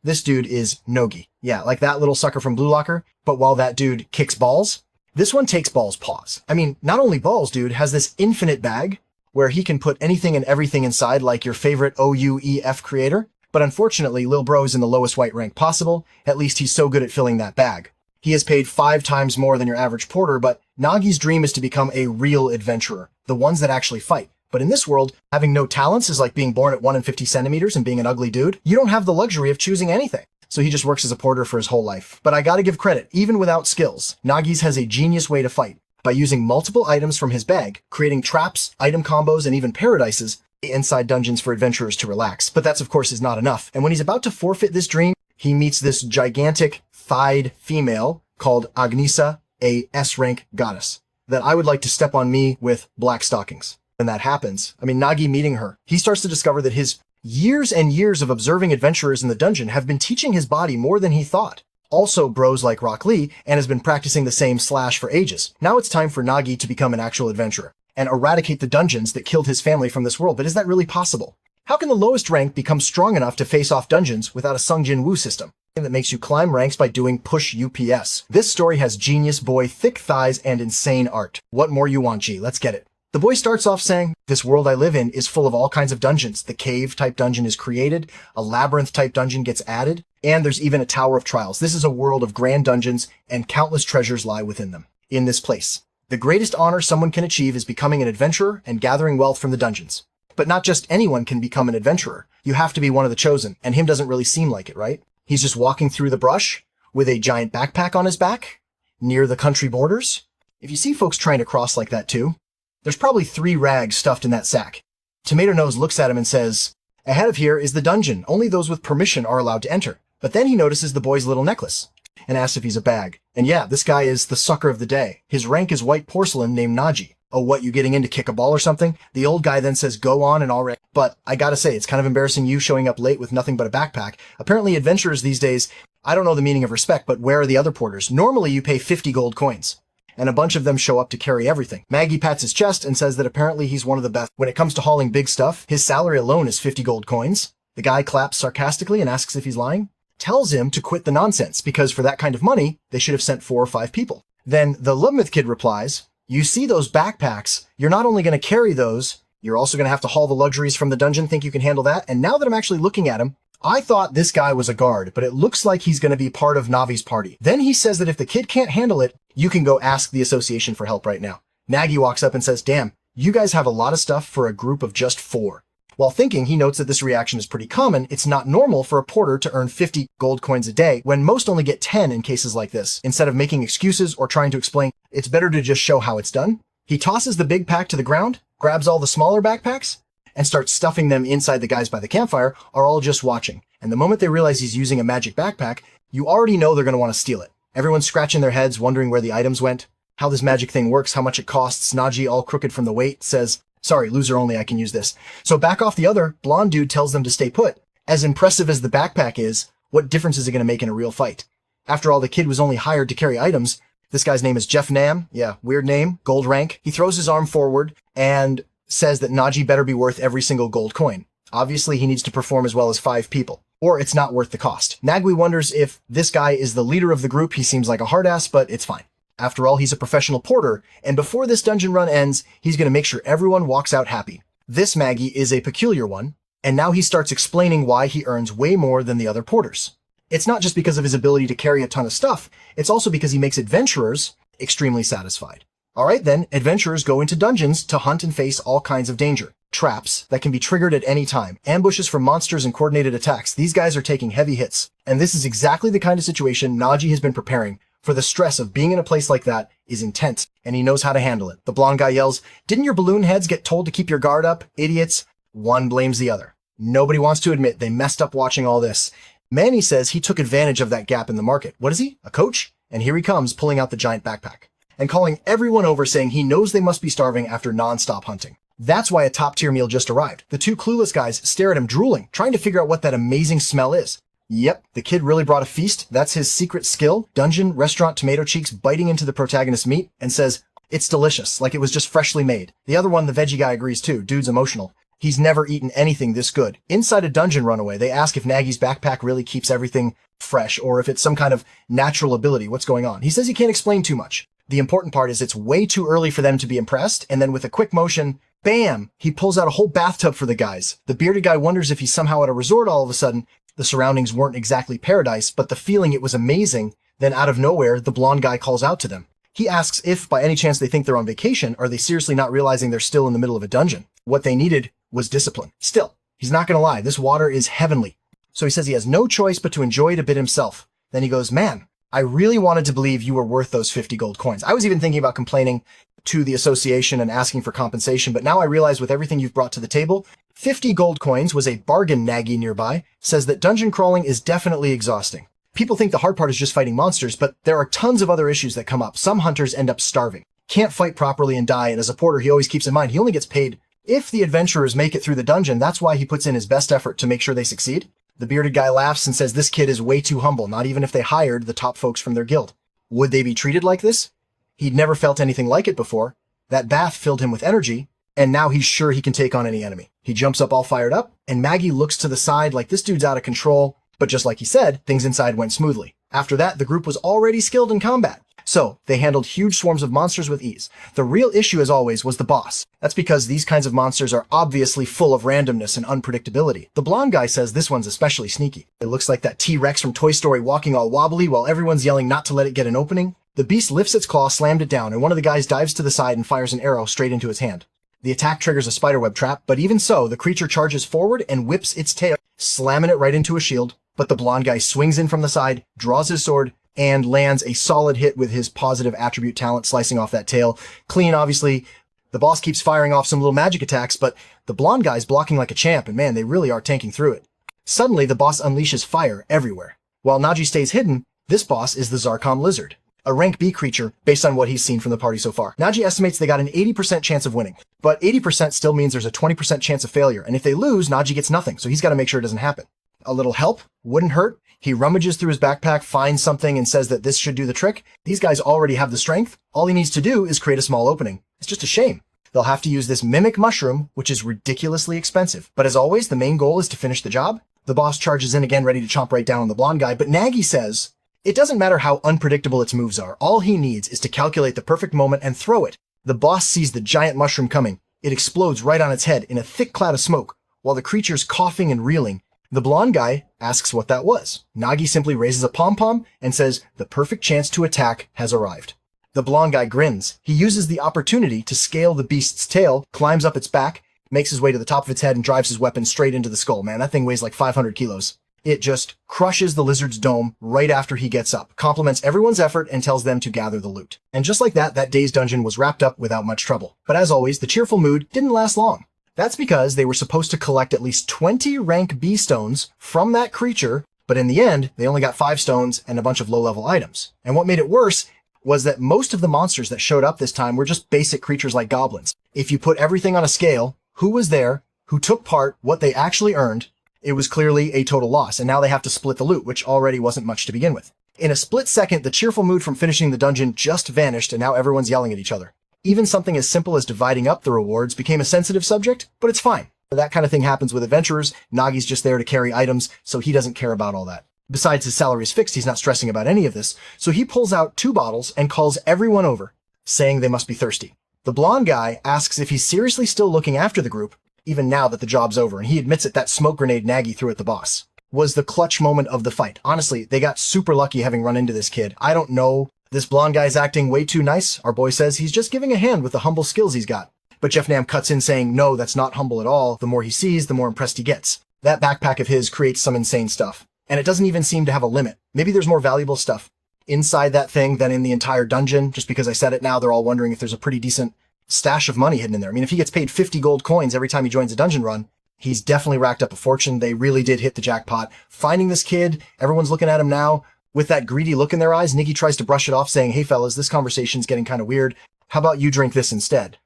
This dude is Nogi. Yeah, like that little sucker from Blue Locker. But while that dude kicks balls, this one takes balls paws. I mean, not only balls, dude, has this infinite bag where he can put anything and everything inside like your favorite OUEF creator. But unfortunately, Lil Bro is in the lowest white rank possible. At least he's so good at filling that bag. He is paid 5 times more than your average porter, but Nagi's dream is to become a real adventurer, the ones that actually fight. But in this world, having no talents is like being born at 1 in 50 centimeters and being an ugly dude. You don't have the luxury of choosing anything. So he just works as a porter for his whole life. But I gotta give credit, even without skills, Nagi's has a genius way to fight. By using multiple items from his bag, creating traps, item combos, and even paradises inside dungeons for adventurers to relax. But that's of course is not enough. And when he's about to forfeit this dream, he meets this gigantic thighed female called Agnisa, a S-rank goddess, that I would like to step on me with black stockings. When that happens, I mean, Nagi meeting her, he starts to discover that his years and years of observing adventurers in the dungeon have been teaching his body more than he thought. Also bros like Rock Lee, and has been practicing the same slash for ages. Now it's time for Nagi to become an actual adventurer and eradicate the dungeons that killed his family from this world. But is that really possible? How can the lowest rank become strong enough to face off dungeons without a Sungjin Woo system that makes you climb ranks by doing push UPS? This story has genius boy, thick thighs, and insane art. What more you want, G? Let's get it. The boy starts off saying, this world I live in is full of all kinds of dungeons. The cave type dungeon is created, a labyrinth type dungeon gets added, and there's even a Tower of Trials. This is a world of grand dungeons and countless treasures lie within them. In this place, the greatest honor someone can achieve is becoming an adventurer and gathering wealth from the dungeons. But not just anyone can become an adventurer. You have to be one of the chosen, and him doesn't really seem like it, right? He's just walking through the brush with a giant backpack on his back near the country borders. If you see folks trying to cross like that too, there's probably 3 rags stuffed in that sack. Tomato Nose looks at him and says, ahead of here is the dungeon. Only those with permission are allowed to enter. But then he notices the boy's little necklace and asks if he's a bag. And yeah, this guy is the sucker of the day. His rank is white porcelain named Nagi. Oh, what, you getting in to kick a ball or something? The old guy then says, go on and all right. But I gotta say, it's kind of embarrassing you showing up late with nothing but a backpack. Apparently adventurers these days, I don't know the meaning of respect, but where are the other porters? Normally you pay 50 gold coins. And a bunch of them show up to carry everything. Maggie pats his chest and says that apparently he's one of the best. When it comes to hauling big stuff, his salary alone is 50 gold coins. The guy claps sarcastically and asks if he's lying. Tells him to quit the nonsense, because for that kind of money, they should have sent 4 or 5 people. Then the Lumith kid replies, you see those backpacks, you're not only going to carry those, you're also going to have to haul the luxuries from the dungeon. Think you can handle that? And now that I'm actually looking at him, I thought this guy was a guard, but it looks like he's going to be part of Navi's party. Then he says that if the kid can't handle it, you can go ask the association for help right now. Nagi walks up and says, damn, you guys have a lot of stuff for a group of just 4. While thinking, he notes that this reaction is pretty common. It's not normal for a porter to earn 50 gold coins a day when most only get 10 in cases like this. Instead of making excuses or trying to explain, it's better to just show how it's done. He tosses the big pack to the ground, grabs all the smaller backpacks, and starts stuffing them inside. The guys by the campfire are all just watching. And the moment they realize he's using a magic backpack, you already know they're going to want to steal it. Everyone's scratching their heads, wondering where the items went, how this magic thing works, how much it costs. Nagi, all crooked from the weight, says, sorry, loser only, I can use this. So back off the other, blonde dude tells them to stay put. As impressive as the backpack is, what difference is it going to make in a real fight? After all, the kid was only hired to carry items. This guy's name is Jeff Nam. Yeah, weird name, gold rank. He throws his arm forward and says that Nagi better be worth every single gold coin. Obviously, he needs to perform as well as 5 people, or it's not worth the cost. Nagui wonders if this guy is the leader of the group. He seems like a hard ass, but it's fine. After all, he's a professional porter, and before this dungeon run ends, he's going to make sure everyone walks out happy. This Maggie is a peculiar one, and now he starts explaining why he earns way more than the other porters. It's not just because of his ability to carry a ton of stuff, it's also because he makes adventurers extremely satisfied. Alright then, adventurers go into dungeons to hunt and face all kinds of danger. Traps that can be triggered at any time, ambushes from monsters and coordinated attacks. These guys are taking heavy hits. And this is exactly the kind of situation Nagi has been preparing for. The stress of being in a place like that is intense, and he knows how to handle it. The blonde guy yells, didn't your balloon heads get told to keep your guard up, idiots? One blames the other. Nobody wants to admit they messed up watching all this. Manny says he took advantage of that gap in the market. What is he? A coach? And here he comes, pulling out the giant backpack and calling everyone over, saying he knows they must be starving after non-stop hunting. That's why a top-tier meal just arrived. The 2 clueless guys stare at him drooling, trying to figure out what that amazing smell is. Yep, the kid really brought a feast. That's his secret skill. Dungeon, restaurant, tomato cheeks biting into the protagonist's meat and says, it's delicious, like it was just freshly made. The other one, the veggie guy, agrees too. Dude's emotional. He's never eaten anything this good. Inside a dungeon runaway, they ask if Nagi's backpack really keeps everything fresh or if it's some kind of natural ability. What's going on? He says he can't explain too much. The important part is it's way too early for them to be impressed, and then with a quick motion, bam, he pulls out a whole bathtub for the guys. The bearded guy wonders if he's somehow at a resort all of a sudden. The surroundings weren't exactly paradise, but the feeling it was amazing. Then out of nowhere, the blonde guy calls out to them. He asks if by any chance they think they're on vacation, or are they seriously not realizing they're still in the middle of a dungeon? What they needed was discipline. Still, he's not going to lie, this water is heavenly. So he says he has no choice but to enjoy it a bit himself. Then he goes, man, I really wanted to believe you were worth those 50 gold coins. I was even thinking about complaining to the association and asking for compensation, but now I realize with everything you've brought to the table, 50 gold coins was a bargain. Nagi nearby says that dungeon crawling is definitely exhausting. People think the hard part is just fighting monsters, but there are tons of other issues that come up. Some hunters end up starving, can't fight properly and die, and as a porter, he always keeps in mind he only gets paid if the adventurers make it through the dungeon. That's why he puts in his best effort to make sure they succeed. The bearded guy laughs and says this kid is way too humble, not even if they hired the top folks from their guild. Would they be treated like this? He'd never felt anything like it before. That bath filled him with energy, and now he's sure he can take on any enemy. He jumps up all fired up, and Maggie looks to the side like this dude's out of control, but just like he said, things inside went smoothly. After that, the group was already skilled in combat, so they handled huge swarms of monsters with ease. The real issue, as always, was the boss. That's because these kinds of monsters are obviously full of randomness and unpredictability. The blonde guy says this one's especially sneaky. It looks like that T-Rex from Toy Story walking all wobbly while everyone's yelling not to let it get an opening. The beast lifts its claw, slammed it down, and one of the guys dives to the side and fires an arrow straight into his hand. The attack triggers a spiderweb trap, but even so, the creature charges forward and whips its tail, slamming it right into a shield. But the blonde guy swings in from the side, draws his sword, and lands a solid hit with his positive attribute talent, slicing off that tail. Clean, obviously. The boss keeps firing off some little magic attacks, but the blonde guy's blocking like a champ, and man, they really are tanking through it. Suddenly, the boss unleashes fire everywhere. While Nagi stays hidden, this boss is the Zarkon Lizard, a rank B creature based on what he's seen from the party so far. Nagi estimates they got an 80% chance of winning, but 80% still means there's a 20% chance of failure, and if they lose, Nagi gets nothing, so he's got to make sure it doesn't happen. A little help wouldn't hurt. He rummages through his backpack, finds something, and says that this should do the trick. These guys already have the strength. All he needs to do is create a small opening. It's just a shame. They'll have to use this mimic mushroom, which is ridiculously expensive. But as always, the main goal is to finish the job. The boss charges in again, ready to chomp right down on the blonde guy, but Nagi says it doesn't matter how unpredictable its moves are. All he needs is to calculate the perfect moment and throw it. The boss sees the giant mushroom coming. It explodes right on its head in a thick cloud of smoke, while the creature's coughing and reeling. The blonde guy asks what that was. Nagi simply raises a pom-pom and says the perfect chance to attack has arrived. The blonde guy grins. He uses the opportunity to scale the beast's tail, climbs up its back, makes his way to the top of its head, and drives his weapon straight into the skull. Man, that thing weighs like 500 kilos. It just crushes the lizard's dome right after he gets up, compliments everyone's effort, and tells them to gather the loot. And just like that, that day's dungeon was wrapped up without much trouble. But as always, the cheerful mood didn't last long. That's because they were supposed to collect at least 20 rank B stones from that creature, but in the end, they only got 5 stones and a bunch of low-level items. And what made it worse was that most of the monsters that showed up this time were just basic creatures like goblins. If you put everything on a scale, who was there, who took part, what they actually earned, it was clearly a total loss, and now they have to split the loot, which already wasn't much to begin with. In a split second, the cheerful mood from finishing the dungeon just vanished, and now everyone's yelling at each other. Even something as simple as dividing up the rewards became a sensitive subject, but it's fine. That kind of thing happens with adventurers. Nagi's just there to carry items, so he doesn't care about all that. Besides, his salary is fixed, he's not stressing about any of this, so he pulls out 2 bottles and calls everyone over, saying they must be thirsty. The blonde guy asks if he's seriously still looking after the group, even now that the job's over, and he admits that smoke grenade Nagi threw at the boss was the clutch moment of the fight. Honestly, they got super lucky having run into this kid. I don't know. This blonde guy's acting way too nice. Our boy says he's just giving a hand with the humble skills he's got. But Jeff Nam cuts in saying, no, that's not humble at all. The more he sees, the more impressed he gets. That backpack of his creates some insane stuff. And it doesn't even seem to have a limit. Maybe there's more valuable stuff inside that thing than in the entire dungeon. Just because I said it now, they're all wondering if there's a pretty decent stash of money hidden in there. I mean, if he gets paid 50 gold coins every time he joins a dungeon run, he's definitely racked up a fortune. They really did hit the jackpot. Finding this kid, everyone's looking at him now with that greedy look in their eyes. Nagi tries to brush it off, saying, hey fellas, this conversation's getting kind of weird. How about you drink this instead?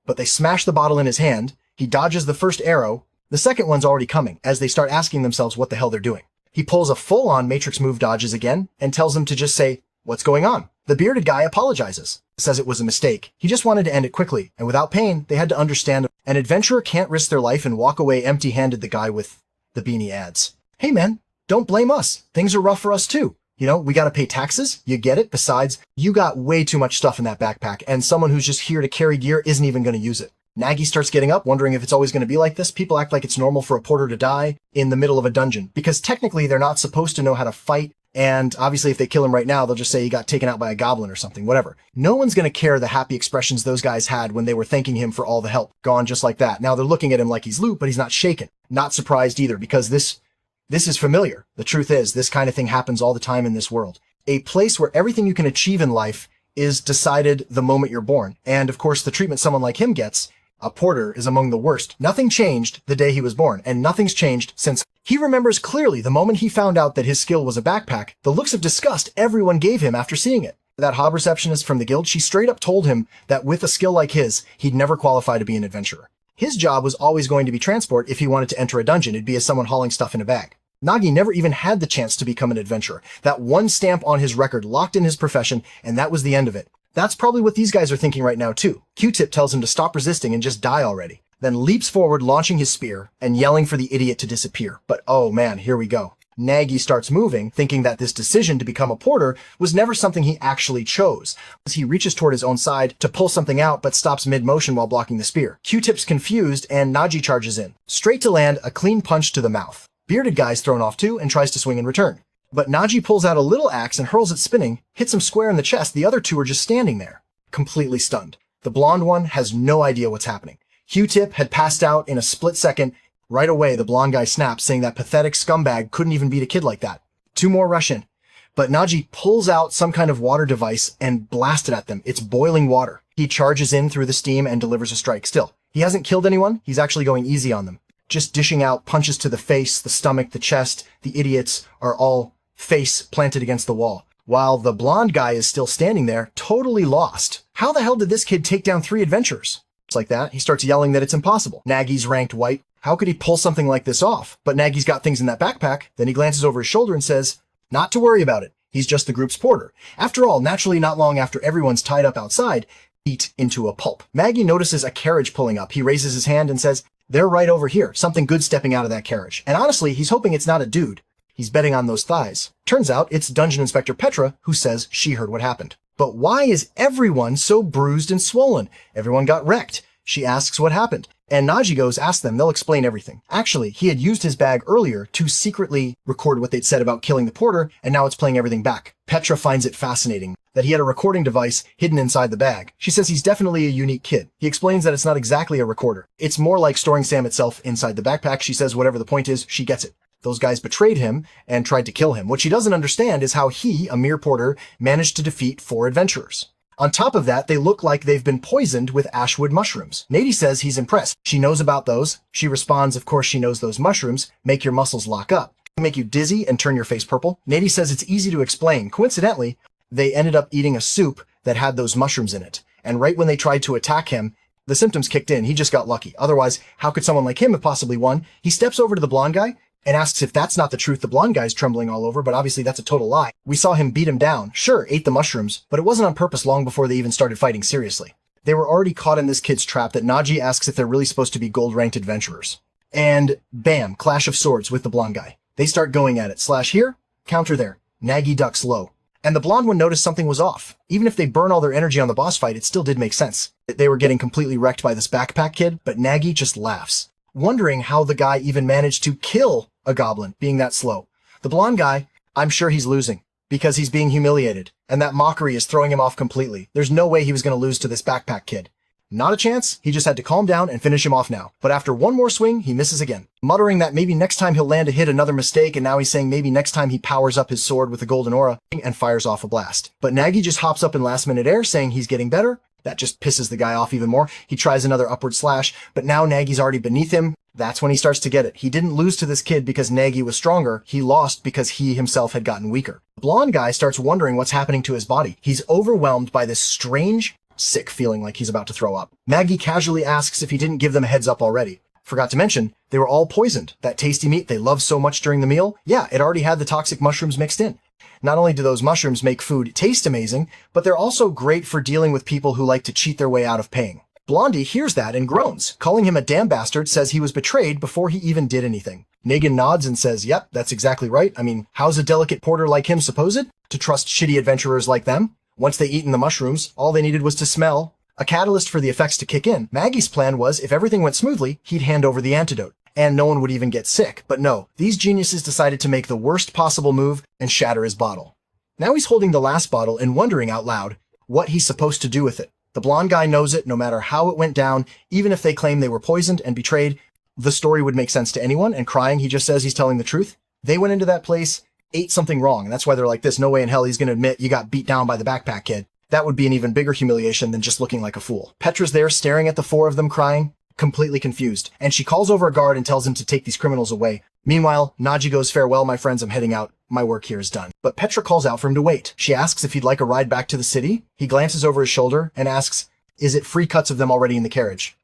But they smash the bottle in his hand. He dodges the first arrow. The second one's already coming as they start asking themselves what the hell they're doing. He pulls a full-on Matrix move dodges again and tells them to just say, what's going on? The bearded guy apologizes, says it was a mistake. He just wanted to end it quickly, and without pain, they had to understand An adventurer can't risk their life and walk away empty-handed, the guy with the beanie adds. Hey man, don't blame us. Things are rough for us too. You know, we gotta pay taxes. You get it? Besides, you got way too much stuff in that backpack, and someone who's just here to carry gear isn't even gonna use it. Nagi starts getting up, wondering if it's always gonna be like this. People act like it's normal for a porter to die in the middle of a dungeon, because technically they're not supposed to know how to fight, and obviously if they kill him right now, they'll just say he got taken out by a goblin or something, whatever. No one's gonna care the happy expressions those guys had when they were thanking him for all the help. Gone just like that. Now they're looking at him like he's loot, but he's not shaken. Not surprised either, because this is familiar. The truth is, this kind of thing happens all the time in this world. A place where everything you can achieve in life is decided the moment you're born. And of course, the treatment someone like him gets, a porter, is among the worst. Nothing changed the day he was born, and nothing's changed since. He remembers clearly the moment he found out that his skill was a backpack, the looks of disgust everyone gave him after seeing it. That hob receptionist from the guild, she straight up told him that with a skill like his, he'd never qualify to be an adventurer. His job was always going to be transport. If he wanted to enter a dungeon, it'd be as someone hauling stuff in a bag. Nagi never even had the chance to become an adventurer. That one stamp on his record locked in his profession, and that was the end of it. That's probably what these guys are thinking right now too. Q-Tip tells him to stop resisting and just die already, then leaps forward launching his spear and yelling for the idiot to disappear. But oh man, here we go. Nagi starts moving, thinking that this decision to become a porter was never something he actually chose. As he reaches toward his own side to pull something out but stops mid-motion while blocking the spear. Q-Tip's confused and Nagi charges in. Straight to land, a clean punch to the mouth. Bearded guy's thrown off too and tries to swing in return. But Nagi pulls out a little axe and hurls it spinning, hits him square in the chest. The other two are just standing there, completely stunned. The blonde one has no idea what's happening. Q-Tip had passed out in a split second. Right away, the blonde guy snaps, saying that pathetic scumbag couldn't even beat a kid like that. Two more rush in. But Nagi pulls out some kind of water device and blasts it at them. It's boiling water. He charges in through the steam and delivers a strike. Still, he hasn't killed anyone. He's actually going easy on them. Just dishing out punches to the face, the stomach, the chest. The idiots are all face planted against the wall, while the blonde guy is still standing there, totally lost. How the hell did this kid take down 3 adventurers? It's like that. He starts yelling that it's impossible. Nagi's ranked white. How could he pull something like this off? But Nagi's got things in that backpack. Then he glances over his shoulder and says, not to worry about it. He's just the group's porter. After all, naturally not long after everyone's tied up outside, eat into a pulp. Nagi notices a carriage pulling up. He raises his hand and says, they're right over here. Something good stepping out of that carriage. And honestly, he's hoping it's not a dude. He's betting on those thighs. Turns out it's Dungeon Inspector Petra who says she heard what happened. But why is everyone so bruised and swollen? Everyone got wrecked. She asks what happened. And Nagi goes, ask them, they'll explain everything. Actually, he had used his bag earlier to secretly record what they'd said about killing the porter, and now it's playing everything back. Petra finds it fascinating that he had a recording device hidden inside the bag. She says he's definitely a unique kid. He explains that it's not exactly a recorder. It's more like storing Sam itself inside the backpack. She says whatever the point is, she gets it. Those guys betrayed him and tried to kill him. What she doesn't understand is how he, a mere porter, managed to defeat 4 adventurers. On top of that, they look like they've been poisoned with ashwood mushrooms. Nadi says he's impressed. She knows about those. She responds, of course she knows those mushrooms make your muscles lock up, make you dizzy and turn your face purple. Nadi says it's easy to explain. Coincidentally, they ended up eating a soup that had those mushrooms in it. And right when they tried to attack him, the symptoms kicked in. He just got lucky. Otherwise, how could someone like him have possibly won? He steps over to the blonde guy and asks if that's not the truth. The blonde guy's trembling all over, but obviously that's a total lie. We saw him beat him down. Sure, ate the mushrooms, but it wasn't on purpose long before they even started fighting seriously. They were already caught in this kid's trap that Nagi asks if they're really supposed to be gold-ranked adventurers. And bam, clash of swords with the blonde guy. They start going at it. Slash here, counter there. Nagi ducks low. And the blonde one noticed something was off. Even if they burn all their energy on the boss fight, it still did make sense. They were getting completely wrecked by this backpack kid, but Nagi just laughs, wondering how the guy even managed to kill a goblin being that slow. The blonde guy, I'm sure he's losing because he's being humiliated, and that mockery is throwing him off completely. There's no way he was going to lose to this backpack kid. Not a chance. He just had to calm down and finish him off now. But after one more swing, he misses again, muttering that maybe next time he'll land a hit, another mistake, and now he's saying maybe next time he powers up his sword with the golden aura and fires off a blast. But Nagi just hops up in last-minute air, saying he's getting better. That just pisses the guy off even more. He tries another upward slash, but now Nagi's already beneath him. That's when he starts to get it. He didn't lose to this kid because Nagi was stronger. He lost because he himself had gotten weaker. The blonde guy starts wondering what's happening to his body. He's overwhelmed by this strange, sick feeling like he's about to throw up. Nagi casually asks if he didn't give them a heads up already. Forgot to mention, they were all poisoned. That tasty meat they loved so much during the meal, yeah, it already had the toxic mushrooms mixed in. Not only do those mushrooms make food taste amazing, but they're also great for dealing with people who like to cheat their way out of paying. Blondie hears that and groans, calling him a damn bastard, says he was betrayed before he even did anything. Negan nods and says, yep, that's exactly right. I mean, how's a delicate porter like him supposed to trust shitty adventurers like them? Once they eaten the mushrooms, all they needed was to smell. A catalyst for the effects to kick in. Maggie's plan was, if everything went smoothly, he'd hand over the antidote, and no one would even get sick. But no, these geniuses decided to make the worst possible move and shatter his bottle. Now he's holding the last bottle and wondering out loud what he's supposed to do with it. The blonde guy knows it no matter how it went down, even if they claim they were poisoned and betrayed. The story would make sense to anyone, and crying, he just says he's telling the truth. They went into that place, ate something wrong, and that's why they're like this. No way in hell he's going to admit you got beat down by the backpack kid. That would be an even bigger humiliation than just looking like a fool. Petra's there staring at the four of them crying, completely confused, and she calls over a guard and tells him to take these criminals away. Meanwhile, Nagi goes, farewell, my friends, I'm heading out. My work here is done. But Petra calls out for him to wait. She asks if he'd like a ride back to the city. He glances over his shoulder and asks, is it free cuts of them already in the carriage?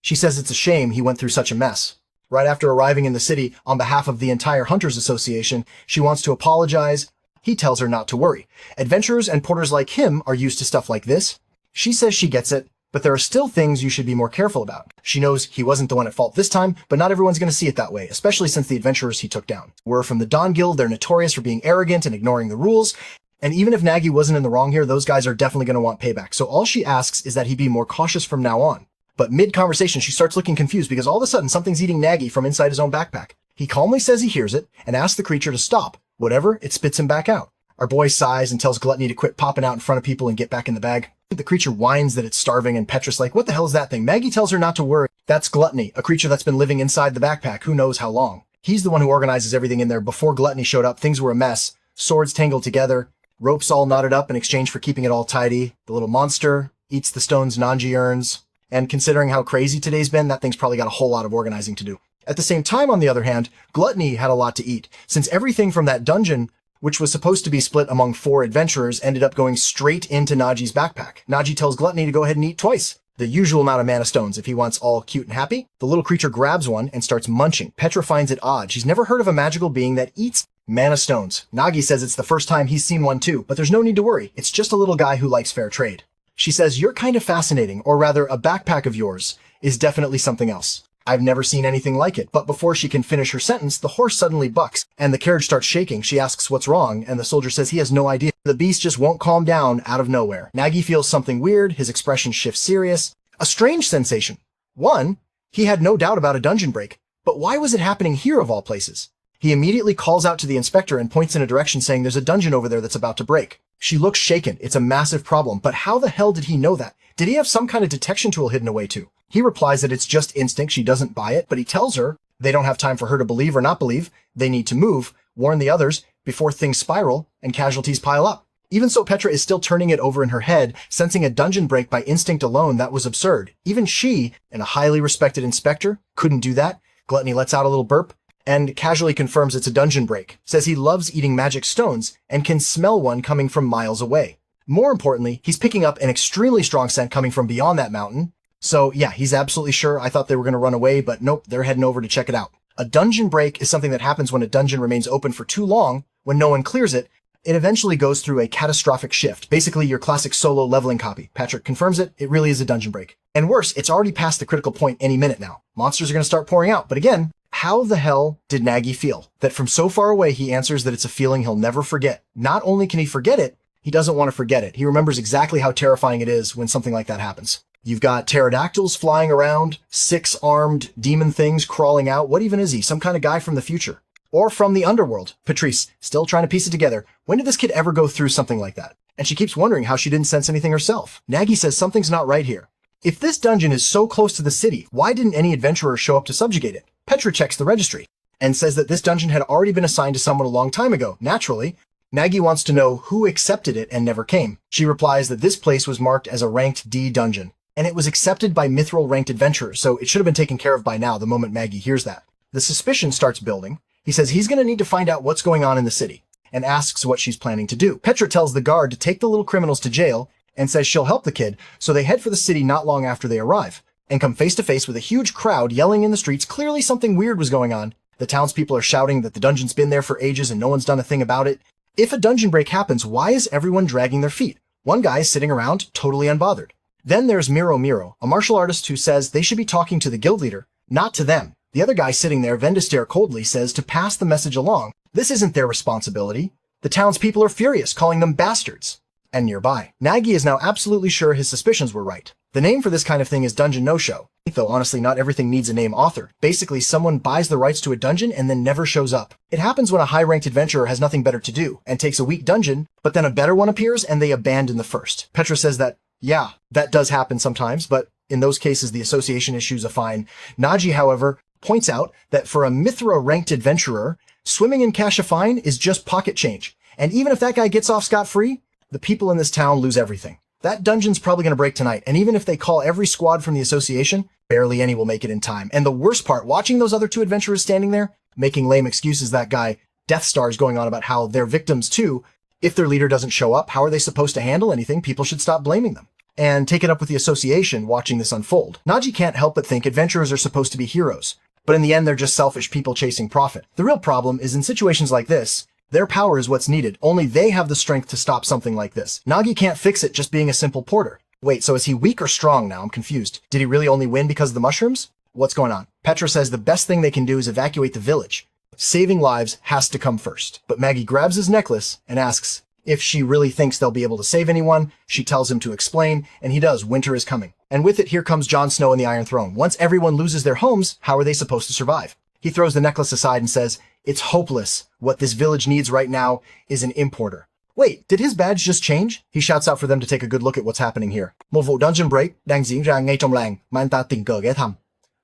She says it's a shame he went through such a mess. Right after arriving in the city, on behalf of the entire Hunters Association, she wants to apologize. He tells her not to worry. Adventurers and porters like him are used to stuff like this. She says she gets it, but there are still things you should be more careful about. She knows he wasn't the one at fault this time, but not everyone's going to see it that way, especially since the adventurers he took down were from the Dawn Guild. They're notorious for being arrogant and ignoring the rules. And even if Nagi wasn't in the wrong here, those guys are definitely going to want payback. So all she asks is that he be more cautious from now on. But mid-conversation, she starts looking confused because all of a sudden something's eating Nagi from inside his own backpack. He calmly says he hears it and asks the creature to stop. Whatever, it spits him back out. Our boy sighs and tells Gluttony to quit popping out in front of people and get back in the bag. The creature whines that it's starving, and Petra's like, what the hell is that thing? Maggie tells her not to worry. That's Gluttony, a creature that's been living inside the backpack who knows how long. He's the one who organizes everything in there. Before Gluttony showed up, things were a mess. Swords tangled together, ropes all knotted up in exchange for keeping it all tidy. The little monster eats the stones Nagi earns. And considering how crazy today's been, that thing's probably got a whole lot of organizing to do. At the same time, on the other hand, Gluttony had a lot to eat, since everything from that dungeon, which was supposed to be split among 4 adventurers, ended up going straight into Nagi's backpack. Nagi tells Gluttony to go ahead and eat twice, the usual amount of mana stones if he wants all cute and happy. The little creature grabs one and starts munching. Petra finds it odd. She's never heard of a magical being that eats mana stones. Nagi says it's the first time he's seen one too, but there's no need to worry. It's just a little guy who likes fair trade. She says, you're kind of fascinating, or rather, a backpack of yours is definitely something else. I've never seen anything like it. But before she can finish her sentence, the horse suddenly bucks, and the carriage starts shaking. She asks what's wrong, and the soldier says he has no idea. The beast just won't calm down out of nowhere. Nagi feels something weird. His expression shifts serious. A strange sensation. One, he had no doubt about a dungeon break. But why was it happening here of all places? He immediately calls out to the inspector and points in a direction saying there's a dungeon over there that's about to break. She looks shaken. It's a massive problem. But how the hell did he know that? Did he have some kind of detection tool hidden away too? He replies that it's just instinct. She doesn't buy it, but he tells her they don't have time for her to believe or not believe. They need to move, warn the others before things spiral and casualties pile up. Even so, Petra is still turning it over in her head, sensing a dungeon break by instinct alone. That was absurd. Even she, and a highly respected inspector, couldn't do that. Gluttony lets out a little burp and casually confirms it's a dungeon break. Says he loves eating magic stones and can smell one coming from miles away. More importantly, he's picking up an extremely strong scent coming from beyond that mountain. So yeah, he's absolutely sure. I thought they were going to run away, but nope, they're heading over to check it out. A dungeon break is something that happens when a dungeon remains open for too long. When no one clears it, it eventually goes through a catastrophic shift. Basically your classic solo leveling copy. Patrick confirms it. It really is a dungeon break. And worse, it's already past the critical point any minute now. Monsters are going to start pouring out. But again, how the hell did Nagi feel? That from so far away, he answers that it's a feeling he'll never forget. Not only can he forget it, he doesn't want to forget it. He remembers exactly how terrifying it is when something like that happens. You've got pterodactyls flying around, 6-armed demon things crawling out. What even is he? Some kind of guy from the future? Or from the underworld? Patrice, still trying to piece it together. When did this kid ever go through something like that? And she keeps wondering how she didn't sense anything herself. Nagi says something's not right here. If this dungeon is so close to the city, why didn't any adventurer show up to subjugate it? Petra checks the registry and says that this dungeon had already been assigned to someone a long time ago. Naturally, Nagi wants to know who accepted it and never came. She replies that this place was marked as a ranked D dungeon, and it was accepted by mithril-ranked adventurers, so it should have been taken care of by now the moment Nagi hears that. The suspicion starts building. He says he's going to need to find out what's going on in the city, and asks what she's planning to do. Petra tells the guard to take the little criminals to jail, and says she'll help the kid, so they head for the city not long after they arrive, and come face to face with a huge crowd yelling in the streets. Clearly something weird was going on. The townspeople are shouting that the dungeon's been there for ages and no one's done a thing about it. If a dungeon break happens, why is everyone dragging their feet? One guy is sitting around, totally unbothered. Then there's Miro, a martial artist who says they should be talking to the guild leader, not to them. The other guy sitting there, Vendistare coldly, says to pass the message along. This isn't their responsibility. The townspeople are furious, calling them bastards. And nearby, Nagi is now absolutely sure his suspicions were right. The name for this kind of thing is Dungeon No-Show. Though honestly, not everything needs a name author. Basically, someone buys the rights to a dungeon and then never shows up. It happens when a high-ranked adventurer has nothing better to do and takes a weak dungeon, but then a better one appears and they abandon the first. Petra says that, yeah, that does happen sometimes, but in those cases, the association issues a fine. Nagi, however, points out that for a mythril-ranked adventurer, swimming in cash a fine is just pocket change. And even if that guy gets off scot-free, the people in this town lose everything. That dungeon's probably going to break tonight, and even if they call every squad from the association, barely any will make it in time. And the worst part, watching those other two adventurers standing there, making lame excuses, that guy, Death Star's going on about how they're victims too. If their leader doesn't show up, how are they supposed to handle anything? People should stop blaming them. And take it up with the association watching this unfold. Nagi can't help but think adventurers are supposed to be heroes, but in the end they're just selfish people chasing profit. The real problem is in situations like this, their power is what's needed. Only they have the strength to stop something like this. Nagi can't fix it just being a simple porter. Wait, so is he weak or strong now? I'm confused. Did he really only win because of the mushrooms? What's going on? Petra says the best thing they can do is evacuate the village. Saving lives has to come first. But Maggie grabs his necklace and asks if she really thinks they'll be able to save anyone. She tells him to explain, and he does. Winter is coming. And with it, here comes Jon Snow and the Iron Throne. Once everyone loses their homes, how are they supposed to survive? He throws the necklace aside and says, it's hopeless. What this village needs right now is an importer. Wait, did his badge just change? He shouts out for them to take a good look at what's happening here. Một vụ dungeon break đang diễn ra ngay trong làng mà anh ta tình cờ ghé thăm.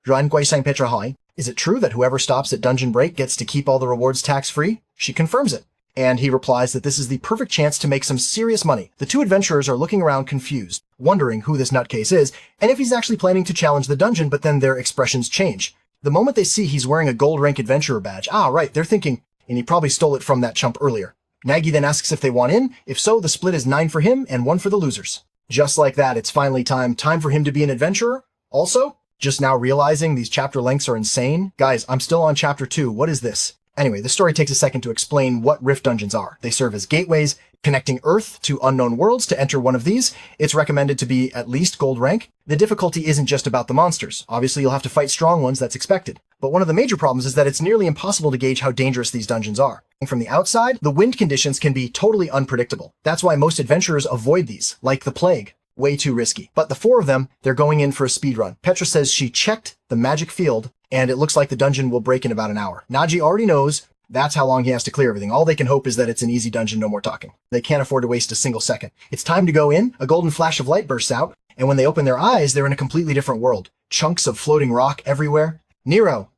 Rồi anh quay sang Petra hỏi, is it true that whoever stops at dungeon break gets to keep all the rewards tax-free? She confirms it. And he replies that this is the perfect chance to make some serious money. The two adventurers are looking around confused, wondering who this nutcase is, and if he's actually planning to challenge the dungeon, but then their expressions change. The moment they see he's wearing a gold rank adventurer badge, right, they're thinking, and he probably stole it from that chump earlier. Nagi then asks if they want in. If so, the split is 9 for him and 1 for the losers. Just like that, it's finally time for him to be an adventurer. Also, just now realizing these chapter lengths are insane. Guys, I'm still on chapter 2. What is this? Anyway, the story takes a second to explain what rift dungeons are. They serve as gateways, connecting Earth to unknown worlds. To enter one of these, it's recommended to be at least gold rank. The difficulty isn't just about the monsters. Obviously, you'll have to fight strong ones, that's expected. But one of the major problems is that it's nearly impossible to gauge how dangerous these dungeons are. From the outside, the wind conditions can be totally unpredictable. That's why most adventurers avoid these, like the plague. Way too risky. But the 4 of them, they're going in for a speed run. Petra says she checked the magic field, and it looks like the dungeon will break in about an hour. Nagi already knows that's how long he has to clear everything. All they can hope is that it's an easy dungeon, no more talking. They can't afford to waste a single second. It's time to go in. A golden flash of light bursts out, and when they open their eyes, they're in a completely different world. Chunks of floating rock everywhere. Nero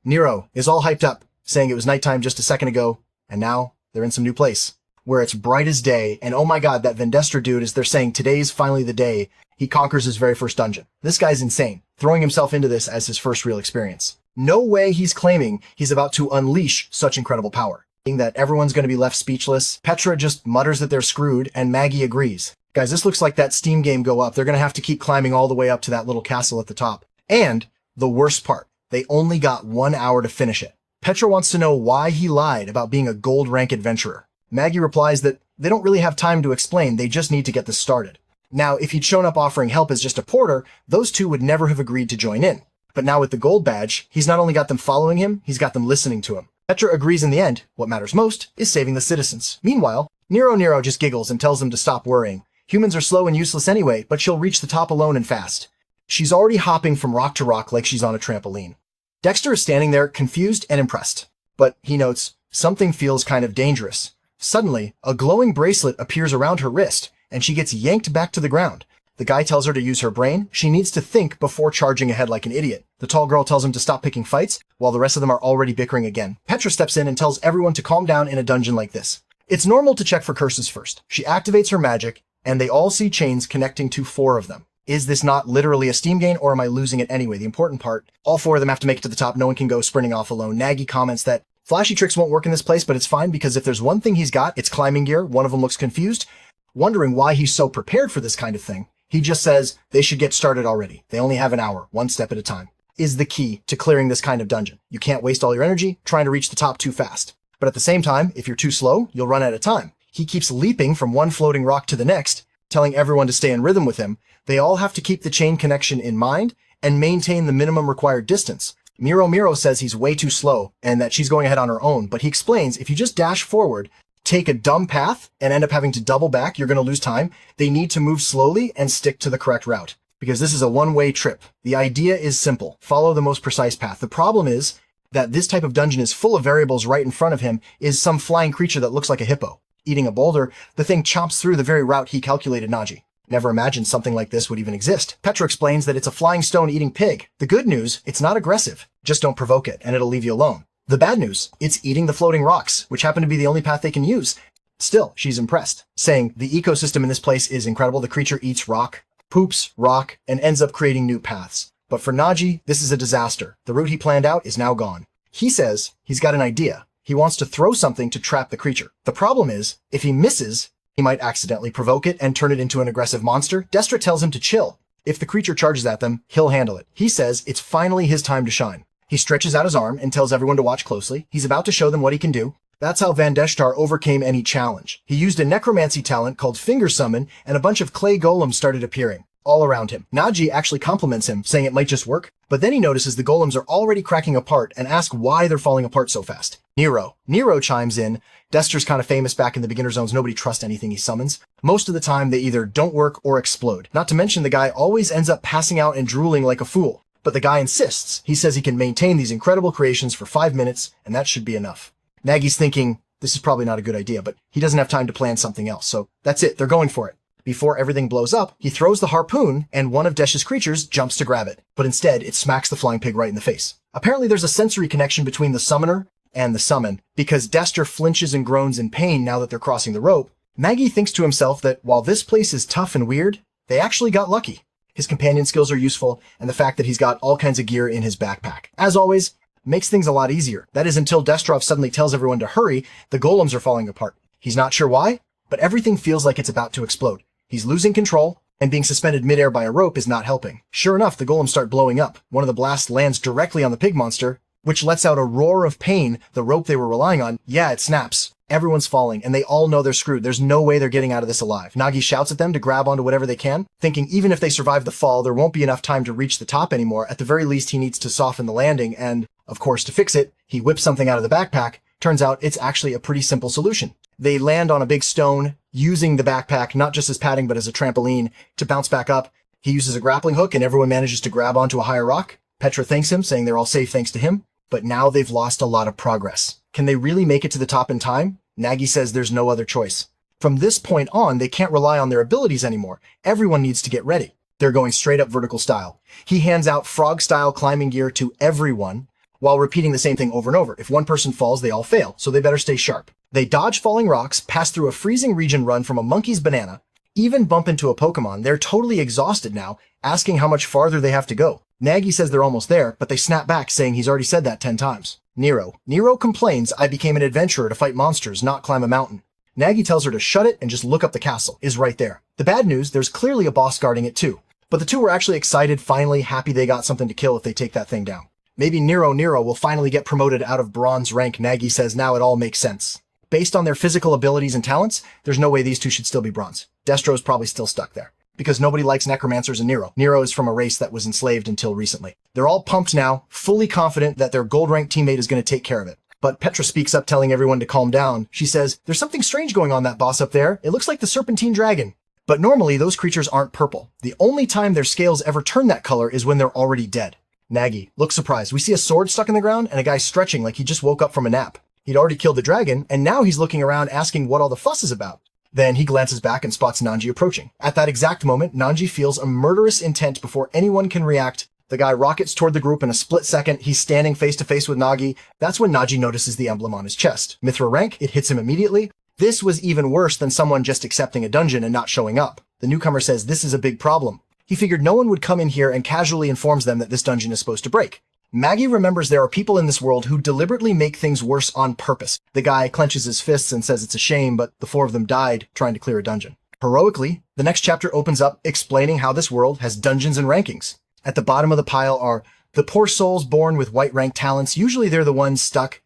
is all hyped up, saying it was nighttime just a second ago, and now they're in some new place, where it's bright as day, and oh my god, that Vendestra dude, as they're saying today's finally the day he conquers his very first dungeon. This guy's insane, throwing himself into this as his first real experience. No way he's claiming he's about to unleash such incredible power. Being that everyone's going to be left speechless, Petra just mutters that they're screwed, and Maggie agrees. Guys, this looks like that Steam game Go Up. They're going to have to keep climbing all the way up to that little castle at the top. And the worst part, they only got 1 hour to finish it. Petra wants to know why he lied about being a gold rank adventurer. Maggie replies that they don't really have time to explain, they just need to get this started. Now, if he'd shown up offering help as just a porter, those two would never have agreed to join in. But now with the gold badge, he's not only got them following him, he's got them listening to him. Petra agrees in the end. What matters most is saving the citizens. Meanwhile, Nero just giggles and tells them to stop worrying. Humans are slow and useless anyway, but she'll reach the top alone and fast. She's already hopping from rock to rock like she's on a trampoline. Dexter is standing there, confused and impressed. But he notes, something feels kind of dangerous. Suddenly, a glowing bracelet appears around her wrist, and she gets yanked back to the ground. The guy tells her to use her brain. She needs to think before charging ahead like an idiot. The tall girl tells him to stop picking fights, while the rest of them are already bickering again. Petra steps in and tells everyone to calm down in a dungeon like this. It's normal to check for curses first. She activates her magic, and they all see chains connecting to 4 of them. Is this not literally a Steam game, or am I losing it anyway? The important part, all 4 of them have to make it to the top. No one can go sprinting off alone. Nagi comments that flashy tricks won't work in this place, but it's fine because if there's one thing he's got, it's climbing gear. One of them looks confused, wondering why he's so prepared for this kind of thing. He just says they should get started already. They only have an hour, 1 step at a time. Is the key to clearing this kind of dungeon. You can't waste all your energy trying to reach the top too fast. But at the same time, if you're too slow, you'll run out of time. He keeps leaping from one floating rock to the next, telling everyone to stay in rhythm with him. They all have to keep the chain connection in mind and maintain the minimum required distance. Miro says he's way too slow and that she's going ahead on her own, but he explains if you just dash forward, take a dumb path, and end up having to double back, you're going to lose time. They need to move slowly and stick to the correct route, because this is a one-way trip. The idea is simple. Follow the most precise path. The problem is that this type of dungeon is full of variables. Right in front of him is some flying creature that looks like a hippo. Eating a boulder, the thing chomps through the very route he calculated. Nagi never imagined something like this would even exist. Petra explains that it's a flying stone eating pig. The good news, it's not aggressive. Just don't provoke it, and it'll leave you alone. The bad news, it's eating the floating rocks, which happen to be the only path they can use. Still, she's impressed, saying the ecosystem in this place is incredible. The creature eats rock, poops rock, and ends up creating new paths. But for Nagi, this is a disaster. The route he planned out is now gone. He says he's got an idea. He wants to throw something to trap the creature. The problem is, if he misses, he might accidentally provoke it and turn it into an aggressive monster. Destra tells him to chill. If the creature charges at them, he'll handle it. He says it's finally his time to shine. He stretches out his arm and tells everyone to watch closely. He's about to show them what he can do. That's how Vandeshtar overcame any challenge. He used a necromancy talent called Finger Summon, and a bunch of clay golems started appearing all around him. Nagi actually compliments him, saying it might just work, but then he notices the golems are already cracking apart and asks why they're falling apart so fast. Nero chimes in. Dester's kind of famous back in the beginner zones. Nobody trusts anything he summons. Most of the time, they either don't work or explode. Not to mention the guy always ends up passing out and drooling like a fool. But the guy insists. He says he can maintain these incredible creations for 5 minutes, and that should be enough. Nagi's thinking, this is probably not a good idea, but he doesn't have time to plan something else, so that's it. They're going for it. Before everything blows up, he throws the harpoon, and one of Desh's creatures jumps to grab it. But instead, it smacks the flying pig right in the face. Apparently, there's a sensory connection between the summoner and the summon, because Dester flinches and groans in pain now that they're crossing the rope. Nagi thinks to himself that while this place is tough and weird, they actually got lucky. His companion skills are useful, and the fact that he's got all kinds of gear in his backpack, as always, makes things a lot easier. That is until Destrov suddenly tells everyone to hurry. The golems are falling apart. He's not sure why, but everything feels like it's about to explode. He's losing control, and being suspended midair by a rope is not helping. Sure enough, the golems start blowing up. One of the blasts lands directly on the pig monster, which lets out a roar of pain. The rope they were relying on, it snaps. Everyone's falling, and they all know they're screwed. There's no way they're getting out of this alive. Nagi shouts at them to grab onto whatever they can, thinking even if they survive the fall, there won't be enough time to reach the top anymore. At the very least, he needs to soften the landing, and, of course, to fix it, he whips something out of the backpack. Turns out it's actually a pretty simple solution. They land on a big stone, using the backpack not just as padding but as a trampoline to bounce back up. He uses a grappling hook, and everyone manages to grab onto a higher rock. Petra thanks him, saying they're all safe thanks to him. But now they've lost a lot of progress. Can they really make it to the top in time? Nagi says there's no other choice. From this point on, they can't rely on their abilities anymore. Everyone needs to get ready. They're going straight up vertical style. He hands out frog-style climbing gear to everyone while repeating the same thing over and over. If one person falls, they all fail, so they better stay sharp. They dodge falling rocks, pass through a freezing region run from a monkey's banana, even bump into a Pokemon. They're totally exhausted now, asking how much farther they have to go. Nagi says they're almost there, but they snap back, saying he's already said that 10 times. Nero complains, I became an adventurer to fight monsters, not climb a mountain. Nagi tells her to shut it and just look up the castle. Is right there. The bad news, there's clearly a boss guarding it too. But the two were actually excited, finally happy they got something to kill if they take that thing down. Maybe Nero will finally get promoted out of bronze rank. Nagi says now it all makes sense. Based on their physical abilities and talents, there's no way these two should still be bronze. Destro's probably still stuck there, because nobody likes necromancers and Nero. Nero is from a race that was enslaved until recently. They're all pumped now, fully confident that their gold-ranked teammate is going to take care of it. But Petra speaks up, telling everyone to calm down. She says, there's something strange going on, that boss up there. It looks like the serpentine dragon. But normally, those creatures aren't purple. The only time their scales ever turn that color is when they're already dead. Nagi looks surprised. We see a sword stuck in the ground and a guy stretching like he just woke up from a nap. He'd already killed the dragon, and now he's looking around asking what all the fuss is about. Then he glances back and spots Nagi approaching. At that exact moment, Nagi feels a murderous intent before anyone can react. The guy rockets toward the group in a split second. He's standing face to face with Nagi. That's when Nagi notices the emblem on his chest. Mythril-rank, it hits him immediately. This was even worse than someone just accepting a dungeon and not showing up. The newcomer says this is a big problem. He figured no one would come in here and casually informs them that this dungeon is supposed to break. Maggie remembers there are people in this world who deliberately make things worse on purpose. The guy clenches his fists and says it's a shame, but the 4 of them died trying to clear a dungeon. Heroically, the next chapter opens up explaining how this world has dungeons and rankings. At the bottom of the pile are the poor souls born with white rank talents. Usually they're the ones stuck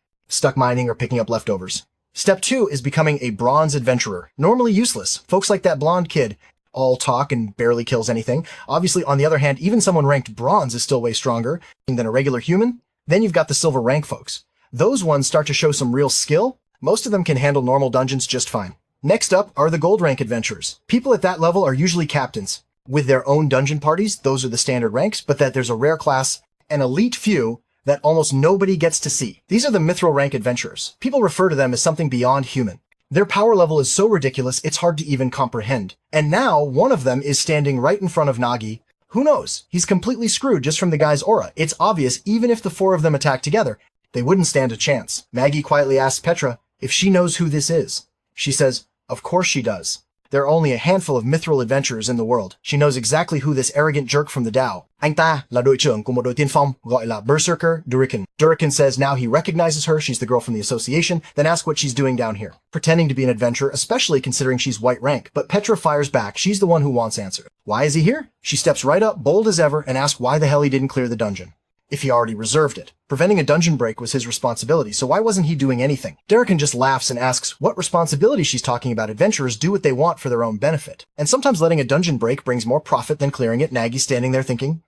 mining or picking up leftovers. Step 2 is becoming a bronze adventurer. Normally useless. Folks like that blonde kid all talk and barely kills anything. Obviously, on the other hand, even someone ranked bronze is still way stronger than a regular human. Then you've got the silver rank folks. Those ones start to show some real skill. Most of them can handle normal dungeons just fine. Next up are the gold rank adventurers. People at that level are usually captains. With their own dungeon parties, those are the standard ranks, but that there's a rare class, an elite few, that almost nobody gets to see. These are the mithril-rank adventurers. People refer to them as something beyond human. Their power level is so ridiculous, it's hard to even comprehend. And now, one of them is standing right in front of Nagi. Who knows? He's completely screwed just from the guy's aura. It's obvious even if the four of them attack together, they wouldn't stand a chance. Maggie quietly asks Petra if she knows who this is. She says, of course she does. There are only a handful of mithril adventurers in the world. She knows exactly who this arrogant jerk from the Tao. Anh ta là đội trưởng của một đội tiên phong, gọi là Berserker Duriken. Duriken says now he recognizes her, she's the girl from the association, then asks what she's doing down here. Pretending to be an adventurer, especially considering she's white rank. But Petra fires back, she's the one who wants answers. Why is he here? She steps right up, bold as ever, and asks why the hell he didn't clear the dungeon. If he already reserved it. Preventing a dungeon break was his responsibility, so why wasn't he doing anything? Duriken just laughs and asks what responsibility she's talking about. Adventurers do what they want for their own benefit. And sometimes letting a dungeon break brings more profit than clearing it. Nagi's standing there thinking,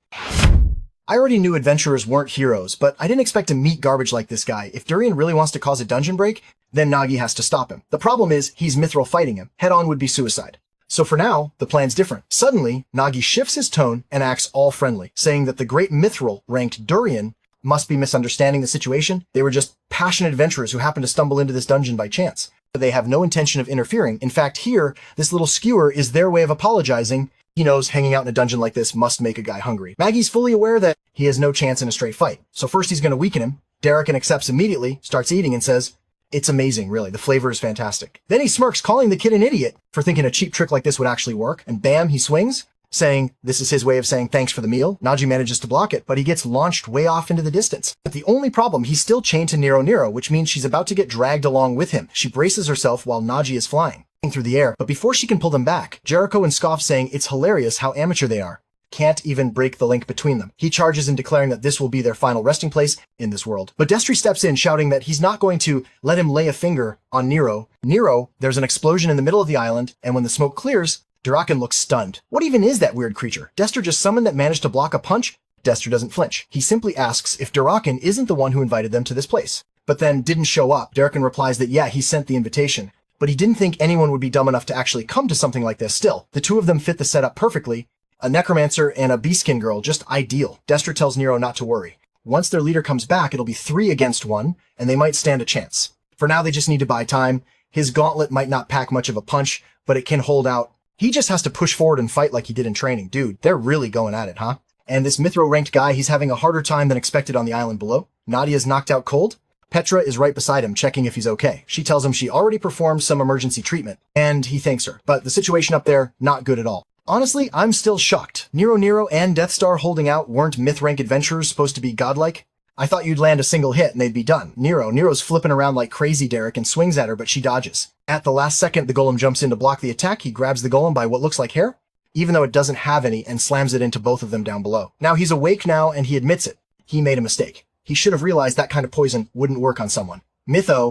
I already knew adventurers weren't heroes, but I didn't expect to meet garbage like this guy. If Durian really wants to cause a dungeon break, then Nagi has to stop him. The problem is, he's mithril fighting him. Head-on would be suicide. So for now, the plan's different. Suddenly, Nagi shifts his tone and acts all friendly, saying that the great mithril-ranked Durian must be misunderstanding the situation. They were just passionate adventurers who happened to stumble into this dungeon by chance. They have no intention of interfering. In fact, here, this little skewer is their way of apologizing. He knows hanging out in a dungeon like this must make a guy hungry. Maggie's fully aware that he has no chance in a straight fight. So first he's going to weaken him. Duriken accepts immediately, starts eating, and says, it's amazing, really. The flavor is fantastic. Then he smirks, calling the kid an idiot for thinking a cheap trick like this would actually work. And bam, he swings, saying this is his way of saying thanks for the meal. Nagi manages to block it, but he gets launched way off into the distance. But the only problem, he's still chained to Nero, which means she's about to get dragged along with him. She braces herself while Nagi is flying through the air. But before she can pull them back, Jericho and Scoff saying it's hilarious how amateur they are. Can't even break the link between them. He charges in declaring that this will be their final resting place in this world. But Destry steps in shouting that he's not going to let him lay a finger on Nero. There's an explosion in the middle of the island, and when the smoke clears, Duraken looks stunned. What even is that weird creature? Destry just summoned that managed to block a punch? Destry doesn't flinch. He simply asks if Duraken isn't the one who invited them to this place, but then didn't show up. Duraken replies that yeah, he sent the invitation, but he didn't think anyone would be dumb enough to actually come to something like this. Still, the two of them fit the setup perfectly. A necromancer and a beastskin girl, just ideal. Destry tells Nero not to worry. Once their leader comes back, it'll be 3 against 1, and they might stand a chance. For now, they just need to buy time. His gauntlet might not pack much of a punch, but it can hold out. He just has to push forward and fight like he did in training. Dude, they're really going at it, huh? And this mithril-ranked guy, he's having a harder time than expected on the island below. Nadia's knocked out cold. Petra is right beside him, checking if he's okay. She tells him she already performed some emergency treatment, and he thanks her. But the situation up there, not good at all. Honestly, I'm still shocked. Nero and Death Star holding out weren't myth-rank adventurers supposed to be godlike? I thought you'd land a single hit and they'd be done. Nero's flipping around like crazy, Derek, and swings at her, but she dodges. At the last second, the golem jumps in to block the attack. He grabs the golem by what looks like hair, even though it doesn't have any, and slams it into both of them down below. Now he's awake now, and he admits it. He made a mistake. He should have realized that kind of poison wouldn't work on someone.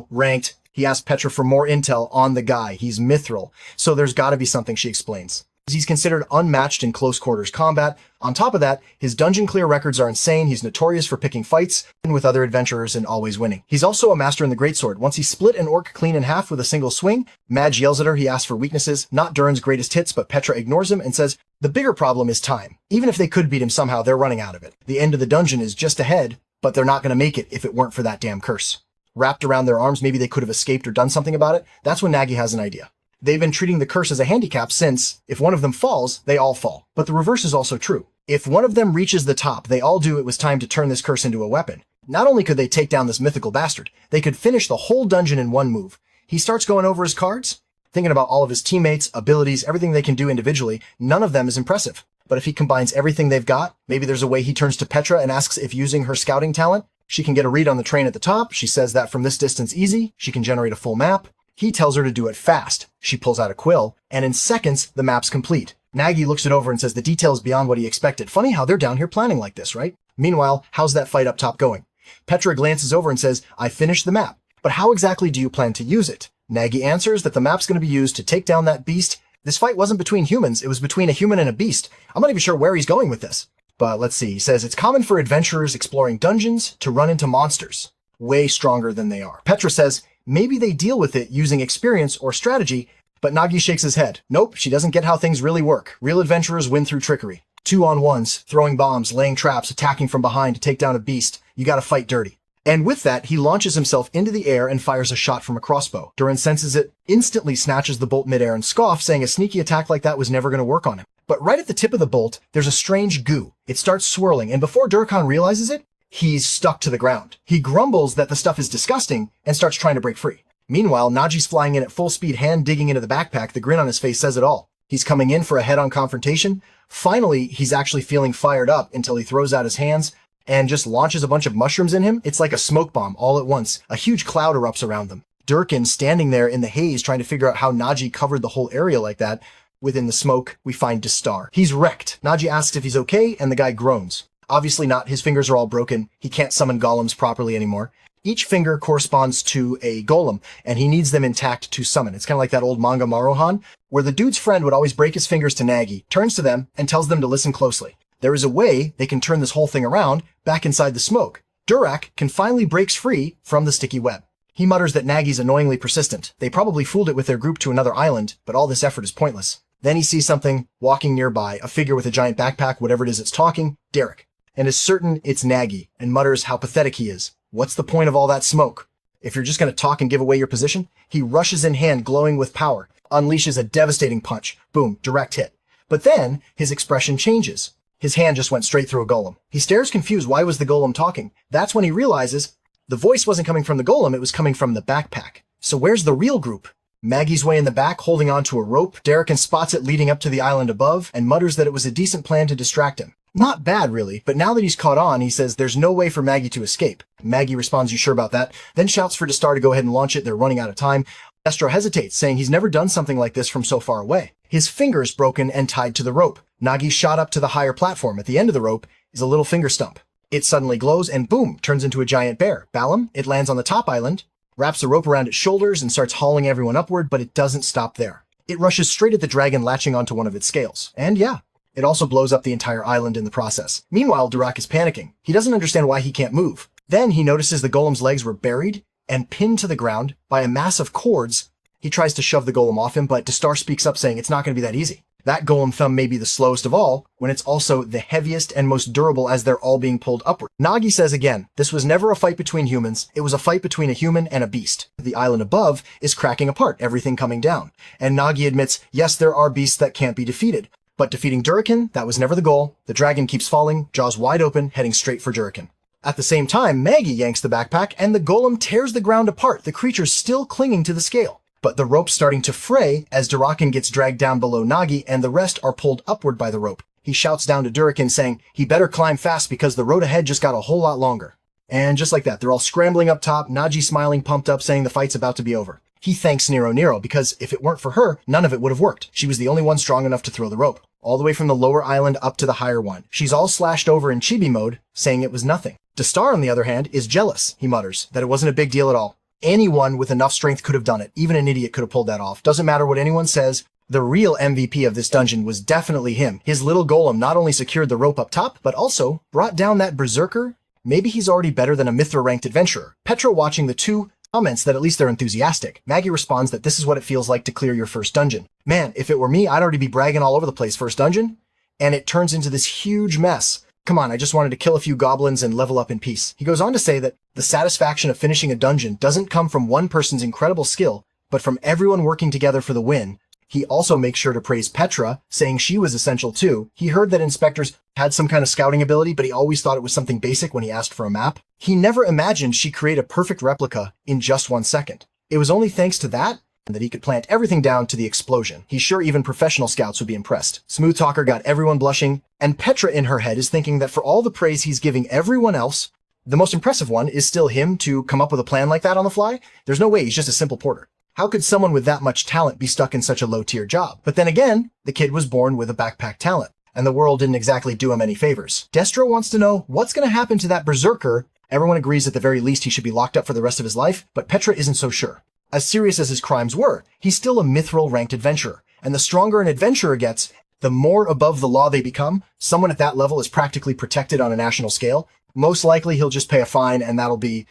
Ranked. He asked Petra for more intel on the guy. He's mithril, so there's gotta be something, she explains. He's considered unmatched in close quarters combat. On top of that, his dungeon clear records are insane. He's notorious for picking fights with other adventurers and always winning. He's also a master in the greatsword. Once he split an orc clean in half with a single swing, Madge yells at her. He asks for weaknesses, not Durin's greatest hits, but Petra ignores him and says, the bigger problem is time. Even if they could beat him somehow, they're running out of it. The end of the dungeon is just ahead, but they're not going to make it if it weren't for that damn curse. Wrapped around their arms, maybe they could have escaped or done something about it. That's when Nagi has an idea. They've been treating the curse as a handicap since, if one of them falls, they all fall. But the reverse is also true. If one of them reaches the top, they all do. It was time to turn this curse into a weapon. Not only could they take down this mythical bastard, they could finish the whole dungeon in one move. He starts going over his cards, thinking about all of his teammates, abilities, everything they can do individually. None of them is impressive. But if he combines everything they've got, maybe there's a way he turns to Petra and asks if using her scouting talent, she can get a read on the train at the top. She says that from this distance easy, she can generate a full map. He tells her to do it fast. She pulls out a quill, and in seconds, the map's complete. Nagi looks it over and says the detail is beyond what he expected. Funny how they're down here planning like this, right? Meanwhile, how's that fight up top going? Petra glances over and says, I finished the map, but how exactly do you plan to use it? Nagi answers that the map's going to be used to take down that beast This fight wasn't between humans, it was between a human and a beast. I'm not even sure where he's going with this. But let's see, he says, it's common for adventurers exploring dungeons to run into monsters, way stronger than they are. Petra says, maybe they deal with it using experience or strategy, but Nagi shakes his head. Nope, she doesn't get how things really work. Real adventurers win through trickery. 2-on-1s, throwing bombs, laying traps, attacking from behind to take down a beast. You gotta fight dirty. And with that, he launches himself into the air and fires a shot from a crossbow. Durin senses it, instantly snatches the bolt midair and scoffs, saying a sneaky attack like that was never gonna work on him. But right at the tip of the bolt, there's a strange goo. It starts swirling, and before Durkan realizes it, he's stuck to the ground. He grumbles that the stuff is disgusting and starts trying to break free. Meanwhile, Nagi's flying in at full speed, hand digging into the backpack. The grin on his face says it all. He's coming in for a head-on confrontation. Finally, he's actually feeling fired up until he throws out his hands and just launches a bunch of mushrooms in him. It's like a smoke bomb all at once. A huge cloud erupts around them. Durkan standing there in the haze trying to figure out how Nagi covered the whole area like that. Within the smoke, we find Distar. He's wrecked. Nagi asks if he's okay, and the guy groans. Obviously not. His fingers are all broken. He can't summon golems properly anymore. Each finger corresponds to a golem, and he needs them intact to summon. It's kind of like that old manga Maruhan, where the dude's friend would always break his fingers to Nagi, turns to them, and tells them to listen closely. There is a way they can turn this whole thing around, back inside the smoke. Durak can finally breaks free from the sticky web. He mutters that Nagi's annoyingly persistent. They probably fooled it with their group to another island, but all this effort is pointless. Then he sees something walking nearby, a figure with a giant backpack, whatever it is it's talking, Derek, and is certain it's Nagi, and mutters how pathetic he is. What's the point of all that smoke? If you're just going to talk and give away your position, he rushes in hand, glowing with power, unleashes a devastating punch. Boom, direct hit. But then his expression changes. His hand just went straight through a golem. He stares confused. Why was the golem talking? That's when he realizes the voice wasn't coming from the golem, it was coming from the backpack. So where's the real group? Maggie's way in the back, holding onto a rope. Derrican spots it leading up to the island above and mutters that it was a decent plan to distract him. Not bad, really, but now that he's caught on, he says there's no way for Maggie to escape. Maggie responds, you sure about that? Then shouts for Distar to go ahead and launch it. They're running out of time. Destro hesitates, saying he's never done something like this from so far away. His finger's broken and tied to the rope. Nagi shot up to the higher platform. At the end of the rope is a little finger stump. It suddenly glows and boom, turns into a giant bear. Balam, it lands on the top island, wraps the rope around its shoulders and starts hauling everyone upward, but it doesn't stop there. It rushes straight at the dragon, latching onto one of its scales. And yeah, it also blows up the entire island in the process. Meanwhile, Durak is panicking. He doesn't understand why he can't move. Then he notices the golem's legs were buried and pinned to the ground by a mass of cords. He tries to shove the golem off him, but Distar speaks up saying it's not going to be that easy. That golem thumb may be the slowest of all, when it's also the heaviest and most durable as they're all being pulled upward. Nagi says again, this was never a fight between humans, it was a fight between a human and a beast. The island above is cracking apart, everything coming down. And Nagi admits, yes, there are beasts that can't be defeated. But defeating Durican, that was never the goal. The dragon keeps falling, jaws wide open, heading straight for Durican. At the same time, Maggie yanks the backpack and the golem tears the ground apart, the creature's still clinging to the scale. But the rope's starting to fray as Durakan gets dragged down below Nagi and the rest are pulled upward by the rope. He shouts down to Durikan saying he better climb fast because the road ahead just got a whole lot longer. And just like that, they're all scrambling up top, Nagi smiling, pumped up, saying the fight's about to be over. He thanks Nero because if it weren't for her, none of it would have worked. She was the only one strong enough to throw the rope, all the way from the lower island up to the higher one. She's all slashed over in chibi mode, saying it was nothing. Distar, on the other hand, is jealous, he mutters, that it wasn't a big deal at all. Anyone with enough strength could have done it. Even an idiot could have pulled that off. Doesn't matter what anyone says. The real MVP of this dungeon was definitely him. His little golem not only secured the rope up top, but also brought down that berserker. Maybe he's already better than a mythril-ranked adventurer. Petra, watching the two, comments that at least they're enthusiastic. Maggie responds that this is what it feels like to clear your first dungeon. Man, if it were me, I'd already be bragging all over the place first dungeon. And it turns into this huge mess. Come on, I just wanted to kill a few goblins and level up in peace. He goes on to say that the satisfaction of finishing a dungeon doesn't come from one person's incredible skill, but from everyone working together for the win. He also makes sure to praise Petra, saying she was essential too. He heard that inspectors had some kind of scouting ability, but he always thought it was something basic when he asked for a map. He never imagined she'd create a perfect replica in just 1 second. It was only thanks to that he could plant everything down to the explosion. He's sure even professional scouts would be impressed. Smooth Talker got everyone blushing, and Petra in her head is thinking that for all the praise he's giving everyone else, the most impressive one is still him to come up with a plan like that on the fly. There's no way, he's just a simple porter. How could someone with that much talent be stuck in such a low-tier job? But then again, the kid was born with a backpack talent, and the world didn't exactly do him any favors. Destro wants to know what's going to happen to that berserker. Everyone agrees at the very least he should be locked up for the rest of his life, but Petra isn't so sure. As serious as his crimes were, he's still a mythril-ranked adventurer, And the stronger an adventurer gets, the more above the law they become. Someone at that level is practically protected on a national scale. Most likely he'll just pay a fine, and that'll be...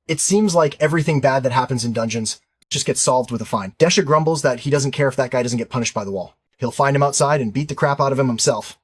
It seems like everything bad that happens in dungeons just gets solved with a fine. Desha grumbles that he doesn't care if that guy doesn't get punished by the wall. He'll find him outside and beat the crap out of him himself.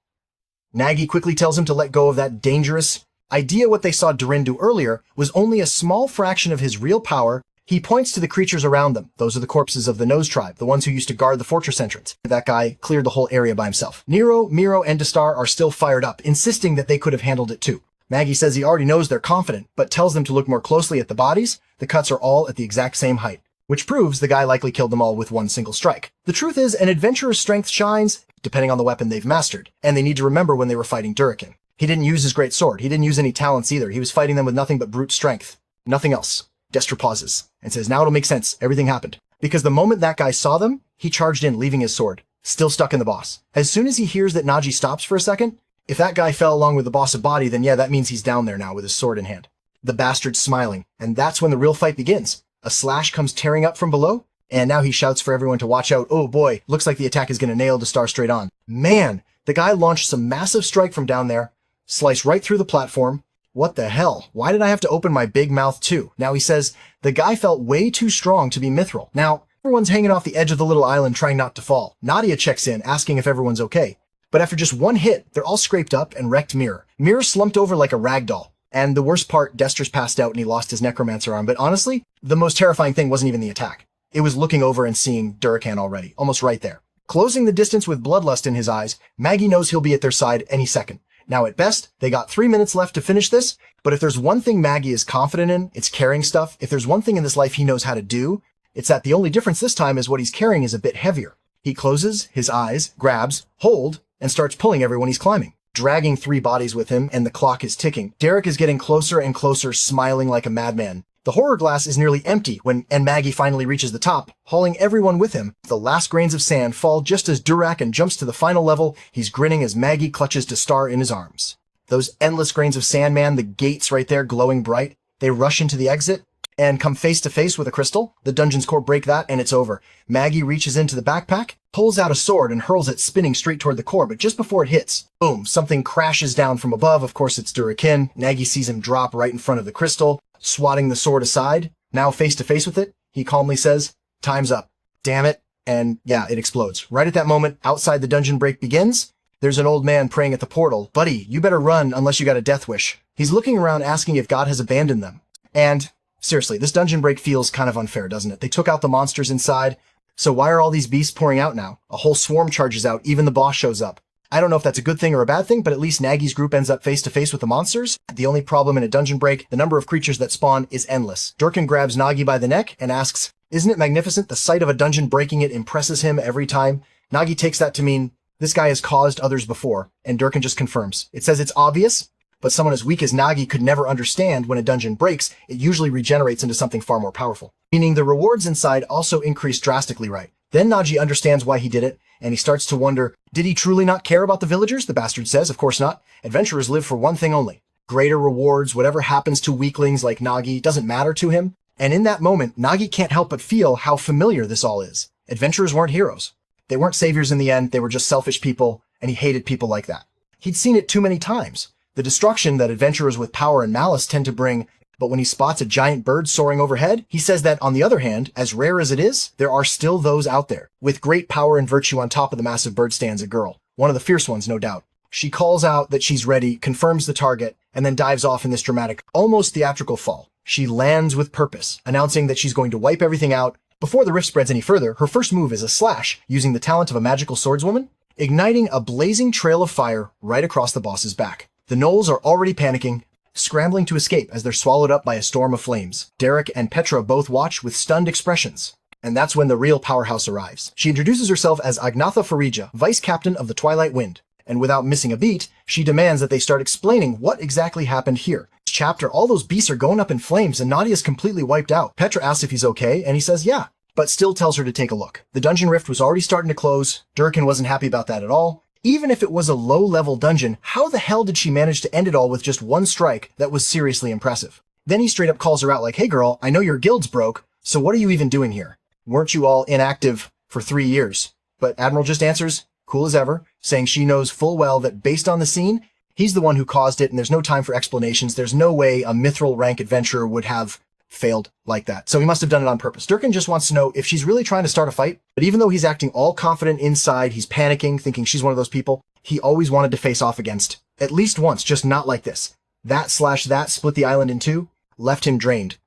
Nagi quickly tells him to let go of that dangerous idea. What they saw Durin do earlier was only a small fraction of his real power. He points to the creatures around them. Those are the corpses of the Nose tribe, the ones who used to guard the fortress entrance. That guy cleared the whole area by himself. Nero, Miro, and Dastar are still fired up, insisting that they could have handled it too. Nagi says he already knows they're confident, but tells them to look more closely at the bodies. The cuts are all at the exact same height, which proves the guy likely killed them all with one single strike. The truth is, an adventurer's strength shines depending on the weapon they've mastered, and they need to remember when they were fighting Durikin. He didn't use his great sword. He didn't use any talents either. He was fighting them with nothing but brute strength. Nothing else. Destro pauses and says, now it'll make sense. Everything happened. Because the moment that guy saw them, he charged in, leaving his sword, still stuck in the boss. As soon as he hears that Nagi stops for a second, if that guy fell along with the boss of body, then yeah, that means he's down there now with his sword in hand. The bastard's smiling, and that's when the real fight begins. A slash comes tearing up from below, and now he shouts for everyone to watch out. Oh boy, looks like the attack is going to nail Dastar straight on. Man, the guy launched some massive strike from down there, sliced right through the platform. What the hell? Why did I have to open my big mouth too? Now he says, the guy felt way too strong to be mithril. Now, everyone's hanging off the edge of the little island trying not to fall. Nadia checks in, asking if everyone's okay. But after just one hit, they're all scraped up and wrecked Mirror. Mirror slumped over like a rag doll. And the worst part, Dester's passed out and he lost his necromancer arm. But honestly, the most terrifying thing wasn't even the attack. It was looking over and seeing Durikan already, almost right there. Closing the distance with bloodlust in his eyes, Maggie knows he'll be at their side any second. Now at best, they got 3 minutes left to finish this, but if there's one thing Maggie is confident in, it's carrying stuff. If there's one thing in this life he knows how to do, it's that the only difference this time is what he's carrying is a bit heavier. He closes his eyes, grabs, hold, and starts pulling everyone he's climbing, dragging 3 bodies with him, and the clock is ticking. Derek is getting closer and closer, smiling like a madman. The horror glass is nearly empty and Maggie finally reaches the top, hauling everyone with him. The last grains of sand fall just as Durakan jumps to the final level. He's grinning as Maggie clutches Dastar in his arms. Those endless grains of sand, man, the gates right there glowing bright. They rush into the exit and come face to face with a crystal. The dungeon's core break that and it's over. Maggie reaches into the backpack, pulls out a sword and hurls it spinning straight toward the core, but just before it hits, boom, something crashes down from above. Of course, it's Durakin. Nagi sees him drop right in front of the crystal, swatting the sword aside. Now face to face with it, he calmly says, time's up. Damn it. And yeah, it explodes. Right at that moment, outside the dungeon break begins, there's an old man praying at the portal. Buddy, you better run unless you got a death wish. He's looking around asking if God has abandoned them. And seriously, this dungeon break feels kind of unfair, doesn't it? They took out the monsters inside, so why are all these beasts pouring out now? A whole swarm charges out, even the boss shows up. I don't know if that's a good thing or a bad thing, but at least Nagi's group ends up face to face with the monsters. The only problem in a dungeon break, the number of creatures that spawn is endless. Durkin grabs Nagi by the neck and asks, isn't it magnificent? The sight of a dungeon breaking it impresses him every time. Nagi takes that to mean this guy has caused others before, and Durkin just confirms. It says it's obvious, but someone as weak as Nagi could never understand when a dungeon breaks, it usually regenerates into something far more powerful. Meaning the rewards inside also increase drastically, right? Then Nagi understands why he did it, and he starts to wonder, did he truly not care about the villagers? The bastard says, of course not. Adventurers live for one thing only. Greater rewards, whatever happens to weaklings like Nagi, doesn't matter to him. And in that moment, Nagi can't help but feel how familiar this all is. Adventurers weren't heroes. They weren't saviors in the end, they were just selfish people, and he hated people like that. He'd seen it too many times. The destruction that adventurers with power and malice tend to bring, but when he spots a giant bird soaring overhead, he says that, on the other hand, as rare as it is, there are still those out there. With great power and virtue on top of the massive bird stands a girl. One of the fierce ones, no doubt. She calls out that she's ready, confirms the target, and then dives off in this dramatic, almost theatrical fall. She lands with purpose, announcing that she's going to wipe everything out. Before the rift spreads any further, her first move is a slash, using the talent of a magical swordswoman, igniting a blazing trail of fire right across the boss's back. The gnolls are already panicking, scrambling to escape as they're swallowed up by a storm of flames. Derek and Petra both watch with stunned expressions. And that's when the real powerhouse arrives. She introduces herself as Agnatha Farija, vice captain of the Twilight Wind. And without missing a beat, she demands that they start explaining what exactly happened here. This chapter, all those beasts are going up in flames and Nadia's completely wiped out. Petra asks if he's okay, and he says yeah, but still tells her to take a look. The dungeon rift was already starting to close. Durkin wasn't happy about that at all. Even if it was a low-level dungeon, how the hell did she manage to end it all with just one strike that was seriously impressive? Then he straight up calls her out like, hey girl, I know your guild's broke, so what are you even doing here? Weren't you all inactive for 3 years? But Admiral just answers, cool as ever, saying she knows full well that based on the scene, he's the one who caused it and there's no time for explanations. There's no way a mithril-rank adventurer would have failed like that. So he must have done it on purpose. Durkin just wants to know if she's really trying to start a fight, but even though he's acting all confident inside, he's panicking, thinking she's one of those people he always wanted to face off against. At least once, just not like this. That split the island in two, left him drained.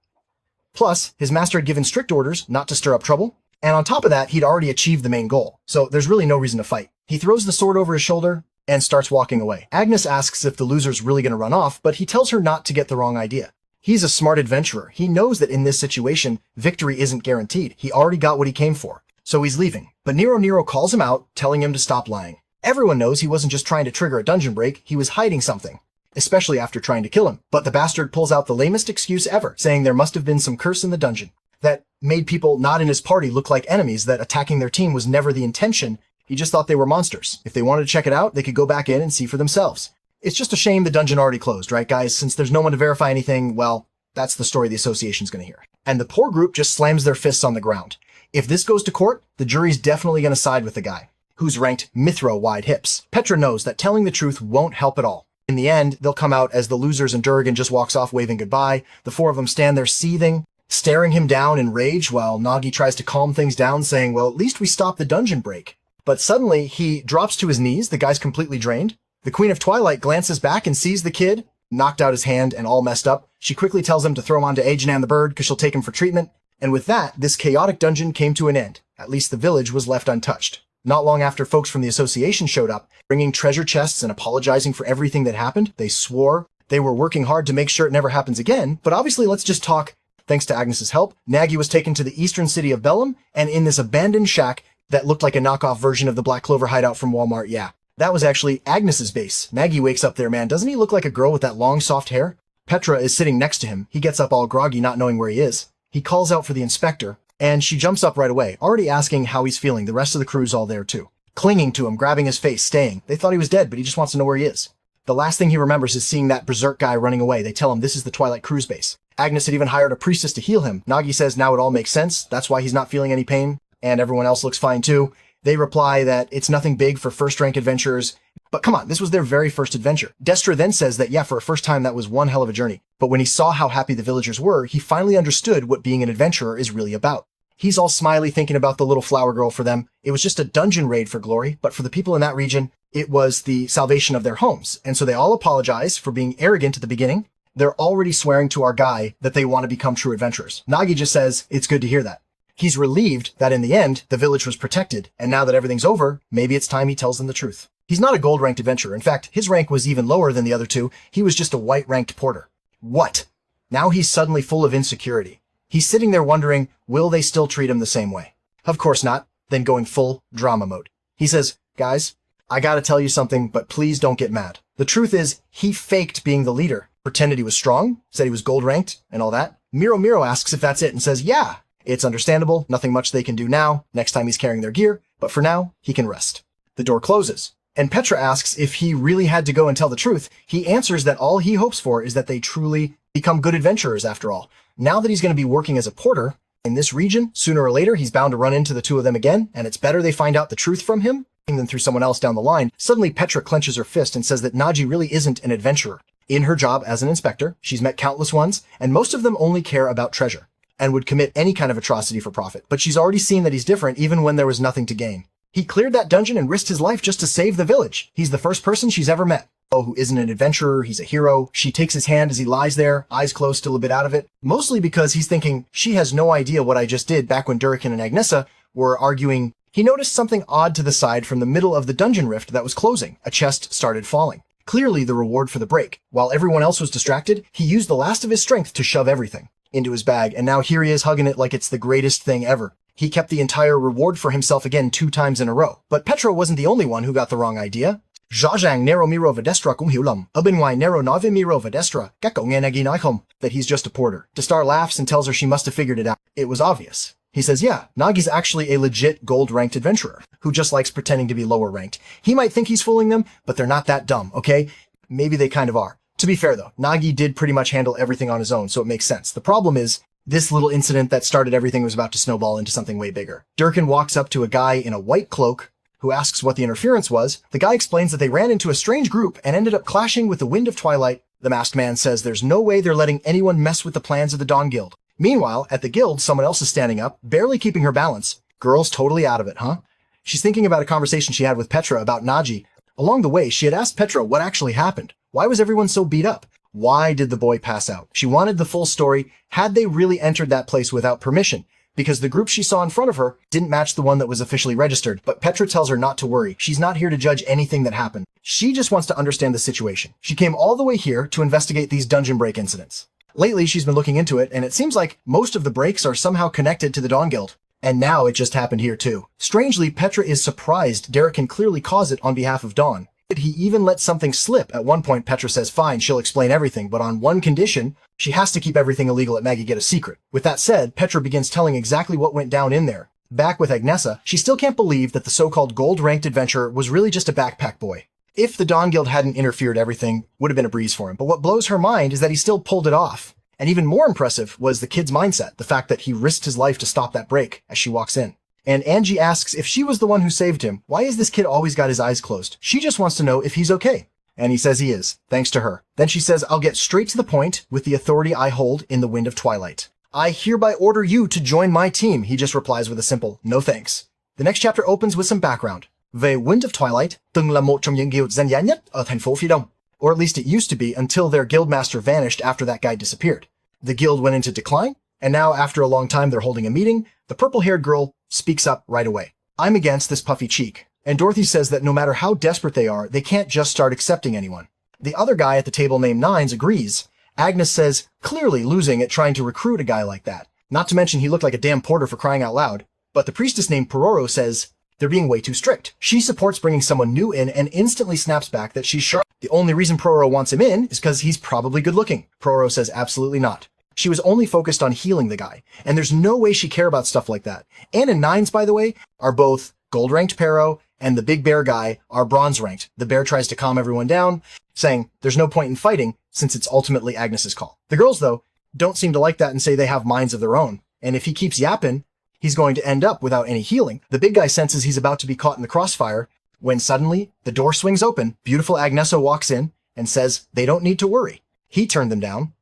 Plus, his master had given strict orders not to stir up trouble, and on top of that, he'd already achieved the main goal. So there's really no reason to fight. He throws the sword over his shoulder and starts walking away. Agnes asks if the loser's really going to run off, but he tells her not to get the wrong idea. He's a smart adventurer. He knows that in this situation, victory isn't guaranteed. He already got what he came for. So he's leaving. But Nero calls him out, telling him to stop lying. Everyone knows he wasn't just trying to trigger a dungeon break, he was hiding something, especially after trying to kill him. But the bastard pulls out the lamest excuse ever, saying there must have been some curse in the dungeon that made people not in his party look like enemies, that attacking their team was never the intention. He just thought they were monsters. If they wanted to check it out, they could go back in and see for themselves. It's just a shame the dungeon already closed, right, guys? Since there's no one to verify anything, well, that's the story the association's going to hear. And the poor group just slams their fists on the ground. If this goes to court, the jury's definitely going to side with the guy who's ranked Mithro-wide hips. Petra knows that telling the truth won't help at all. In the end, they'll come out as the losers and Durgan just walks off waving goodbye. The four of them stand there seething, staring him down in rage while Nagi tries to calm things down, saying, well, at least we stopped the dungeon break. But suddenly, he drops to his knees. The guy's completely drained. The Queen of Twilight glances back and sees the kid, knocked out his hand and all messed up. She quickly tells him to throw him onto Ajanan the bird because she'll take him for treatment. And with that, this chaotic dungeon came to an end. At least the village was left untouched. Not long after folks from the association showed up, bringing treasure chests and apologizing for everything that happened, they swore they were working hard to make sure it never happens again. But obviously, let's just talk. Thanks to Agnes's help, Nagi was taken to the eastern city of Bellum, and in this abandoned shack that looked like a knockoff version of the Black Clover hideout from Walmart, yeah. That was actually Agnes's base. Nagi wakes up there, man. Doesn't he look like a girl with that long, soft hair? Petra is sitting next to him. He gets up all groggy, not knowing where he is. He calls out for the inspector, and she jumps up right away, already asking how he's feeling. The rest of the crew's all there, too. Clinging to him, grabbing his face, staying. They thought he was dead, but he just wants to know where he is. The last thing he remembers is seeing that berserk guy running away. They tell him this is the Twilight Cruise base. Agnes had even hired a priestess to heal him. Nagi says now it all makes sense. That's why he's not feeling any pain, and everyone else looks fine, too. They reply that it's nothing big for first-rank adventurers. But come on, this was their very first adventure. Destra then says that, yeah, for a first time, that was one hell of a journey. But when he saw how happy the villagers were, he finally understood what being an adventurer is really about. He's all smiley thinking about the little flower girl for them. It was just a dungeon raid for glory, but for the people in that region, it was the salvation of their homes. And so they all apologize for being arrogant at the beginning. They're already swearing to our guy that they want to become true adventurers. Nagi just says, it's good to hear that. He's relieved that in the end, the village was protected, and now that everything's over, maybe it's time he tells them the truth. He's not a gold-ranked adventurer. In fact, his rank was even lower than the other two. He was just a white-ranked porter. What? Now he's suddenly full of insecurity. He's sitting there wondering, will they still treat him the same way? Of course not. Then going full drama mode. He says, guys, I gotta tell you something, but please don't get mad. The truth is, he faked being the leader, pretended he was strong, said he was gold-ranked, and all that. Miro asks if that's it and says, yeah. It's understandable, nothing much they can do now, next time he's carrying their gear, but for now, he can rest. The door closes, and Petra asks if he really had to go and tell the truth. He answers that all he hopes for is that they truly become good adventurers after all. Now that he's going to be working as a porter in this region, sooner or later, he's bound to run into the two of them again, and it's better they find out the truth from him than through someone else down the line. Suddenly, Petra clenches her fist and says that Nagi really isn't an adventurer. In her job as an inspector, she's met countless ones, and most of them only care about treasure and would commit any kind of atrocity for profit. But she's already seen that he's different even when there was nothing to gain. He cleared that dungeon and risked his life just to save the village. He's the first person she's ever met. Oh, who isn't an adventurer, he's a hero. She takes his hand as he lies there, eyes closed, still a bit out of it. Mostly because he's thinking, she has no idea what I just did back when Durican and Agnesa were arguing. He noticed something odd to the side from the middle of the dungeon rift that was closing. A chest started falling. Clearly the reward for the break. While everyone else was distracted, he used the last of his strength to shove everything into his bag, and now here he is hugging it like it's the greatest thing ever. He kept the entire reward for himself again 2 times in a row. But Petra wasn't the only one who got the wrong idea. Zhajang nero miro vadestra kum hiulam, ubinwai nero nave miro vadestra, gecko ngenegi naikum, that he's just a porter. Destar laughs and tells her she must have figured it out. It was obvious. He says, yeah, Nagi's actually a legit gold-ranked adventurer who just likes pretending to be lower-ranked. He might think he's fooling them, but they're not that dumb, okay? Maybe they kind of are. To be fair, though, Nagi did pretty much handle everything on his own, so it makes sense. The problem is, This little incident that started everything was about to snowball into something way bigger. Durkin walks up to a guy in a white cloak who asks what the interference was. The guy explains that they ran into a strange group and ended up clashing with the Wind of Twilight. The masked man says there's no way they're letting anyone mess with the plans of the Dawn Guild. Meanwhile, at the guild, someone else is standing up, barely keeping her balance. Girl's totally out of it, huh? She's thinking about a conversation she had with Petra about Nagi. Along the way, she had asked Petra what actually happened. Why was everyone so beat up? Why did the boy pass out? She wanted the full story. Had they really entered that place without permission? Because the group she saw in front of her didn't match the one that was officially registered. But Petra tells her not to worry. She's not here to judge anything that happened. She just wants to understand the situation. She came all the way here to investigate these dungeon break incidents. Lately, she's been looking into it, and it seems like most of the breaks are somehow connected to the Dawn Guild. And now it just happened here too. Strangely, Petra is surprised Derek can clearly cause it on behalf of Dawn. He even let something slip. At one point, Petra says fine, she'll explain everything, but on one condition, she has to keep everything illegal at Maggie get a secret. With that said, Petra begins telling exactly what went down in there. Back with Agnesa, she still can't believe that the so-called gold-ranked adventurer was really just a backpack boy. If the Dawn Guild hadn't interfered, everything would have been a breeze for him. But what blows her mind is that he still pulled it off. And even more impressive was the kid's mindset, the fact that he risked his life to stop that break as she walks in. And Angie asks if she was the one who saved him, why is this kid always got his eyes closed? She just wants to know if he's okay. And he says he is, thanks to her. Then she says, I'll get straight to the point with the authority I hold in the Wind of Twilight. I hereby order you to join my team. He just replies with a simple, no thanks. The next chapter opens with some background. Về Wind of Twilight, từng là một trong những guild danh giá nhất ở thành phố phía Đông. Or at least it used to be until their guildmaster vanished after that guy disappeared. The guild went into decline, and now after a long time they're holding a meeting. The purple-haired girl speaks up right away. I'm against this puffy cheek. And Dorothy says that no matter how desperate they are, they can't just start accepting anyone. The other guy at the table named Nines agrees. Agnes says, clearly losing at trying to recruit a guy like that. Not to mention he looked like a damn porter for crying out loud. But the priestess named Pororo says, they're being way too strict. She supports bringing someone new in and instantly snaps back that she's sure. The only reason Pororo wants him in is because he's probably good looking. Pororo says absolutely not. She was only focused on healing the guy, and there's no way she care about stuff like that. Anne and Nines, by the way, are both gold-ranked Pero, and the big bear guy are bronze-ranked. The bear tries to calm everyone down, saying there's no point in fighting since it's ultimately Agnes's call. The girls, though, don't seem to like that and say they have minds of their own, and if he keeps yapping, he's going to end up without any healing. The big guy senses he's about to be caught in the crossfire when suddenly the door swings open, beautiful Agnesa walks in and says they don't need to worry. He turned them down.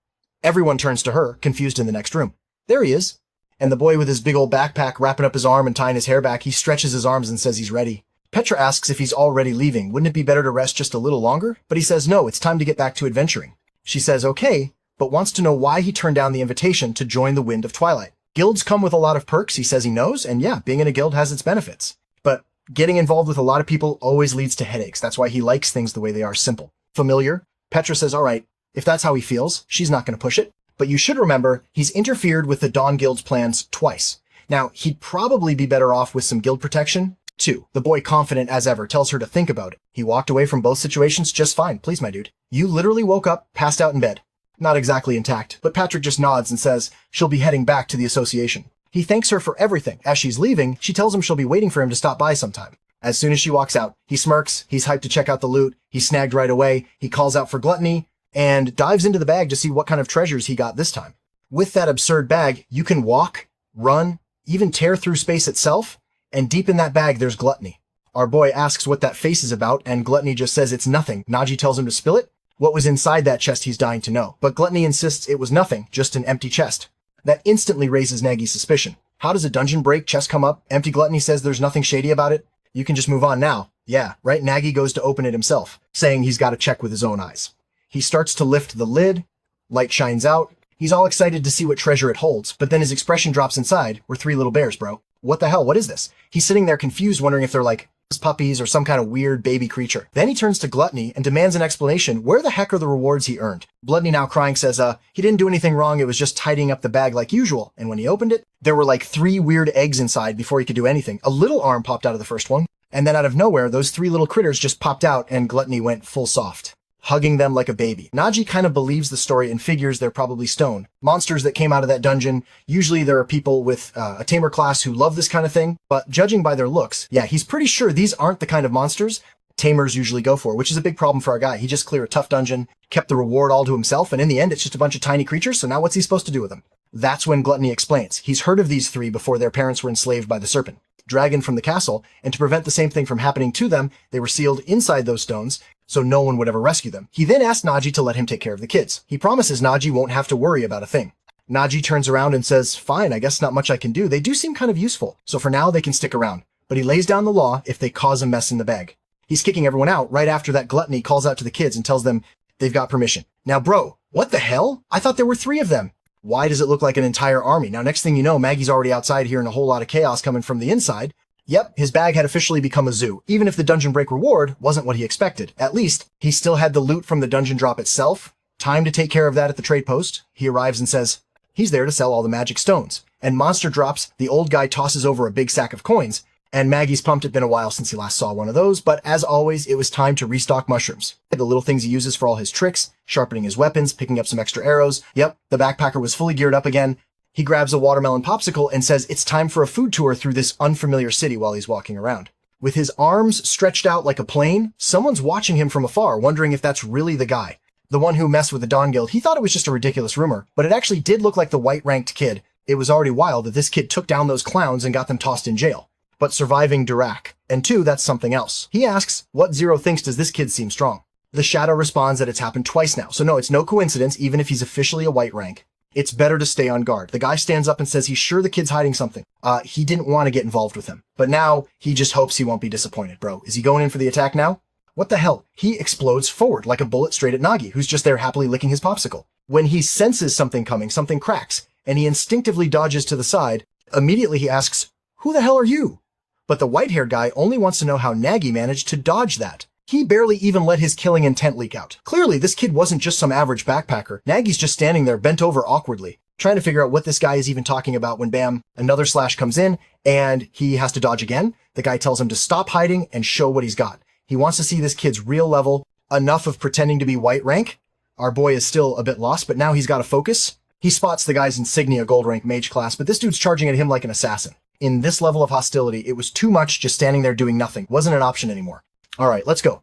Everyone turns to her, confused in the next room. There he is. And the boy with his big old backpack wrapping up his arm and tying his hair back, he stretches his arms and says he's ready. Petra asks if he's already leaving. Wouldn't it be better to rest just a little longer? But he says no, it's time to get back to adventuring. She says okay, but wants to know why he turned down the invitation to join the Wind of Twilight. Guilds come with a lot of perks, he says he knows, and yeah, being in a guild has its benefits. But getting involved with a lot of people always leads to headaches. That's why he likes things the way they are, simple. Familiar? Petra says, all right, if that's how he feels, she's not going to push it. But you should remember, he's interfered with the Dawn Guild's plans twice. Now, he'd probably be better off with some guild protection. 2. The boy, confident as ever, tells her to think about it. He walked away from both situations just fine. Please, my dude. You literally woke up, passed out in bed. Not exactly intact, but Patrick just nods and says she'll be heading back to the association. He thanks her for everything. As she's leaving, she tells him she'll be waiting for him to stop by sometime. As soon as she walks out, he smirks, he's hyped to check out the loot, he's snagged right away, he calls out for gluttony, and dives into the bag to see what kind of treasures he got this time. With that absurd bag, you can walk, run, even tear through space itself, and deep in that bag there's gluttony. Our boy asks what that face is about, and gluttony just says it's nothing. Nagi tells him to spill it. What was inside that chest he's dying to know, but gluttony insists it was nothing, just an empty chest. That instantly raises Nagi's suspicion. How does a dungeon break chest come up? Empty gluttony says there's nothing shady about it. You can just move on now. Yeah, right? Nagi goes to open it himself, saying he's got to check with his own eyes. He starts to lift the lid, light shines out. He's all excited to see what treasure it holds, but then his expression drops inside. We're 3 little bears, bro. What the hell? What is this? He's sitting there confused, wondering if they're like puppies or some kind of weird baby creature. Then he turns to Gluttony and demands an explanation. Where the heck are the rewards he earned? Gluttony, now crying, says, he didn't do anything wrong. It was just tidying up the bag like usual. And when he opened it, there were like 3 weird eggs inside before he could do anything. A little arm popped out of the first one. And then out of nowhere, those 3 little critters just popped out and Gluttony went full soft, hugging them like a baby. Nagi kind of believes the story and figures they're probably stone monsters that came out of that dungeon. Usually there are people with a tamer class who love this kind of thing, but judging by their looks, yeah, he's pretty sure these aren't the kind of monsters tamers usually go for, which is a big problem for our guy. He just cleared a tough dungeon, kept the reward all to himself, and in the end, it's just a bunch of tiny creatures, so now what's he supposed to do with them? That's when Gluttony explains. He's heard of these three before their parents were enslaved by the serpent, dragon from the castle, and to prevent the same thing from happening to them, they were sealed inside those stones, so no one would ever rescue them. He then asks Nagi to let him take care of the kids. He promises Nagi won't have to worry about a thing. Nagi turns around and says, fine, I guess not much I can do. They do seem kind of useful, so for now they can stick around. But he lays down the law if they cause a mess in the bag. He's kicking everyone out right after that Gluttony calls out to the kids and tells them they've got permission. Now, bro, what the hell? I thought there were 3 of them. Why does it look like an entire army? Now, next thing you know, Maggie's already outside hearing a whole lot of chaos coming from the inside. Yep, his bag had officially become a zoo, even if the dungeon break reward wasn't what he expected. At least, he still had the loot from the dungeon drop itself. Time to take care of that at the trade post. He arrives and says he's there to sell all the magic stones. And monster drops, the old guy tosses over a big sack of coins. And Maggie's pumped. It'd been a while since he last saw one of those, but as always, it was time to restock mushrooms. The little things he uses for all his tricks, sharpening his weapons, picking up some extra arrows. Yep, the backpacker was fully geared up again. He grabs a watermelon popsicle and says it's time for a food tour through this unfamiliar city while he's walking around. With his arms stretched out like a plane, someone's watching him from afar, wondering if that's really the guy. The one who messed with the Dawn Guild. He thought it was just a ridiculous rumor, but it actually did look like the white-ranked kid. It was already wild that this kid took down those clowns and got them tossed in jail. But surviving Dirac. And 2, that's something else. He asks, what Zero thinks does this kid seem strong? The Shadow responds that it's happened twice now. So no, it's no coincidence, even if he's officially a white rank. It's better to stay on guard. The guy stands up and says he's sure the kid's hiding something. He didn't want to get involved with him. But now, he just hopes he won't be disappointed, bro. Is he going in for the attack now? What the hell? He explodes forward like a bullet straight at Nagi, who's just there happily licking his popsicle. When he senses something coming, something cracks, and he instinctively dodges to the side. Immediately he asks, who the hell are you? But the white-haired guy only wants to know how Nagi managed to dodge that. He barely even let his killing intent leak out. Clearly, this kid wasn't just some average backpacker. Nagi's just standing there bent over awkwardly, trying to figure out what this guy is even talking about when bam, another slash comes in, and he has to dodge again. The guy tells him to stop hiding and show what he's got. He wants to see this kid's real level, enough of pretending to be white rank. Our boy is still a bit lost, but now he's got to focus. He spots the guy's insignia gold rank mage class, but this dude's charging at him like an assassin. In this level of hostility, it was too much just standing there doing nothing. Wasn't an option anymore. All right, let's go.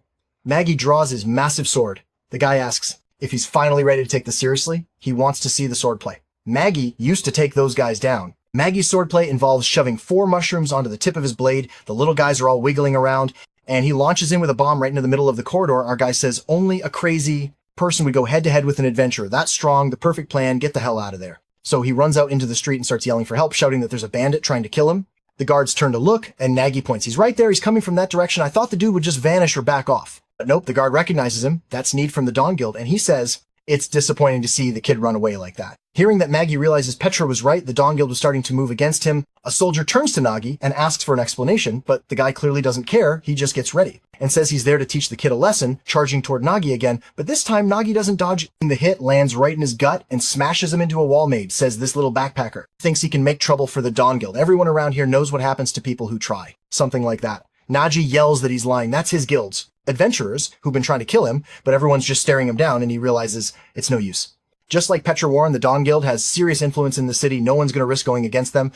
Nagi draws his massive sword. The guy asks if he's finally ready to take this seriously. He wants to see the swordplay. Nagi used to take those guys down. Nagi's swordplay involves shoving 4 mushrooms onto the tip of his blade. The little guys are all wiggling around, and he launches in with a bomb right into the middle of the corridor. Our guy says only a crazy person would go head-to-head with an adventurer. That's strong, the perfect plan, get the hell out of there. So he runs out into the street and starts yelling for help, shouting that there's a bandit trying to kill him. The guards turn to look, and Nagi points. He's right there, he's coming from that direction. I thought the dude would just vanish or back off. But nope, the guard recognizes him. That's Need from the Dawn Guild, and he says it's disappointing to see the kid run away like that. Hearing that Nagi realizes Petra was right, the Dawn Guild was starting to move against him, a soldier turns to Nagi and asks for an explanation, but the guy clearly doesn't care. He just gets ready and says he's there to teach the kid a lesson, charging toward Nagi again, but this time Nagi doesn't dodge. The hit lands right in his gut and smashes him into a wall maid, says this little backpacker. Thinks he can make trouble for the Dawn Guild. Everyone around here knows what happens to people who try. Something like that. Nagi yells that he's lying. That's his guild's adventurers who've been trying to kill him, but everyone's just staring him down and he realizes it's no use. Just like Petra Warren, the Dawn Guild has serious influence in the city. No one's going to risk going against them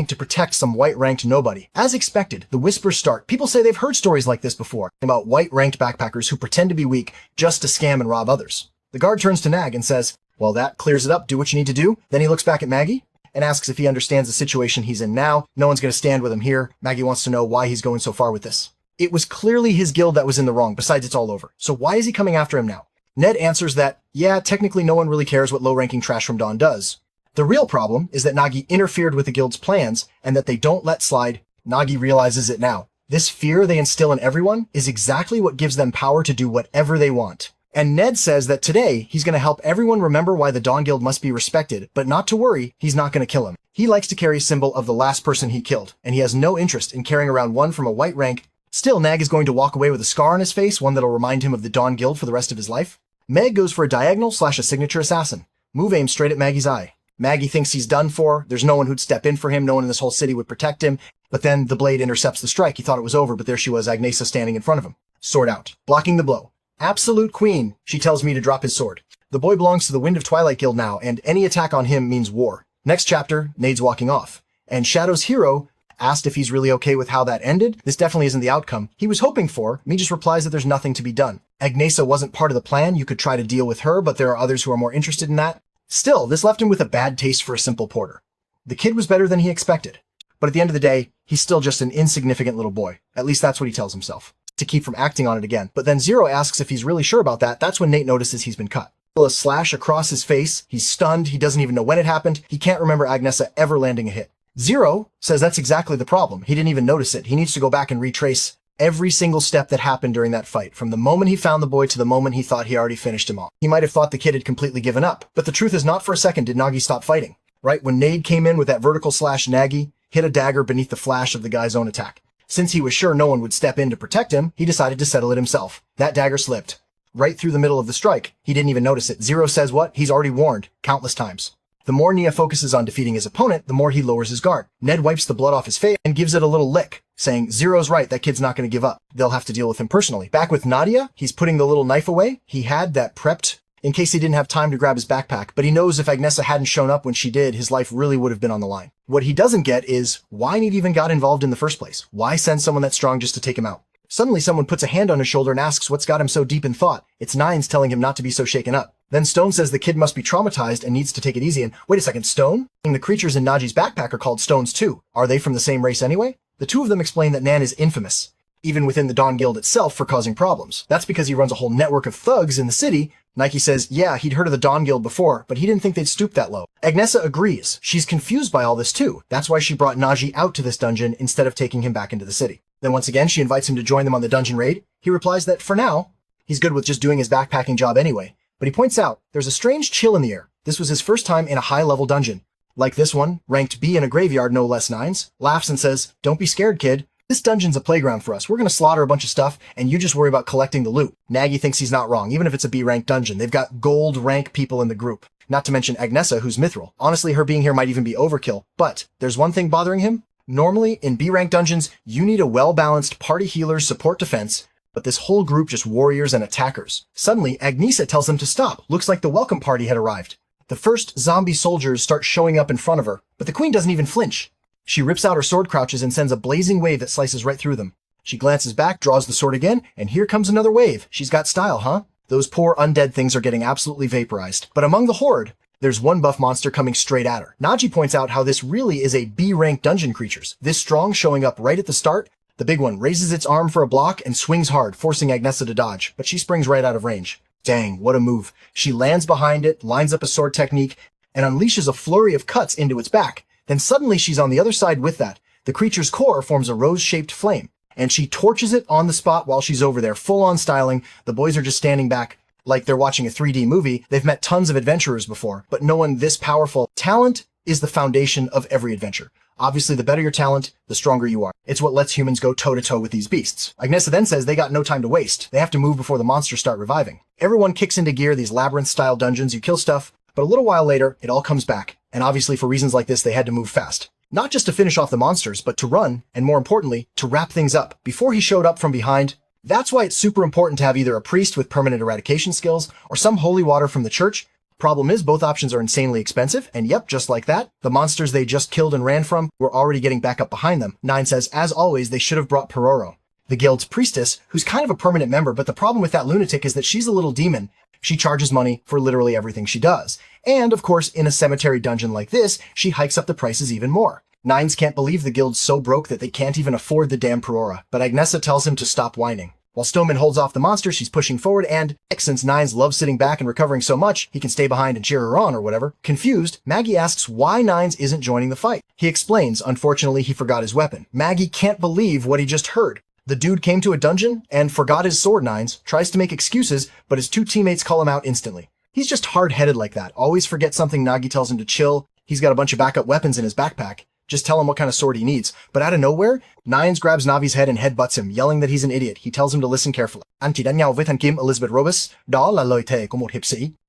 to protect some white-ranked nobody. As expected, the whispers start. People say they've heard stories like this before about white-ranked backpackers who pretend to be weak just to scam and rob others. The guard turns to Nag and says, well, that clears it up. Do what you need to do. Then he looks back at Maggie and asks if he understands the situation he's in now. No one's going to stand with him here. Maggie wants to know why he's going so far with this. It was clearly his guild that was in the wrong. Besides, it's all over. So why is he coming after him now? Ned answers that, yeah, technically no one really cares what low-ranking trash from Dawn does. The real problem is that Nagi interfered with the guild's plans and that they don't let slide. Nagi realizes it now. This fear they instill in everyone is exactly what gives them power to do whatever they want. And Ned says that today he's going to help everyone remember why the Dawn Guild must be respected, but not to worry, he's not going to kill him. He likes to carry a symbol of the last person he killed, and he has no interest in carrying around one from a white rank. Still, Nag is going to walk away with a scar on his face, one that'll remind him of the Dawn Guild for the rest of his life. Meg goes for a diagonal/a signature assassin. Move aims straight at Maggie's eye. Maggie thinks he's done for. There's no one who'd step in for him. No one in this whole city would protect him. But then the blade intercepts the strike. He thought it was over, but there she was, Agnesa standing in front of him. Sword out, blocking the blow. Absolute queen, she tells me to drop his sword. The boy belongs to the Wind of Twilight Guild now, and any attack on him means war. Next chapter, Nade's walking off. And Shadow's hero Asked if he's really okay with how that ended, this definitely isn't the outcome he was hoping for. Me just replies that there's nothing to be done. Agnesa wasn't part of the plan. You could try to deal with her, but there are others who are more interested in that. Still, this left him with a bad taste for a simple porter. The kid was better than he expected. But at the end of the day, he's still just an insignificant little boy. At least that's what he tells himself, to keep from acting on it again. But then Zero asks if he's really sure about that. That's when Nate notices he's been cut. A slash across his face. He's stunned. He doesn't even know when it happened. He can't remember Agnesa ever landing a hit. Zero says that's exactly the problem. He didn't even notice it. He needs to go back and retrace every single step that happened during that fight, from the moment he found the boy to the moment he thought he already finished him off. He might have thought the kid had completely given up, but the truth is, not for a second did Nagi stop fighting. Right when Nade came in with that vertical slash, Nagi hit a dagger beneath the flash of the guy's own attack. Since he was sure no one would step in to protect him, he decided to settle it himself. That dagger slipped right through the middle of the strike. He didn't even notice it. Zero says what? He's already warned countless times. The more Nia focuses on defeating his opponent, the more he lowers his guard. Ned wipes the blood off his face and gives it a little lick, saying, Zero's right, that kid's not going to give up. They'll have to deal with him personally. Back with Nadia, he's putting the little knife away. He had that prepped in case he didn't have time to grab his backpack, but he knows if Agnesa hadn't shown up when she did, his life really would have been on the line. What he doesn't get is why Ned even got involved in the first place. Why send someone that strong just to take him out? Suddenly someone puts a hand on his shoulder and asks what's got him so deep in thought. It's Nines telling him not to be so shaken up. Then Stone says the kid must be traumatized and needs to take it easy. And wait a second, Stone? The creatures in Nagi's backpack are called Stones too. Are they from the same race anyway? The two of them explain that Nan is infamous, even within the Dawn Guild itself, for causing problems. That's because he runs a whole network of thugs in the city. Nike says, yeah, he'd heard of the Dawn Guild before, but he didn't think they'd stoop that low. Agnesa agrees. She's confused by all this too. That's why she brought Nagi out to this dungeon instead of taking him back into the city. Then once again, she invites him to join them on the dungeon raid. He replies that for now, he's good with just doing his backpacking job anyway. But he points out there's a strange chill in the air. This was his first time in a high-level dungeon. Like this one, ranked B in a graveyard, no less. Nines laughs and says, don't be scared, kid. This dungeon's a playground for us. We're going to slaughter a bunch of stuff, and you just worry about collecting the loot. Nagi thinks he's not wrong. Even if it's a B-rank dungeon, they've got gold rank people in the group. Not to mention Agnesa, who's mithril. Honestly, her being here might even be overkill. But there's one thing bothering him. Normally, in B-rank dungeons, you need a well-balanced party healer support defense, but this whole group just warriors and attackers. Suddenly, Agnesa tells them to stop. Looks like the welcome party had arrived. The first zombie soldiers start showing up in front of her, but the queen doesn't even flinch. She rips out her sword crouches and sends a blazing wave that slices right through them. She glances back, draws the sword again, and here comes another wave. She's got style, huh? Those poor undead things are getting absolutely vaporized. But among the horde, there's one buff monster coming straight at her. Nagi points out how this really is a B-rank dungeon creatures. This strong showing up right at the start. The big one raises its arm for a block and swings hard, forcing Agnesa to dodge, but she springs right out of range. Dang, what a move. She lands behind it, lines up a sword technique, and unleashes a flurry of cuts into its back. Then suddenly she's on the other side with that. The creature's core forms a rose-shaped flame, and she torches it on the spot while she's over there, full-on styling. The boys are just standing back like they're watching a 3D movie. They've met tons of adventurers before, but no one this powerful. Talent is the foundation of every adventure. Obviously, the better your talent, the stronger you are. It's what lets humans go toe-to-toe with these beasts. Agnesa then says they got no time to waste. They have to move before the monsters start reviving. Everyone kicks into gear, these labyrinth-style dungeons. You kill stuff, but a little while later, it all comes back. And obviously, for reasons like this, they had to move fast. Not just to finish off the monsters, but to run, and more importantly, to wrap things up. Before he showed up from behind, that's why it's super important to have either a priest with permanent eradication skills, or some holy water from the church. Problem is, both options are insanely expensive, and yep, just like that, the monsters they just killed and ran from were already getting back up behind them. Nine says, as always, they should have brought Pororo, the guild's priestess, who's kind of a permanent member, but the problem with that lunatic is that she's a little demon. She charges money for literally everything she does. And, of course, in a cemetery dungeon like this, she hikes up the prices even more. Nines can't believe the guild's so broke that they can't even afford the damn Porora, but Agnesa tells him to stop whining. While Stoneman holds off the monster, she's pushing forward, and since Nines loves sitting back and recovering so much, he can stay behind and cheer her on or whatever. Confused, Maggie asks why Nines isn't joining the fight. He explains, unfortunately, he forgot his weapon. Maggie can't believe what he just heard. The dude came to a dungeon and forgot his sword. Nines tries to make excuses, but his two teammates call him out instantly. He's just hard-headed like that. Always forgets something. Nagi tells him to chill. He's got a bunch of backup weapons in his backpack. Just tell him what kind of sword he needs. But out of nowhere, Nines grabs Navi's head and headbutts him, yelling that he's an idiot. He tells him to listen carefully. Elizabeth Robus,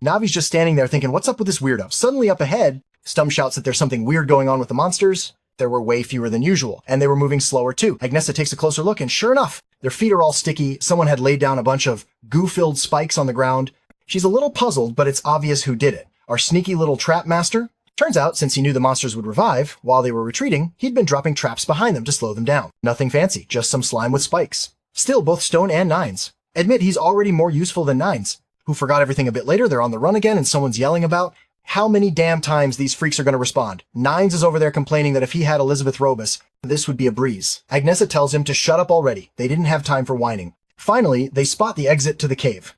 Navi's just standing there thinking, what's up with this weirdo? Suddenly up ahead, Stum shouts that there's something weird going on with the monsters. There were way fewer than usual, and they were moving slower too. Agnesa takes a closer look, and sure enough, their feet are all sticky. Someone had laid down a bunch of goo-filled spikes on the ground. She's a little puzzled, but it's obvious who did it. Our sneaky little trap master? Turns out, since he knew the monsters would revive, while they were retreating, he'd been dropping traps behind them to slow them down. Nothing fancy, just some slime with spikes. Still, both Stone and Nines admit he's already more useful than Nines, who forgot everything a bit later. They're on the run again and someone's yelling about how many damn times these freaks are going to respond. Nines is over there complaining that if he had Elizabeth Robus, this would be a breeze. Agnesa tells him to shut up already. They didn't have time for whining. Finally, they spot the exit to the cave.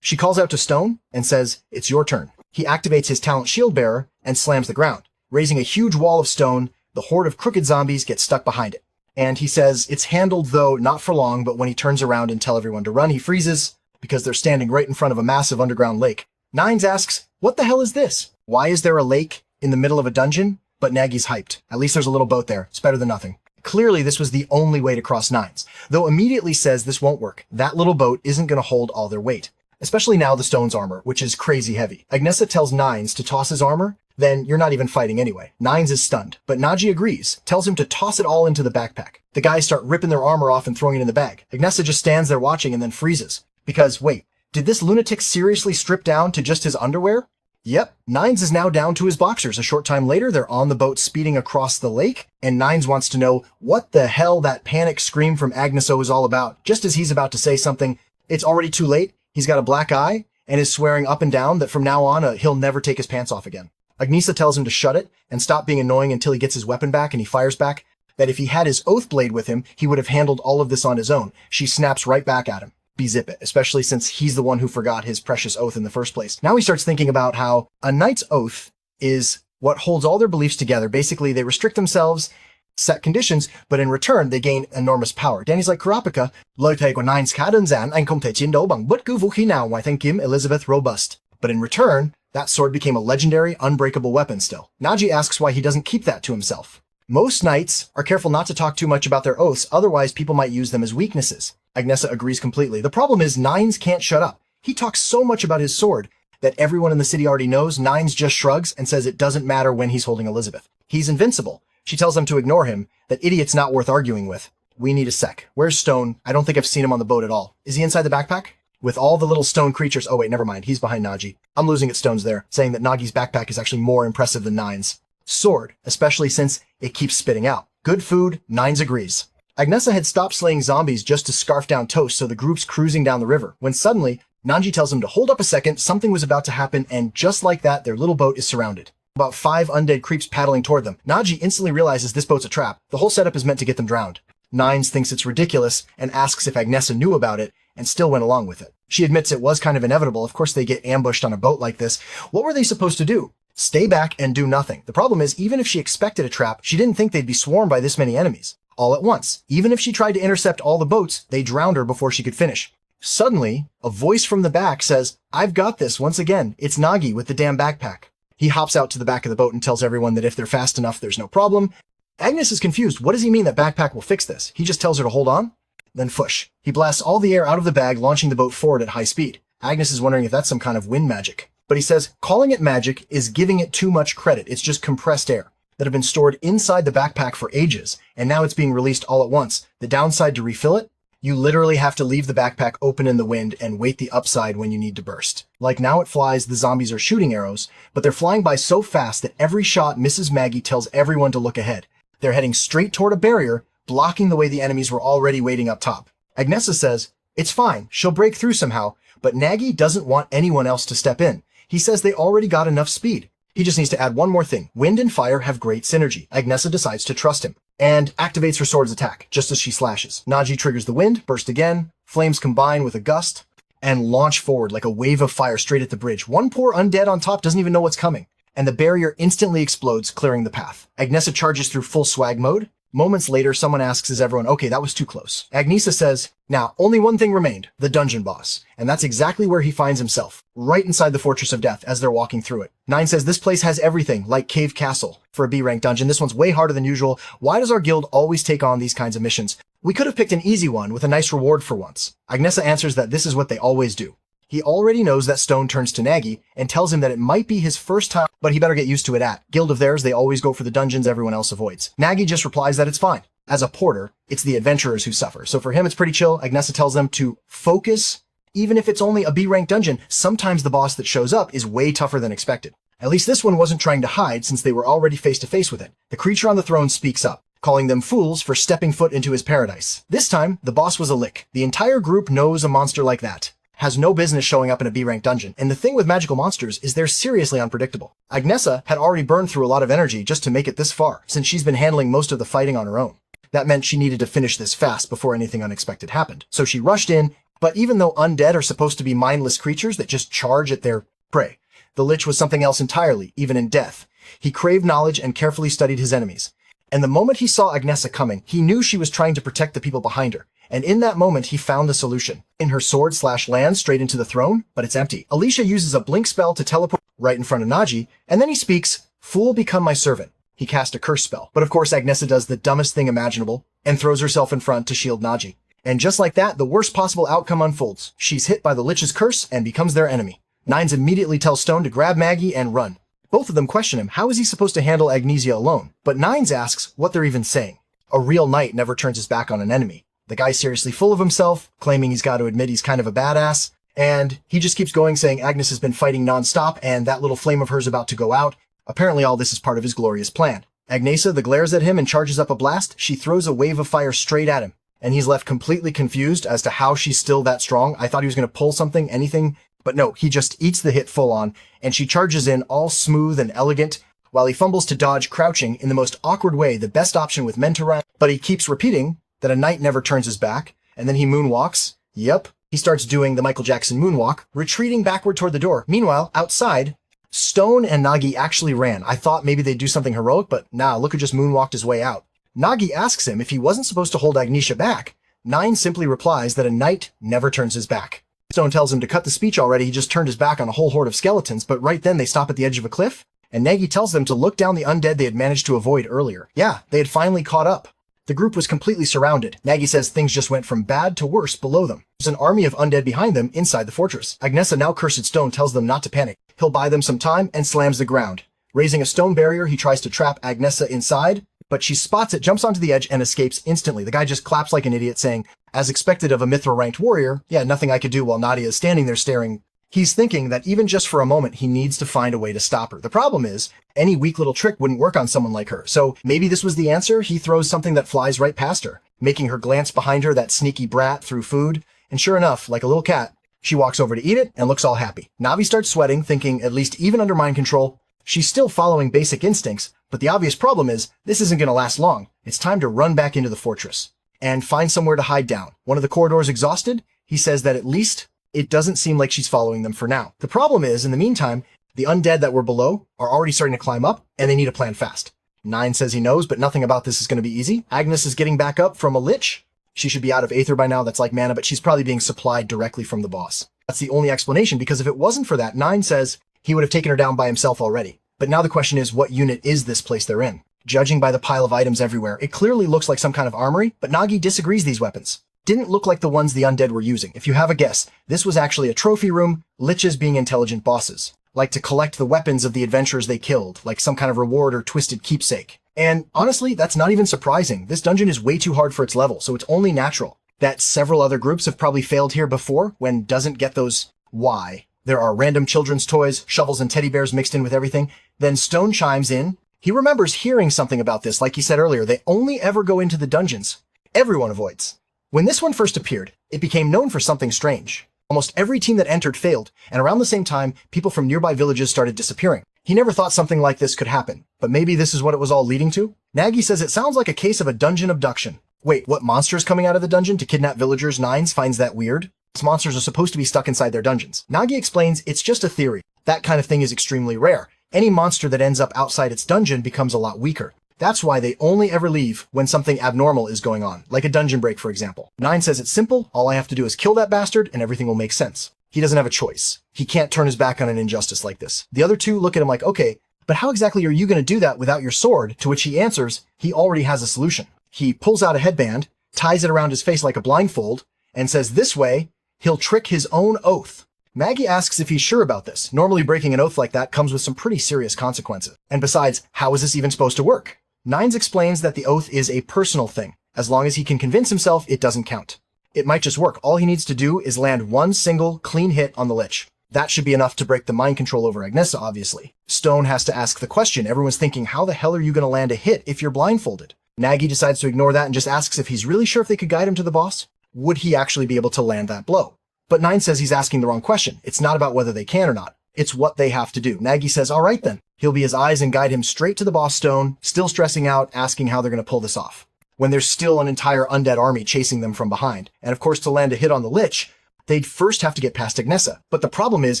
She calls out to Stone and says, "It's your turn." He activates his talent shield bearer and slams the ground, raising a huge wall of stone. The horde of crooked zombies get stuck behind it. And he says it's handled, though not for long, but when he turns around and tells everyone to run, he freezes because they're standing right in front of a massive underground lake. Nines asks, "What the hell is this? Why is there a lake in the middle of a dungeon?" But Nagi's hyped. At least there's a little boat there. It's better than nothing. Clearly, this was the only way to cross Nines, though immediately says this won't work. That little boat isn't going to hold all their weight, especially now the Stone's armor, which is crazy heavy. Agnesa tells Nines to toss his armor, then you're not even fighting anyway. Nines is stunned, but Nagi agrees, tells him to toss it all into the backpack. The guys start ripping their armor off and throwing it in the bag. Agnesa just stands there watching and then freezes. Because, wait, did this lunatic seriously strip down to just his underwear? Yep, Nines is now down to his boxers. A short time later, they're on the boat speeding across the lake, and Nines wants to know what the hell that panic scream from Agnesa is all about. Just as he's about to say something, it's already too late. He's got a black eye and is swearing up and down that from now on, he'll never take his pants off again. Agnesa tells him to shut it and stop being annoying until he gets his weapon back, and he fires back that if he had his oath blade with him, he would have handled all of this on his own. She snaps right back at him. Bezip it, especially since he's the one who forgot his precious oath in the first place. Now he starts thinking about how a knight's oath is what holds all their beliefs together. Basically, they restrict themselves, set conditions, but in return, they gain enormous power. Danny's like, "Kurapika, lời thề của Nines khá đơn giản, anh không thể chiến đấu bằng bất cứ vũ khí nào ngoài thanh kiếm Elizabeth Robust." But in return, that sword became a legendary, unbreakable weapon still. Nagi asks why he doesn't keep that to himself. Most knights are careful not to talk too much about their oaths, otherwise people might use them as weaknesses. Agnesa agrees completely. The problem is Nines can't shut up. He talks so much about his sword that everyone in the city already knows. Nines just shrugs and says it doesn't matter when he's holding Elizabeth. He's invincible. She tells them to ignore him, that idiot's not worth arguing with. We need a sec. Where's Stone? I don't think I've seen him on the boat at all. Is he inside the backpack? With all the little stone creatures. Oh wait, never mind. He's behind Nagi. I'm losing it. Stone's there, saying that Nagi's backpack is actually more impressive than Nines. Sword, especially since it keeps spitting out. Good food, Nines agrees. Agnesa had stopped slaying zombies just to scarf down toast, so the group's cruising down the river, when suddenly, Nagi tells him to hold up a second, something was about to happen, and just like that, their little boat is surrounded. About 5 undead creeps paddling toward them. Nagi instantly realizes this boat's a trap. The whole setup is meant to get them drowned. Nines thinks it's ridiculous and asks if Agnesa knew about it, and still went along with it. She admits it was kind of inevitable. Of course they get ambushed on a boat like this. What were they supposed to do? Stay back and do nothing. The problem is, even if she expected a trap, she didn't think they'd be swarmed by this many enemies all at once. Even if she tried to intercept all the boats, they drowned her before she could finish. Suddenly, a voice from the back says, "I've got this." Once again, it's Nagi with the damn backpack. He hops out to the back of the boat and tells everyone that if they're fast enough, there's no problem. Agnes is confused. What does he mean that backpack will fix this? He just tells her to hold on? Then fush. He blasts all the air out of the bag, launching the boat forward at high speed. Agnes is wondering if that's some kind of wind magic. But he says, calling it magic is giving it too much credit. It's just compressed air that have been stored inside the backpack for ages, and now it's being released all at once. The downside to refill it? You literally have to leave the backpack open in the wind and wait the upside when you need to burst. Like now it flies, the zombies are shooting arrows, but they're flying by so fast that every shot Mrs. Maggie tells everyone to look ahead. They're heading straight toward a barrier, blocking the way the enemies were already waiting up top. Agnesa says, it's fine, she'll break through somehow, but Nagi doesn't want anyone else to step in. He says they already got enough speed. He just needs to add one more thing. Wind and fire have great synergy. Agnesa decides to trust him and activates her sword's attack just as she slashes. Nagi triggers the wind, burst again, flames combine with a gust, and launch forward like a wave of fire straight at the bridge. One poor undead on top doesn't even know what's coming, and the barrier instantly explodes, clearing the path. Agnesa charges through full swag mode. Moments later, someone asks, is everyone okay? That was too close. Agnesa says, now, only one thing remained, the dungeon boss. And that's exactly where he finds himself, right inside the Fortress of Death as they're walking through it. Nine says this place has everything, like Cave Castle. For a B-rank dungeon, this one's way harder than usual. Why does our guild always take on these kinds of missions? We could have picked an easy one with a nice reward for once. Agnesa answers that this is what they always do. He already knows that Stone turns to Nagi and tells him that it might be his first time, but he better get used to it at. Guild of theirs, they always go for the dungeons everyone else avoids. Nagi just replies that it's fine. As a porter, it's the adventurers who suffer. So for him, it's pretty chill. Agnesa tells them to focus. Even if it's only a B-rank dungeon, sometimes the boss that shows up is way tougher than expected. At least this one wasn't trying to hide since they were already face to face with it. The creature on the throne speaks up, calling them fools for stepping foot into his paradise. This time, the boss was a lick. The entire group knows a monster like that has no business showing up in a B-rank dungeon. And the thing with magical monsters is they're seriously unpredictable. Agnesa had already burned through a lot of energy just to make it this far, since she's been handling most of the fighting on her own. That meant she needed to finish this fast before anything unexpected happened. So she rushed in, but even though undead are supposed to be mindless creatures that just charge at their prey, the Lich was something else entirely, even in death. He craved knowledge and carefully studied his enemies. And the moment he saw Agnesa coming, he knew she was trying to protect the people behind her. And in that moment, he found the solution. In her sword/land straight into the throne, but it's empty. Alicia uses a blink spell to teleport right in front of Nagi, and then he speaks, "Fool, become my servant." He cast a curse spell. But of course, Agnesa does the dumbest thing imaginable and throws herself in front to shield Nagi. And just like that, the worst possible outcome unfolds. She's hit by the Lich's curse and becomes their enemy. Nines immediately tells Stone to grab Maggie and run. Both of them question him, how is he supposed to handle Agnesia alone? But Nines asks what they're even saying. A real knight never turns his back on an enemy. The guy's seriously full of himself, claiming he's got to admit he's kind of a badass, and he just keeps going saying Agnes has been fighting non-stop and that little flame of hers about to go out. Apparently all this is part of his glorious plan. Agnesa glares at him and charges up a blast. She throws a wave of fire straight at him, and he's left completely confused as to how she's still that strong. I thought he was going to pull something, anything, but no, he just eats the hit full on, and she charges in all smooth and elegant, while he fumbles to dodge crouching in the most awkward way, the best option with Mentora, but he keeps repeating that a knight never turns his back, and then he moonwalks. Yep, he starts doing the Michael Jackson moonwalk, retreating backward toward the door. Meanwhile, outside, Stone and Nagi actually ran. I thought maybe they'd do something heroic, but nah, look who just moonwalked his way out. Nagi asks him if he wasn't supposed to hold Agnesia back. Nine simply replies that a knight never turns his back. Stone tells him to cut the speech already, he just turned his back on a whole horde of skeletons, but right then they stop at the edge of a cliff, and Nagi tells them to look down the undead they had managed to avoid earlier. Yeah, they had finally caught up. The group was completely surrounded. Nagi says things just went from bad to worse below them. There's an army of undead behind them inside the fortress. Agnesa, now cursed Stone, tells them not to panic. He'll buy them some time and slams the ground. Raising a stone barrier, he tries to trap Agnesa inside, but she spots it, jumps onto the edge, and escapes instantly. The guy just claps like an idiot, saying, as expected of a mithril-ranked warrior, yeah, nothing I could do while Nadia is standing there staring. He's thinking that even just for a moment, he needs to find a way to stop her. The problem is, any weak little trick wouldn't work on someone like her. So maybe this was the answer. He throws something that flies right past her, making her glance behind her, that sneaky brat, through food. And sure enough, like a little cat, she walks over to eat it and looks all happy. Navi starts sweating, thinking, at least even under mind control, she's still following basic instincts. But the obvious problem is, this isn't going to last long. It's time to run back into the fortress and find somewhere to hide down. One of the corridors exhausted, he says that at least it doesn't seem like she's following them for now. The problem is, in the meantime, the undead that were below are already starting to climb up, and they need a plan fast. Nine says he knows, but nothing about this is going to be easy. Agnes is getting back up from a lich. She should be out of Aether by now, that's like mana, but she's probably being supplied directly from the boss. That's the only explanation, because if it wasn't for that, Nine says he would have taken her down by himself already. But now the question is, what unit is this place they're in? Judging by the pile of items everywhere, it clearly looks like some kind of armory, but Nagi disagrees these weapons didn't look like the ones the undead were using. If you have a guess, this was actually a trophy room, liches being intelligent bosses, like to collect the weapons of the adventurers they killed, like some kind of reward or twisted keepsake. And honestly, that's not even surprising. This dungeon is way too hard for its level, so it's only natural that several other groups have probably failed here before when doesn't get those why. There are random children's toys, shovels and teddy bears mixed in with everything. Then Stone chimes in. He remembers hearing something about this, like he said earlier. They only ever go into the dungeons everyone avoids. When this one first appeared, it became known for something strange. Almost every team that entered failed, and around the same time, people from nearby villages started disappearing. He never thought something like this could happen, but maybe this is what it was all leading to? Nagi says it sounds like a case of a dungeon abduction. Wait, what monster is coming out of the dungeon to kidnap villagers? Nines finds that weird. These monsters are supposed to be stuck inside their dungeons. Nagi explains it's just a theory. That kind of thing is extremely rare. Any monster that ends up outside its dungeon becomes a lot weaker. That's why they only ever leave when something abnormal is going on, like a dungeon break, for example. Nine says it's simple. All I have to do is kill that bastard and everything will make sense. He doesn't have a choice. He can't turn his back on an injustice like this. The other two look at him like, okay, but how exactly are you going to do that without your sword? To which he answers, he already has a solution. He pulls out a headband, ties it around his face like a blindfold, and says this way, he'll trick his own oath. Maggie asks if he's sure about this. Normally breaking an oath like that comes with some pretty serious consequences. And besides, how is this even supposed to work? Nines explains that the oath is a personal thing. As long as he can convince himself, it doesn't count. It might just work. All he needs to do is land one single clean hit on the lich. That should be enough to break the mind control over Agnesa, obviously. Stone has to ask the question. Everyone's thinking, how the hell are you going to land a hit if you're blindfolded? Nagi decides to ignore that and just asks if he's really sure if they could guide him to the boss. Would he actually be able to land that blow? But Nine says he's asking the wrong question. It's not about whether they can or not. It's what they have to do. Nagi says, all right then. He'll be his eyes and guide him straight to the boss Stone, still stressing out, asking how they're going to pull this off. When there's still an entire undead army chasing them from behind. And of course, to land a hit on the Lich, they'd first have to get past Agnesa. But the problem is,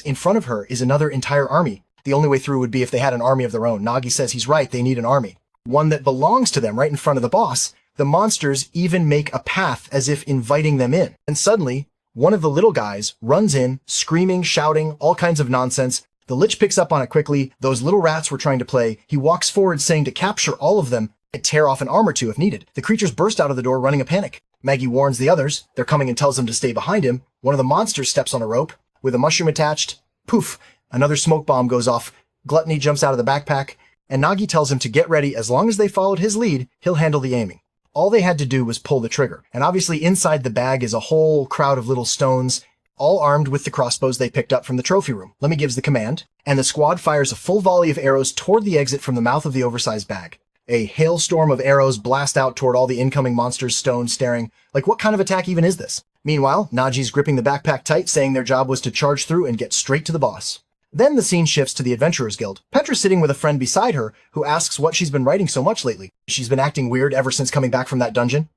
in front of her is another entire army. The only way through would be if they had an army of their own. Nagi says he's right, they need an army. One that belongs to them right in front of the boss. The monsters even make a path as if inviting them in. And suddenly, one of the little guys runs in, screaming, shouting, all kinds of nonsense. The Lich picks up on it quickly. Those little rats were trying to play. He walks forward saying to capture all of them and tear off an arm or two if needed. The creatures burst out of the door running a panic. Maggie warns the others. They're coming and tells them to stay behind him. One of the monsters steps on a rope with a mushroom attached. Poof! Another smoke bomb goes off. Gluttony jumps out of the backpack, and Nagi tells him to get ready. As long as they followed his lead, he'll handle the aiming. All they had to do was pull the trigger. And obviously inside the bag is a whole crowd of little stones, all armed with the crossbows they picked up from the trophy room. Lemmy gives the command, and the squad fires a full volley of arrows toward the exit from the mouth of the oversized bag. A hailstorm of arrows blast out toward all the incoming monsters, Stone staring. Like, what kind of attack even is this? Meanwhile, Nagi's gripping the backpack tight, saying their job was to charge through and get straight to the boss. Then the scene shifts to the Adventurers Guild. Petra's sitting with a friend beside her who asks what she's been writing so much lately. She's been acting weird ever since coming back from that dungeon.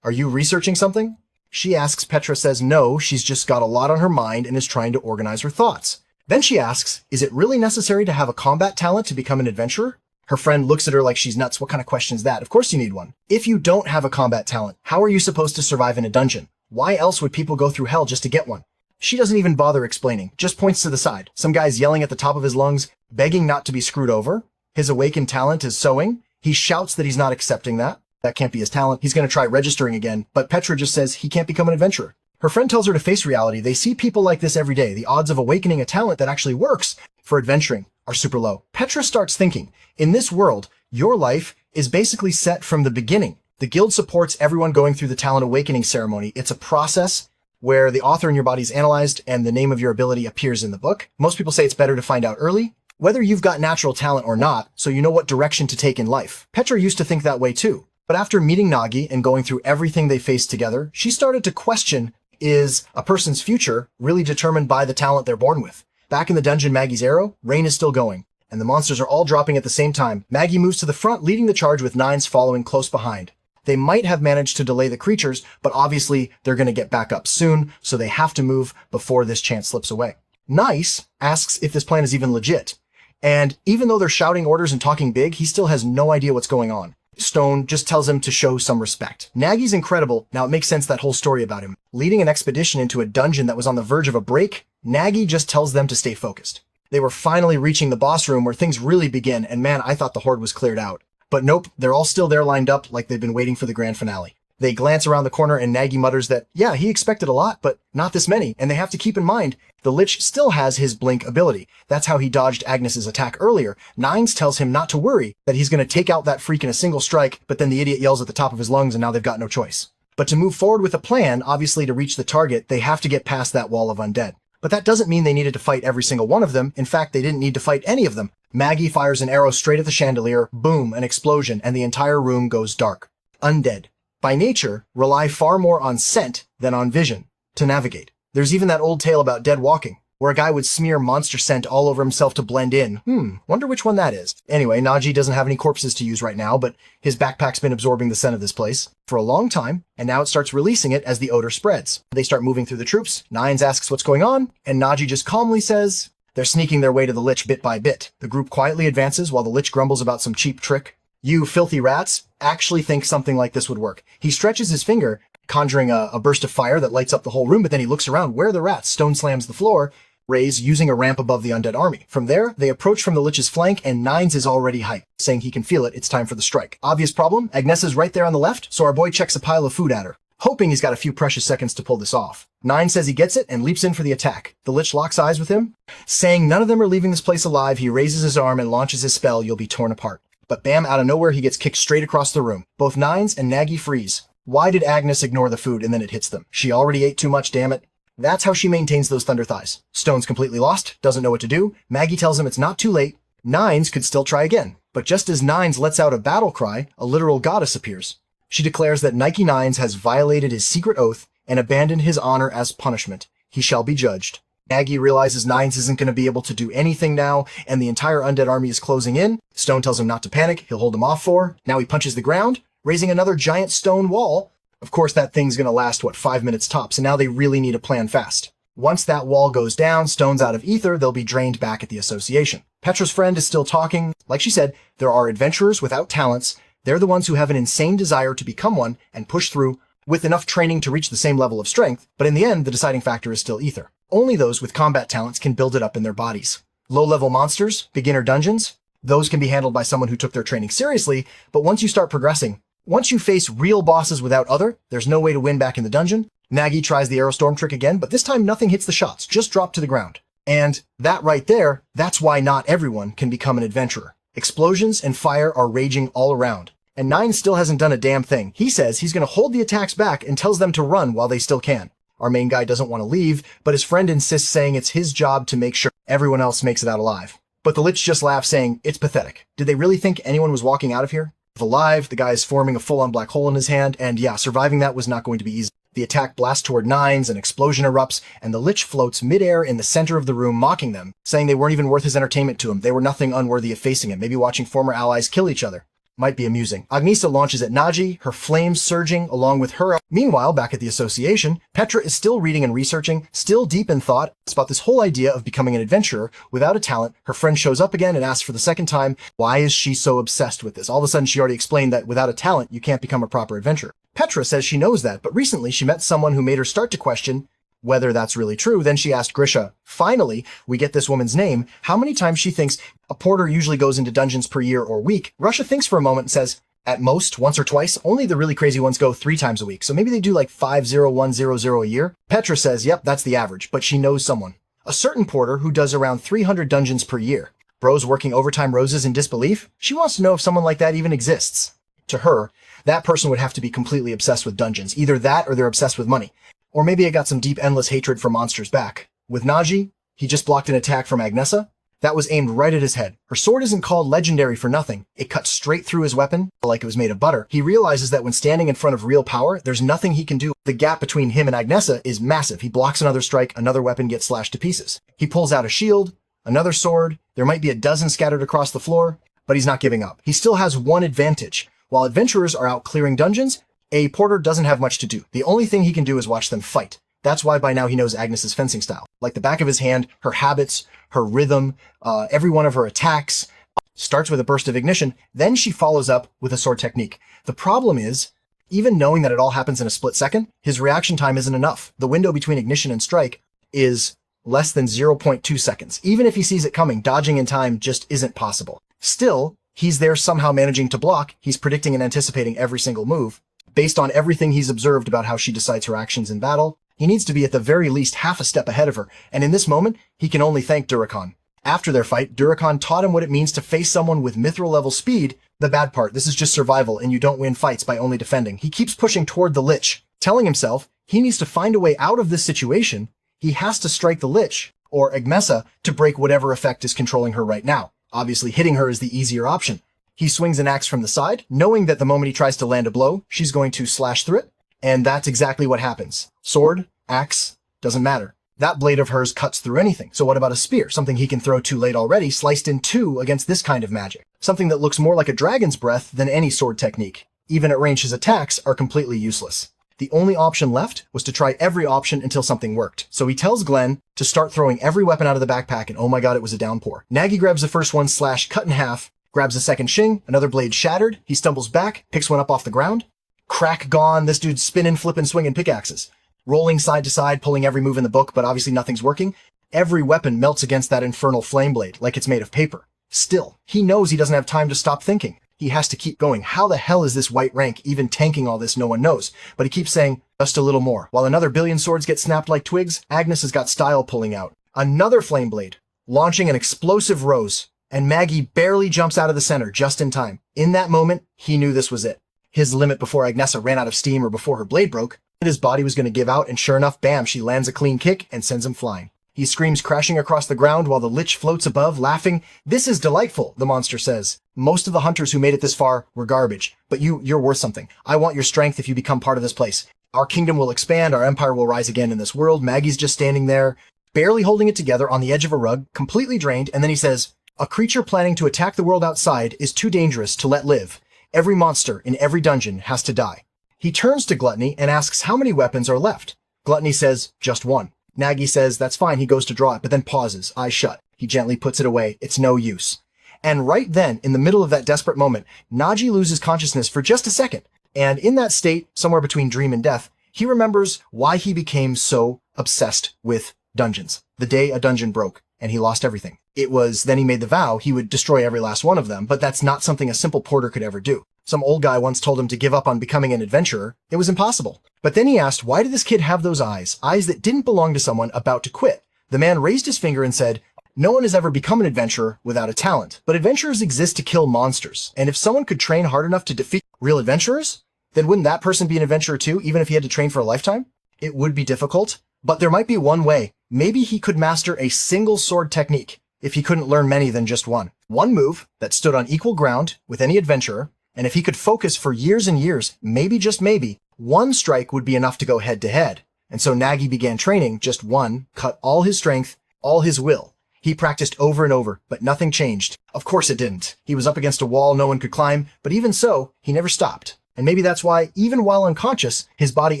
Are you researching something? She asks. Petra says no, she's just got a lot on her mind and is trying to organize her thoughts. Then she asks, is it really necessary to have a combat talent to become an adventurer? Her friend looks at her like she's nuts. What kind of question is that? Of course you need one. If you don't have a combat talent, how are you supposed to survive in a dungeon? Why else would people go through hell just to get one? She doesn't even bother explaining, just points to the side. Some guy's yelling at the top of his lungs, begging not to be screwed over. His awakened talent is sewing. He shouts that he's not accepting that. That can't be his talent. He's going to try registering again, but Petra just says he can't become an adventurer. Her friend tells her to face reality. They see people like this every day. The odds of awakening a talent that actually works for adventuring are super low. Petra starts thinking, in this world, your life is basically set from the beginning. The guild supports everyone going through the talent awakening ceremony. It's a process where the author in your body is analyzed and the name of your ability appears in the book. Most people say it's better to find out early whether you've got natural talent or not, so you know what direction to take in life. Petra used to think that way too. But after meeting Nagi and going through everything they faced together, she started to question, is a person's future really determined by the talent they're born with? Back in the dungeon Maggie's arrow, rain is still going, and the monsters are all dropping at the same time. Maggie moves to the front, leading the charge with Nines following close behind. They might have managed to delay the creatures, but obviously they're going to get back up soon, so they have to move before this chance slips away. Nice asks if this plan is even legit, and even though they're shouting orders and talking big, he still has no idea what's going on. Stone just tells him to show some respect. Nagi's incredible. Now it makes sense, that whole story about him. Leading an expedition into a dungeon that was on the verge of a break, Nagi just tells them to stay focused. They were finally reaching the boss room where things really begin, and man, I thought the horde was cleared out. But nope, they're all still there lined up like they've been waiting for the grand finale. They glance around the corner and Nagi mutters that, yeah, he expected a lot, but not this many, and they have to keep in mind, the Lich still has his blink ability. That's how he dodged Agnes's attack earlier. Nines tells him not to worry, that he's going to take out that freak in a single strike, but then the idiot yells at the top of his lungs and now they've got no choice. But to move forward with a plan, obviously to reach the target, they have to get past that wall of undead. But that doesn't mean they needed to fight every single one of them. In fact, they didn't need to fight any of them. Maggie fires an arrow straight at the chandelier, boom, an explosion, and the entire room goes dark. Undead, by nature, rely far more on scent than on vision to navigate. There's even that old tale about dead walking, where a guy would smear monster scent all over himself to blend in. Wonder which one that is. Anyway, Nagi doesn't have any corpses to use right now, but his backpack's been absorbing the scent of this place for a long time, and now it starts releasing it as the odor spreads. They start moving through the troops. Nines asks what's going on, and Nagi just calmly says, they're sneaking their way to the Lich bit by bit. The group quietly advances while the Lich grumbles about some cheap trick. You filthy rats actually think something like this would work. He stretches his finger, conjuring a burst of fire that lights up the whole room, but then he looks around. Where are the rats? Stone slams the floor, Rays using a ramp above the undead army. From there, they approach from the Lich's flank, and Nines is already hyped, saying he can feel it. It's time for the strike. Obvious problem, Agnesa's right there on the left, so our boy checks a pile of food at her, hoping he's got a few precious seconds to pull this off. Nine says he gets it and leaps in for the attack. The Lich locks eyes with him, saying none of them are leaving this place alive. He raises his arm and launches his spell, you'll be torn apart. But bam, out of nowhere, he gets kicked straight across the room. Both Nines and Nagi freeze. Why did Agnes ignore the food and then it hits them? She already ate too much, damn it. That's how she maintains those thunder thighs. Stone's completely lost, doesn't know what to do. Maggie tells him it's not too late. Nines could still try again. But just as Nines lets out a battle cry, a literal goddess appears. She declares that Nike Nines has violated his secret oath and abandoned his honor as punishment. He shall be judged. Nagi realizes Nines isn't going to be able to do anything now, and the entire undead army is closing in. Stone tells him not to panic, he'll hold him off for. Now he punches the ground, raising another giant stone wall. Of course, that thing's going to last, 5 minutes tops, and now they really need a plan fast. Once that wall goes down, Stone's out of ether, they'll be drained back at the association. Petra's friend is still talking. Like she said, there are adventurers without talents. They're the ones who have an insane desire to become one and push through with enough training to reach the same level of strength, but in the end, the deciding factor is still ether. Only those with combat talents can build it up in their bodies. Low-level monsters, beginner dungeons, those can be handled by someone who took their training seriously, but once you start progressing, once you face real bosses without other, there's no way to win back in the dungeon. Nagi tries the Aerostorm trick again, but this time nothing hits the shots, just drop to the ground. And that right there, that's why not everyone can become an adventurer. Explosions and fire are raging all around. And Nine still hasn't done a damn thing. He says he's going to hold the attacks back and tells them to run while they still can. Our main guy doesn't want to leave, but his friend insists, saying it's his job to make sure everyone else makes it out alive. But the Lich just laughs, saying, it's pathetic. Did they really think anyone was walking out of here? If alive, the guy is forming a full-on black hole in his hand, and yeah, surviving that was not going to be easy. The attack blasts toward Nines, an explosion erupts, and the Lich floats midair in the center of the room, mocking them, saying they weren't even worth his entertainment to him. They were nothing unworthy of facing him, maybe watching former allies kill each other. Might be amusing. Agnisa launches at Nagi, her flames surging along with her. Meanwhile, back at the association, Petra is still reading and researching, still deep in thought about this whole idea of becoming an adventurer without a talent. Her friend shows up again and asks for the second time, why is she so obsessed with this? All of a sudden, she already explained that without a talent, you can't become a proper adventurer. Petra says she knows that, but recently she met someone who made her start to question whether that's really true. Then she asked Grisha, finally, we get this woman's name, how many times she thinks a porter usually goes into dungeons per year or week. Grisha thinks for a moment and says, at most, once or twice. Only the really crazy ones go 3 times a week, so maybe they do like 50100 a year. Petra says, yep, that's the average, but she knows someone. A certain porter who does around 300 dungeons per year. Bro's working overtime roses in disbelief. She wants to know if someone like that even exists. To her, that person would have to be completely obsessed with dungeons. Either that or they're obsessed with money. Or maybe it got some deep, endless hatred for monsters back. With Nagi, he just blocked an attack from Agnesa. That was aimed right at his head. Her sword isn't called legendary for nothing. It cut straight through his weapon, like it was made of butter. He realizes that when standing in front of real power, there's nothing he can do. The gap between him and Agnesa is massive. He blocks another strike, another weapon gets slashed to pieces. He pulls out a shield, another sword. There might be a dozen scattered across the floor, but he's not giving up. He still has one advantage. While adventurers are out clearing dungeons, a porter doesn't have much to do. The only thing he can do is watch them fight. That's why by now he knows Agnes's fencing style. Like the back of his hand, her habits, her rhythm, every one of her attacks starts with a burst of ignition. Then she follows up with a sword technique. The problem is, even knowing that it all happens in a split second, his reaction time isn't enough. The window between ignition and strike is less than 0.2 seconds. Even if he sees it coming, dodging in time just isn't possible. Still, he's there somehow managing to block. He's predicting and anticipating every single move. Based on everything he's observed about how she decides her actions in battle, he needs to be at the very least half a step ahead of her, and in this moment, he can only thank Durakan. After their fight, Durakan taught him what it means to face someone with mithril-level speed. The bad part, this is just survival, and you don't win fights by only defending. He keeps pushing toward the Lich, telling himself he needs to find a way out of this situation. He has to strike the Lich, or Agmesa, to break whatever effect is controlling her right now. Obviously, hitting her is the easier option. He swings an axe from the side, knowing that the moment he tries to land a blow, she's going to slash through it. And that's exactly what happens. Sword, axe, doesn't matter. That blade of hers cuts through anything. So what about a spear? Something he can throw too late already, sliced in two against this kind of magic. Something that looks more like a dragon's breath than any sword technique. Even at range, his attacks are completely useless. The only option left was to try every option until something worked. So he tells Glenn to start throwing every weapon out of the backpack, and oh my god, it was a downpour. Nagi grabs the first one, cut in half, grabs the second shing, another blade shattered. He stumbles back, picks one up off the ground. Crack gone, this dude's spinning, flipping, swinging pickaxes. Rolling side to side, pulling every move in the book, but obviously nothing's working. Every weapon melts against that infernal flame blade, like it's made of paper. Still, he knows he doesn't have time to stop thinking. He has to keep going. How the hell is this white rank even tanking all this? No one knows. But he keeps saying, just a little more. While another billion swords get snapped like twigs, Agnes has got style pulling out. Another flame blade, launching an explosive rose, and Maggie barely jumps out of the center just in time. In that moment, he knew this was it. His limit before Agnesa ran out of steam or before her blade broke. His body was going to give out, and sure enough, bam, she lands a clean kick and sends him flying. He screams, crashing across the ground while the lich floats above, laughing. "This is delightful," the monster says. "Most of the hunters who made it this far were garbage, but you're worth something. I want your strength if you become part of this place. Our kingdom will expand, our empire will rise again in this world." Maggie's just standing there, barely holding it together on the edge of a rug, completely drained, and then he says, "A creature planning to attack the world outside is too dangerous to let live. Every monster in every dungeon has to die." He turns to Gluttony and asks how many weapons are left. Gluttony says, "Just one." Nagi says that's fine. He goes to draw it, but then pauses, eyes shut. He gently puts it away. It's no use. And right then, in the middle of that desperate moment, Nagi loses consciousness for just a second. And in that state, somewhere between dream and death, he remembers why he became so obsessed with dungeons. The day a dungeon broke, and he lost everything. It was then he made the vow he would destroy every last one of them, but that's not something a simple porter could ever do. Some old guy once told him to give up on becoming an adventurer. It was impossible. But then he asked, why did this kid have those eyes that didn't belong to someone about to quit? The man raised his finger and said, "No one has ever become an adventurer without a talent, but adventurers exist to kill monsters. And if someone could train hard enough to defeat real adventurers, then wouldn't that person be an adventurer too, even if he had to train for a lifetime?" It would be difficult, but there might be one way. Maybe he could master a single sword technique if he couldn't learn many than just one. One move that stood on equal ground with any adventurer, and if he could focus for years and years, maybe, just maybe, one strike would be enough to go head to head. And so Nagi began training just one, cut all his strength, all his will. He practiced over and over, but nothing changed. Of course it didn't. He was up against a wall no one could climb, but even so, he never stopped. And maybe that's why, even while unconscious, his body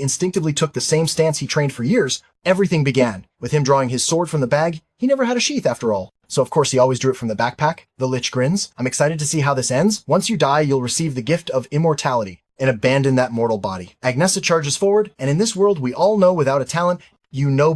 instinctively took the same stance he trained for years. Everything began with him drawing his sword from the bag. He never had a sheath after all. So of course he always drew it from the backpack. The lich grins. "I'm excited to see how this ends. Once you die, you'll receive the gift of immortality and abandon that mortal body." Agnesa charges forward, and in this world we all know without a talent,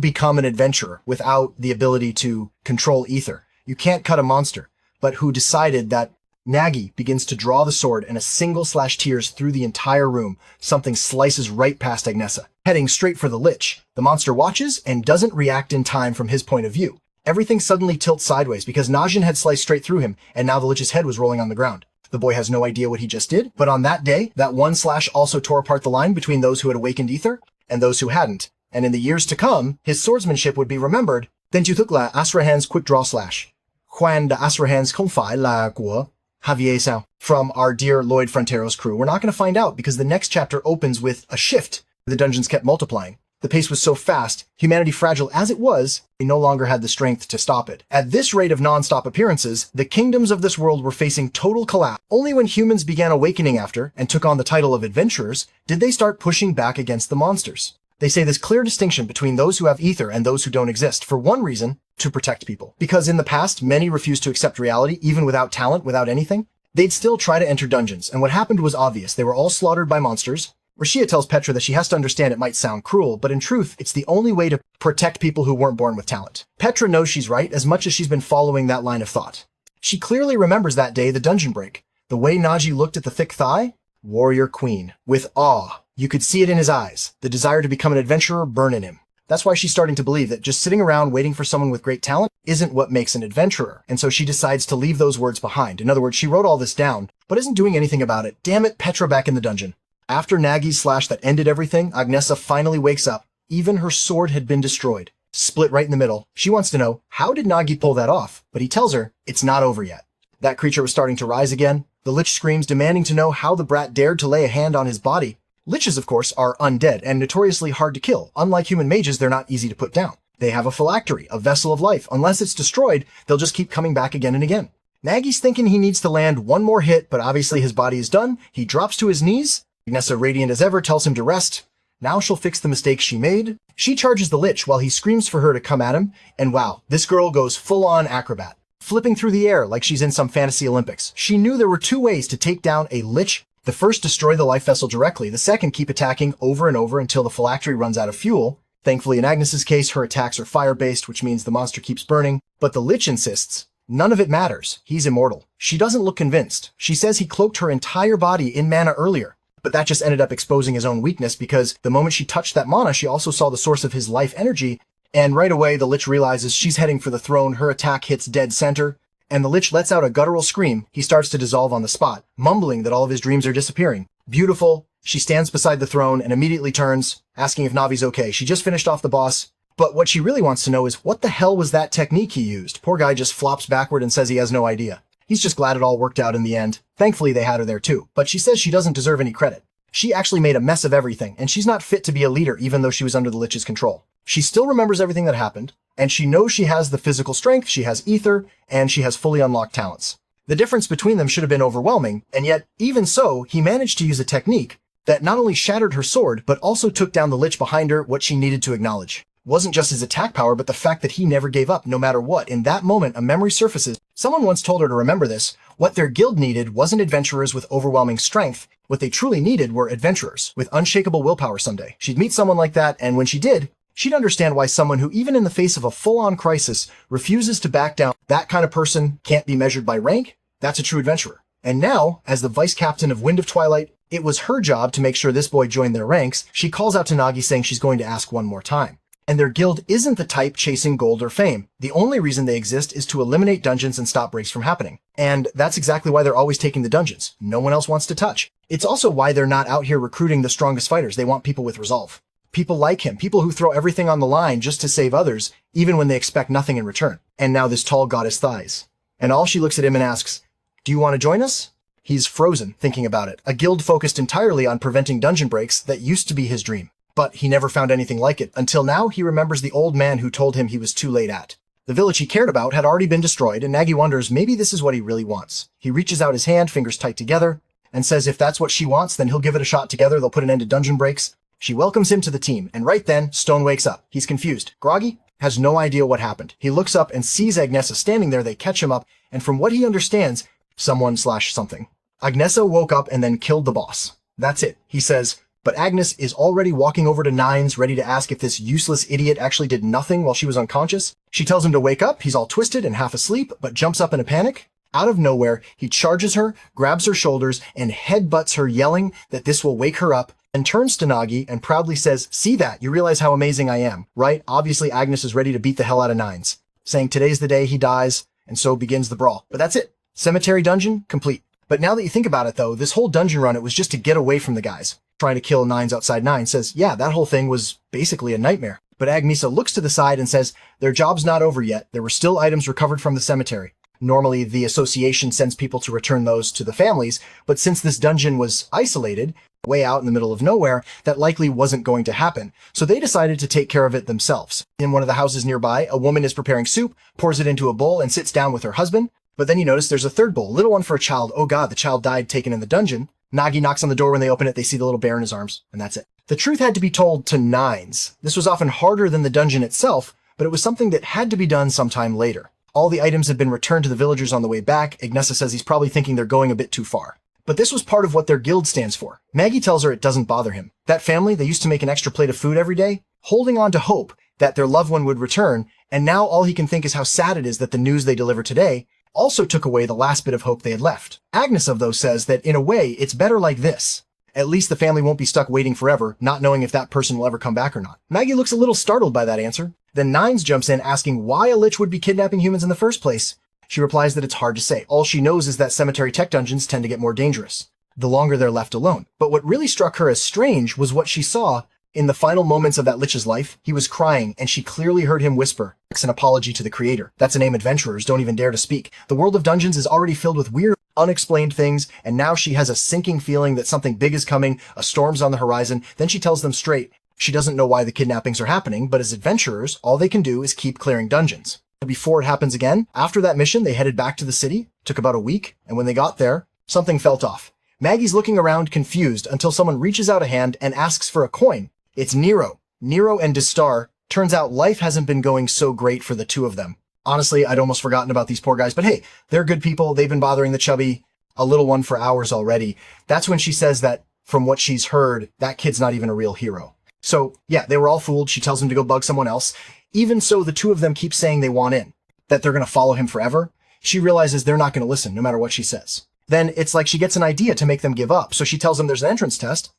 become an adventurer without the ability to control ether. You can't cut a monster. But who decided that Nagi begins to draw the sword and a single slash tears through the entire room. Something slices right past Agnesa, heading straight for the lich. The monster watches and doesn't react in time from his point of view. Everything suddenly tilts sideways because Najin had sliced straight through him, and now the lich's head was rolling on the ground. The boy has no idea what he just did, but on that day, that one slash also tore apart the line between those who had awakened ether and those who hadn't. And in the years to come, his swordsmanship would be remembered. Then Juthukla Asrahan's quick draw slash. Juan de Asrahan's Confai la Gua Javier Sao. From our dear Lloyd Frontero's crew, we're not going to find out because the next chapter opens with a shift. The dungeons kept multiplying. The pace was so fast, humanity fragile as it was, they no longer had the strength to stop it. At this rate of non-stop appearances, the kingdoms of this world were facing total collapse. Only when humans began awakening after, and took on the title of adventurers, did they start pushing back against the monsters. They say this clear distinction between those who have ether and those who don't exist, for one reason, to protect people. Because in the past, many refused to accept reality, even without talent, without anything. They'd still try to enter dungeons, and what happened was obvious. They were all slaughtered by monsters. Rashia tells Petra that she has to understand it might sound cruel, but in truth, it's the only way to protect people who weren't born with talent. Petra knows she's right as much as she's been following that line of thought. She clearly remembers that day, the dungeon break. The way Nagi looked at the thick thigh? Warrior queen. With awe. You could see it in his eyes. The desire to become an adventurer burn in him. That's why she's starting to believe that just sitting around waiting for someone with great talent isn't what makes an adventurer. And so she decides to leave those words behind. In other words, she wrote all this down, but isn't doing anything about it. Damn it, Petra back in the dungeon. After Nagi's slash that ended everything, Agnesa finally wakes up. Even her sword had been destroyed. Split right in the middle. She wants to know, how did Nagi pull that off? But he tells her, it's not over yet. That creature was starting to rise again. The lich screams, demanding to know how the brat dared to lay a hand on his body. Liches, of course, are undead and notoriously hard to kill. Unlike human mages, they're not easy to put down. They have a phylactery, a vessel of life. Unless it's destroyed, they'll just keep coming back again and again. Nagi's thinking he needs to land one more hit, but obviously his body is done. He drops to his knees. Agnesa, radiant as ever, tells him to rest. Now she'll fix the mistakes she made. She charges the lich while he screams for her to come at him. And wow, this girl goes full-on acrobat, flipping through the air like she's in some fantasy Olympics. She knew there were two ways to take down a lich. The first, destroy the life vessel directly. The second, keep attacking over and over until the phylactery runs out of fuel. Thankfully, in Agnes's case, her attacks are fire-based, which means the monster keeps burning. But the lich insists, none of it matters. He's immortal. She doesn't look convinced. She says he cloaked her entire body in mana earlier. But that just ended up exposing his own weakness because the moment she touched that mana, she also saw the source of his life energy. And right away, the lich realizes she's heading for the throne. Her attack hits dead center. And the lich lets out a guttural scream. He starts to dissolve on the spot, mumbling that all of his dreams are disappearing. Beautiful, She stands beside the throne and immediately turns, asking if Navi's okay. She just finished off the boss, but what she really wants to know is what the hell was that technique he used? Poor guy just flops backward and says he has no idea. He's just glad it all worked out in the end. Thankfully, they had her there too, but she says she doesn't deserve any credit. She actually made a mess of everything, and she's not fit to be a leader even though she was under the Lich's control. She still remembers everything that happened, and she knows she has the physical strength, she has ether, and she has fully unlocked talents. The difference between them should have been overwhelming, and yet, even so, he managed to use a technique that not only shattered her sword, but also took down the Lich behind her, what she needed to acknowledge. Wasn't just his attack power, but the fact that he never gave up, no matter what. In that moment, a memory surfaces. Someone once told her to remember this. What their guild needed wasn't adventurers with overwhelming strength. What they truly needed were adventurers with unshakable willpower someday. She'd meet someone like that, and when she did, she'd understand why someone who, even in the face of a full-on crisis, refuses to back down. That kind of person can't be measured by rank. That's a true adventurer. And now, as the vice captain of Wind of Twilight, it was her job to make sure this boy joined their ranks. She calls out to Nagi saying she's going to ask one more time. And their guild isn't the type chasing gold or fame. The only reason they exist is to eliminate dungeons and stop breaks from happening. And that's exactly why they're always taking the dungeons. No one else wants to touch. It's also why they're not out here recruiting the strongest fighters. They want people with resolve. People like him. People who throw everything on the line just to save others, even when they expect nothing in return. And now this tall goddess thighs. And all she looks at him and asks, "Do you want to join us?" He's frozen, thinking about it. A guild focused entirely on preventing dungeon breaks that used to be his dream. But he never found anything like it. Until now, he remembers the old man who told him he was too late at. The village he cared about had already been destroyed, and Nagi wonders maybe this is what he really wants. He reaches out his hand, fingers tight together, and says if that's what she wants, then he'll give it a shot together. They'll put an end to dungeon breaks. She welcomes him to the team, and right then, Stone wakes up. He's confused. Groggy has no idea what happened. He looks up and sees Agnesa standing there. They catch him up, and from what he understands, someone/something. Agnesa woke up and then killed the boss. That's it. He says, but Agnes is already walking over to Nines, ready to ask if this useless idiot actually did nothing while she was unconscious. She tells him to wake up. He's all twisted and half asleep, but jumps up in a panic. Out of nowhere, he charges her, grabs her shoulders, and headbutts her, yelling that this will wake her up, and turns to Nagi and proudly says, "See that? You realize how amazing I am, right?" Obviously, Agnes is ready to beat the hell out of Nines, saying today's the day he dies, and so begins the brawl. But that's it. Cemetery dungeon, complete. But now that you think about it, though, this whole dungeon run, it was just to get away from the guys. Trying to kill Nines outside Nine says, yeah, that whole thing was basically a nightmare. But Agnesa looks to the side and says, their job's not over yet. There were still items recovered from the cemetery. Normally, the association sends people to return those to the families, but since this dungeon was isolated, way out in the middle of nowhere, that likely wasn't going to happen. So they decided to take care of it themselves. In one of the houses nearby, a woman is preparing soup, pours it into a bowl, and sits down with her husband. But then you notice there's a third bowl, a little one for a child. Oh god, the child died taken in the dungeon. Nagi knocks on the door. When they open it, they see the little bear in his arms, and that's it. The truth had to be told to Nines. This was often harder than the dungeon itself, but it was something that had to be done sometime later. All the items had been returned to the villagers on the way back. Agnesa says he's probably thinking they're going a bit too far. But this was part of what their guild stands for. Maggie tells her it doesn't bother him. That family, they used to make an extra plate of food every day, holding on to hope that their loved one would return, and now all he can think is how sad it is that the news they deliver today also took away the last bit of hope they had left. Agnes, though, says that in a way, it's better like this. At least the family won't be stuck waiting forever, not knowing if that person will ever come back or not. Maggie looks a little startled by that answer. Then Nines jumps in asking why a lich would be kidnapping humans in the first place. She replies that it's hard to say. All she knows is that cemetery tech dungeons tend to get more dangerous the longer they're left alone. But what really struck her as strange was what she saw in the final moments of that lich's life. He was crying, and she clearly heard him whisper, "It's an apology to the creator." That's a name adventurers don't even dare to speak. The world of dungeons is already filled with weird, unexplained things, and now she has a sinking feeling that something big is coming, a storm's on the horizon. Then she tells them straight, she doesn't know why the kidnappings are happening, but as adventurers, all they can do is keep clearing dungeons. Before it happens again, after that mission, they headed back to the city. Took about a week, and when they got there, something felt off. Maggie's looking around confused until someone reaches out a hand and asks for a coin. It's Nero. Nero and Distar. Turns out life hasn't been going so great for the two of them. Honestly, I'd almost forgotten about these poor guys, but hey, they're good people. They've been bothering the chubby, a little one for hours already. That's when she says that, from what she's heard, that kid's not even a real hero. So, yeah, they were all fooled. She tells him to go bug someone else. Even so, the two of them keep saying they want in, that they're going to follow him forever. She realizes they're not going to listen, no matter what she says. Then it's like she gets an idea to make them give up, so she tells them there's an entrance test.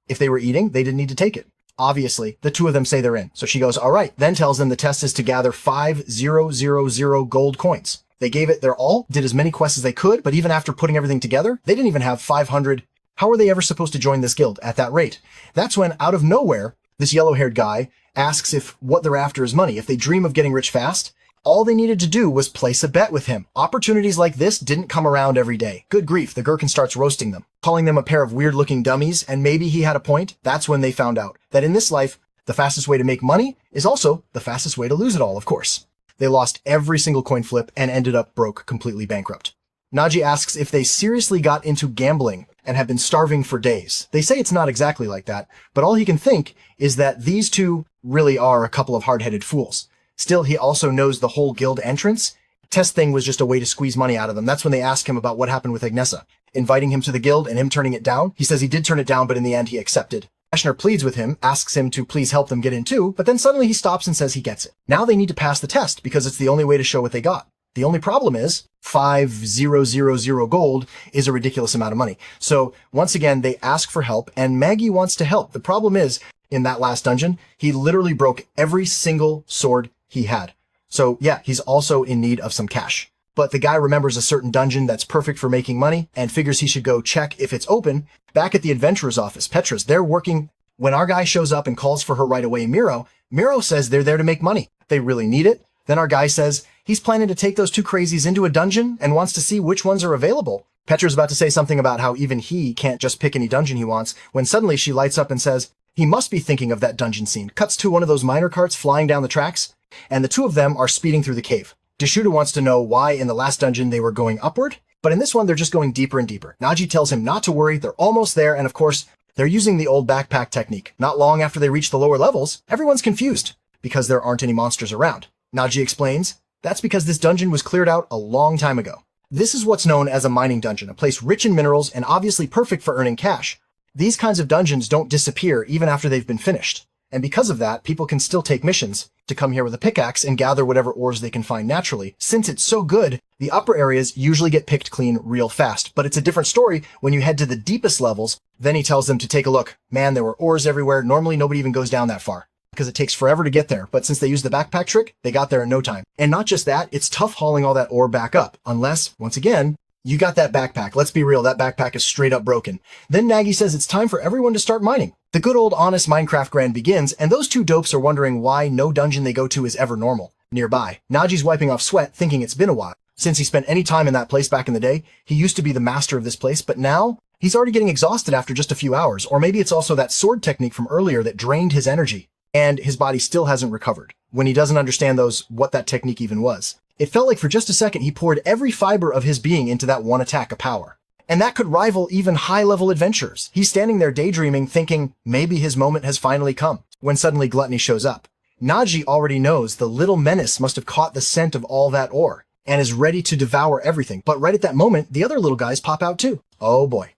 If they were eating, they didn't need to take it. Obviously, the two of them say they're in, so she goes, all right, then tells them the test is to gather 5,000 gold coins. They gave it their all, did as many quests as they could, but even after putting everything together, they didn't even have 500 How are they ever supposed to join this guild at that rate? That's when, out of nowhere, this yellow-haired guy asks if what they're after is money. If they dream of getting rich fast, all they needed to do was place a bet with him. Opportunities like this didn't come around every day. Good grief, the Gherkin starts roasting them, calling them a pair of weird-looking dummies, and maybe he had a point. That's when they found out that in this life, the fastest way to make money is also the fastest way to lose it all, of course. They lost every single coin flip and ended up broke, completely bankrupt. Nagi asks if they seriously got into gambling and have been starving for days. They say it's not exactly like that, but all he can think is that these two really are a couple of hard-headed fools. Still, he also knows the whole guild entrance test thing was just a way to squeeze money out of them. That's when they ask him about what happened with Agnesa, inviting him to the guild and him turning it down. He says he did turn it down, but in the end he accepted. Ashner pleads with him, asks him to please help them get in too, but then suddenly he stops and says he gets it. Now they need to pass the test because it's the only way to show what they got. The only problem is 5,000 gold is a ridiculous amount of money. So once again, they ask for help and Maggie wants to help. The problem is in that last dungeon, he literally broke every single sword he had. So yeah, he's also in need of some cash. But the guy remembers a certain dungeon that's perfect for making money and figures he should go check if it's open. Back at the adventurer's office, Petra's, they're working. When our guy shows up and calls for her right away, Miro says they're there to make money. They really need it. Then our guy says he's planning to take those two crazies into a dungeon and wants to see which ones are available. Petra's about to say something about how even he can't just pick any dungeon he wants, when suddenly she lights up and says he must be thinking of that dungeon scene. Cuts to one of those miner carts flying down the tracks, and the two of them are speeding through the cave. Deshuda wants to know why in the last dungeon they were going upward, but in this one they're just going deeper and deeper. Nagi tells him not to worry, they're almost there, and of course, they're using the old backpack technique. Not long after they reach the lower levels, everyone's confused because there aren't any monsters around. Nagi explains, that's because this dungeon was cleared out a long time ago. This is what's known as a mining dungeon, a place rich in minerals and obviously perfect for earning cash. These kinds of dungeons don't disappear even after they've been finished. And because of that, people can still take missions to come here with a pickaxe and gather whatever ores they can find naturally. Since it's so good, the upper areas usually get picked clean real fast. But it's a different story when you head to the deepest levels. Then he tells them to take a look. Man, there were ores everywhere. Normally nobody even goes down that far because it takes forever to get there. But since they used the backpack trick, they got there in no time. And not just that, it's tough hauling all that ore back up. Unless, once again, you got that backpack. Let's be real, that backpack is straight up broken. Then Nagi says it's time for everyone to start mining. The good old honest Minecraft grind begins, and those two dopes are wondering why no dungeon they go to is ever normal. Nearby, Nagi's wiping off sweat, thinking it's been a while. Since he spent any time in that place back in the day, he used to be the master of this place, but now he's already getting exhausted after just a few hours. Or maybe it's also that sword technique from earlier that drained his energy, and his body still hasn't recovered. When he doesn't understand what that technique even was. It felt like for just a second he poured every fiber of his being into that one attack of power. And that could rival even high-level adventurers. He's standing there daydreaming, thinking maybe his moment has finally come, when suddenly Gluttony shows up. Nagi already knows the little menace must have caught the scent of all that ore, and is ready to devour everything. But right at that moment, the other little guys pop out too. Oh boy.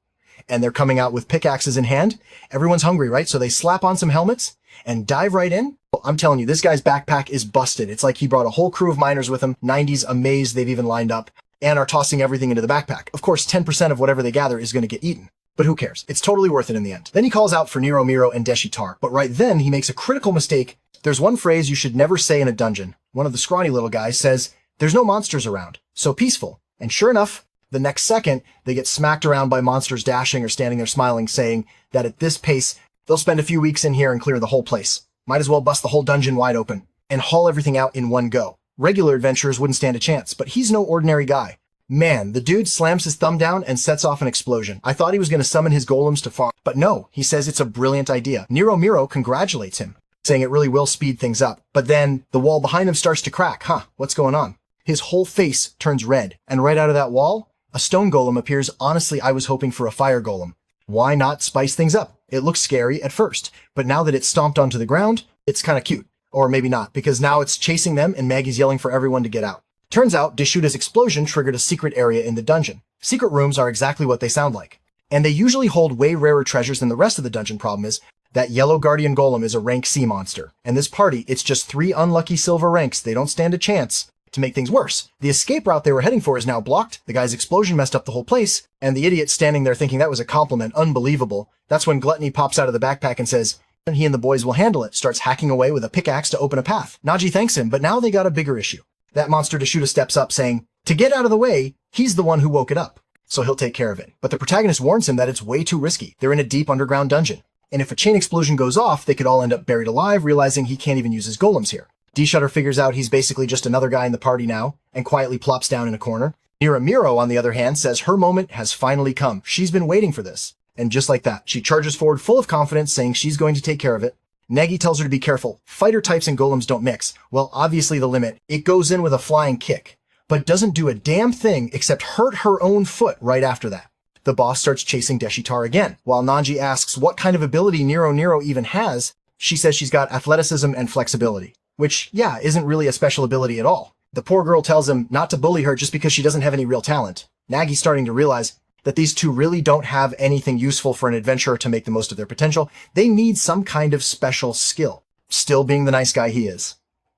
And they're coming out with pickaxes in hand. Everyone's hungry, right? So they slap on some helmets and dive right in. I'm telling you, this guy's backpack is busted. It's like he brought a whole crew of miners with him, 90s amazed they've even lined up, and are tossing everything into the backpack. Of course, 10% of whatever they gather is going to get eaten. But who cares? It's totally worth it in the end. Then he calls out for Nero, Miro, and Deshitar. But right then, he makes a critical mistake. There's one phrase you should never say in a dungeon. One of the scrawny little guys says, there's no monsters around. So peaceful. And sure enough, the next second, they get smacked around by monsters dashing or standing there smiling, saying that at this pace, they'll spend a few weeks in here and clear the whole place. Might as well bust the whole dungeon wide open and haul everything out in one go. Regular adventurers wouldn't stand a chance, but he's no ordinary guy. Man, the dude slams his thumb down and sets off an explosion. I thought he was going to summon his golems to farm, but no, he says it's a brilliant idea. Nero Miro congratulates him, saying it really will speed things up. But then the wall behind him starts to crack. What's going on? His whole face turns red, and right out of that wall, a stone golem appears. Honestly, I was hoping for a fire golem. Why not spice things up? It looks scary at first, but now that it's stomped onto the ground, it's kind of cute. Or maybe not, because now it's chasing them and Maggie's yelling for everyone to get out. Turns out, Deshuda's explosion triggered a secret area in the dungeon. Secret rooms are exactly what they sound like. And they usually hold way rarer treasures than the rest of the dungeon. Problem is, that yellow guardian golem is a rank C monster. And this party, it's just 3 unlucky silver ranks. They don't stand a chance. To make things worse, the escape route they were heading for is now blocked. The guy's explosion messed up the whole place, and the idiot standing there thinking that was a compliment, unbelievable. That's when Gluttony pops out of the backpack and says, he and the boys will handle it, starts hacking away with a pickaxe to open a path. Nagi thanks him, but now they got a bigger issue. That monster Deshuda steps up saying, to get out of the way, he's the one who woke it up. so he'll take care of it. But the protagonist warns him that it's way too risky. They're in a deep underground dungeon. And if a chain explosion goes off, they could all end up buried alive, realizing he can't even use his golems here. D-Shutter figures out he's basically just another guy in the party now, and quietly plops down in a corner. Miro, on the other hand, says her moment has finally come. She's been waiting for this. And just like that, she charges forward full of confidence, saying she's going to take care of it. Nagi tells her to be careful. Fighter types and golems don't mix. Well, obviously the limit. It goes in with a flying kick, but doesn't do a damn thing except hurt her own foot right after that. The boss starts chasing Deshitar again. While Nagi asks what kind of ability Nero even has, she says she's got athleticism and flexibility, which, yeah, isn't really a special ability at all. The poor girl tells him not to bully her just because she doesn't have any real talent. Nagi's starting to realize that these two really don't have anything useful for an adventurer to make the most of their potential. They need some kind of special skill, still being the nice guy he is.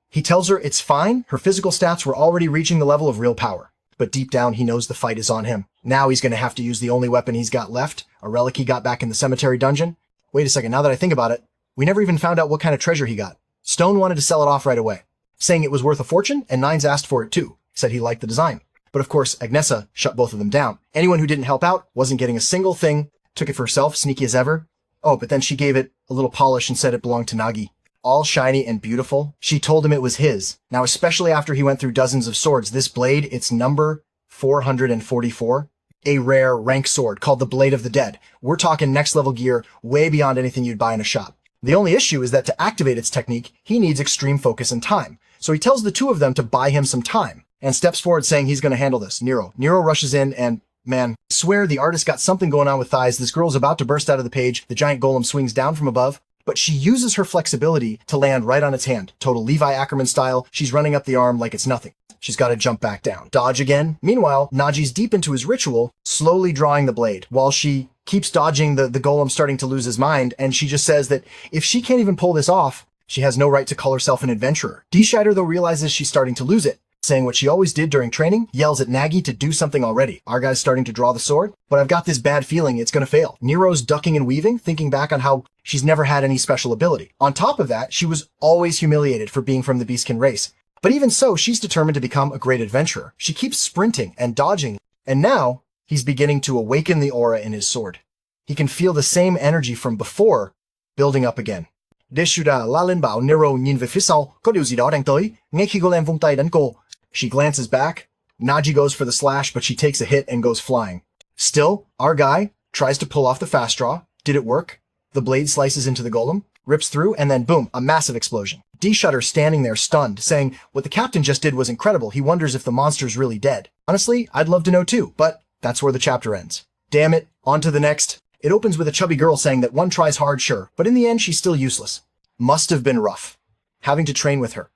He tells her it's fine, her physical stats were already reaching the level of real power. But deep down, he knows the fight is on him. Now he's going to have to use the only weapon he's got left, a relic he got back in the cemetery dungeon. Wait a second, now that I think about it, we never even found out what kind of treasure he got. Stone wanted to sell it off right away, saying it was worth a fortune, and Nines asked for it too, said he liked the design. But of course, Agnesa shut both of them down. Anyone who didn't help out wasn't getting a single thing, took it for herself, sneaky as ever. Oh, but then she gave it a little polish and said it belonged to Nagi. All shiny and beautiful. She told him it was his. Now, especially after he went through dozens of swords, this blade, it's number 444, a rare rank sword called the Blade of the Dead. We're talking next level gear, way beyond anything you'd buy in a shop. The only issue is that to activate its technique, he needs extreme focus and time. So he tells the two of them to buy him some time and steps forward saying he's going to handle this. Nero rushes in and, man, I swear the artist got something going on with thighs. This girl's about to burst out of the page. The giant golem swings down from above, but she uses her flexibility to land right on its hand. Total Levi Ackerman style. She's running up the arm like it's nothing. She's got to jump back down. Dodge again. Meanwhile, Nagi's deep into his ritual, slowly drawing the blade, while she keeps dodging the golem starting to lose his mind, and she just says that if she can't even pull this off, she has no right to call herself an adventurer. D-Shider, though, realizes she's starting to lose it, saying what she always did during training, yells at Nagi to do something already. Our guy's starting to draw the sword, but I've got this bad feeling it's going to fail. Nero's ducking and weaving, thinking back on how she's never had any special ability. On top of that, she was always humiliated for being from the Beastkin race. But even so, she's determined to become a great adventurer. She keeps sprinting and dodging, and now he's beginning to awaken the aura in his sword. He can feel the same energy from before building up again. She glances back. Nagi goes for the slash, but she takes a hit and goes flying. Still, our guy tries to pull off the fast draw. Did it work? The blade slices into the golem, rips through, and then boom, a massive explosion. D-Shutter standing there stunned, saying what the captain just did was incredible. He wonders if the monster's really dead. Honestly, I'd love to know too, but that's where the chapter ends. Damn it, on to the next. It opens with a chubby girl saying that one tries hard, sure, but in the end she's still useless. Must have been rough, having to train with her.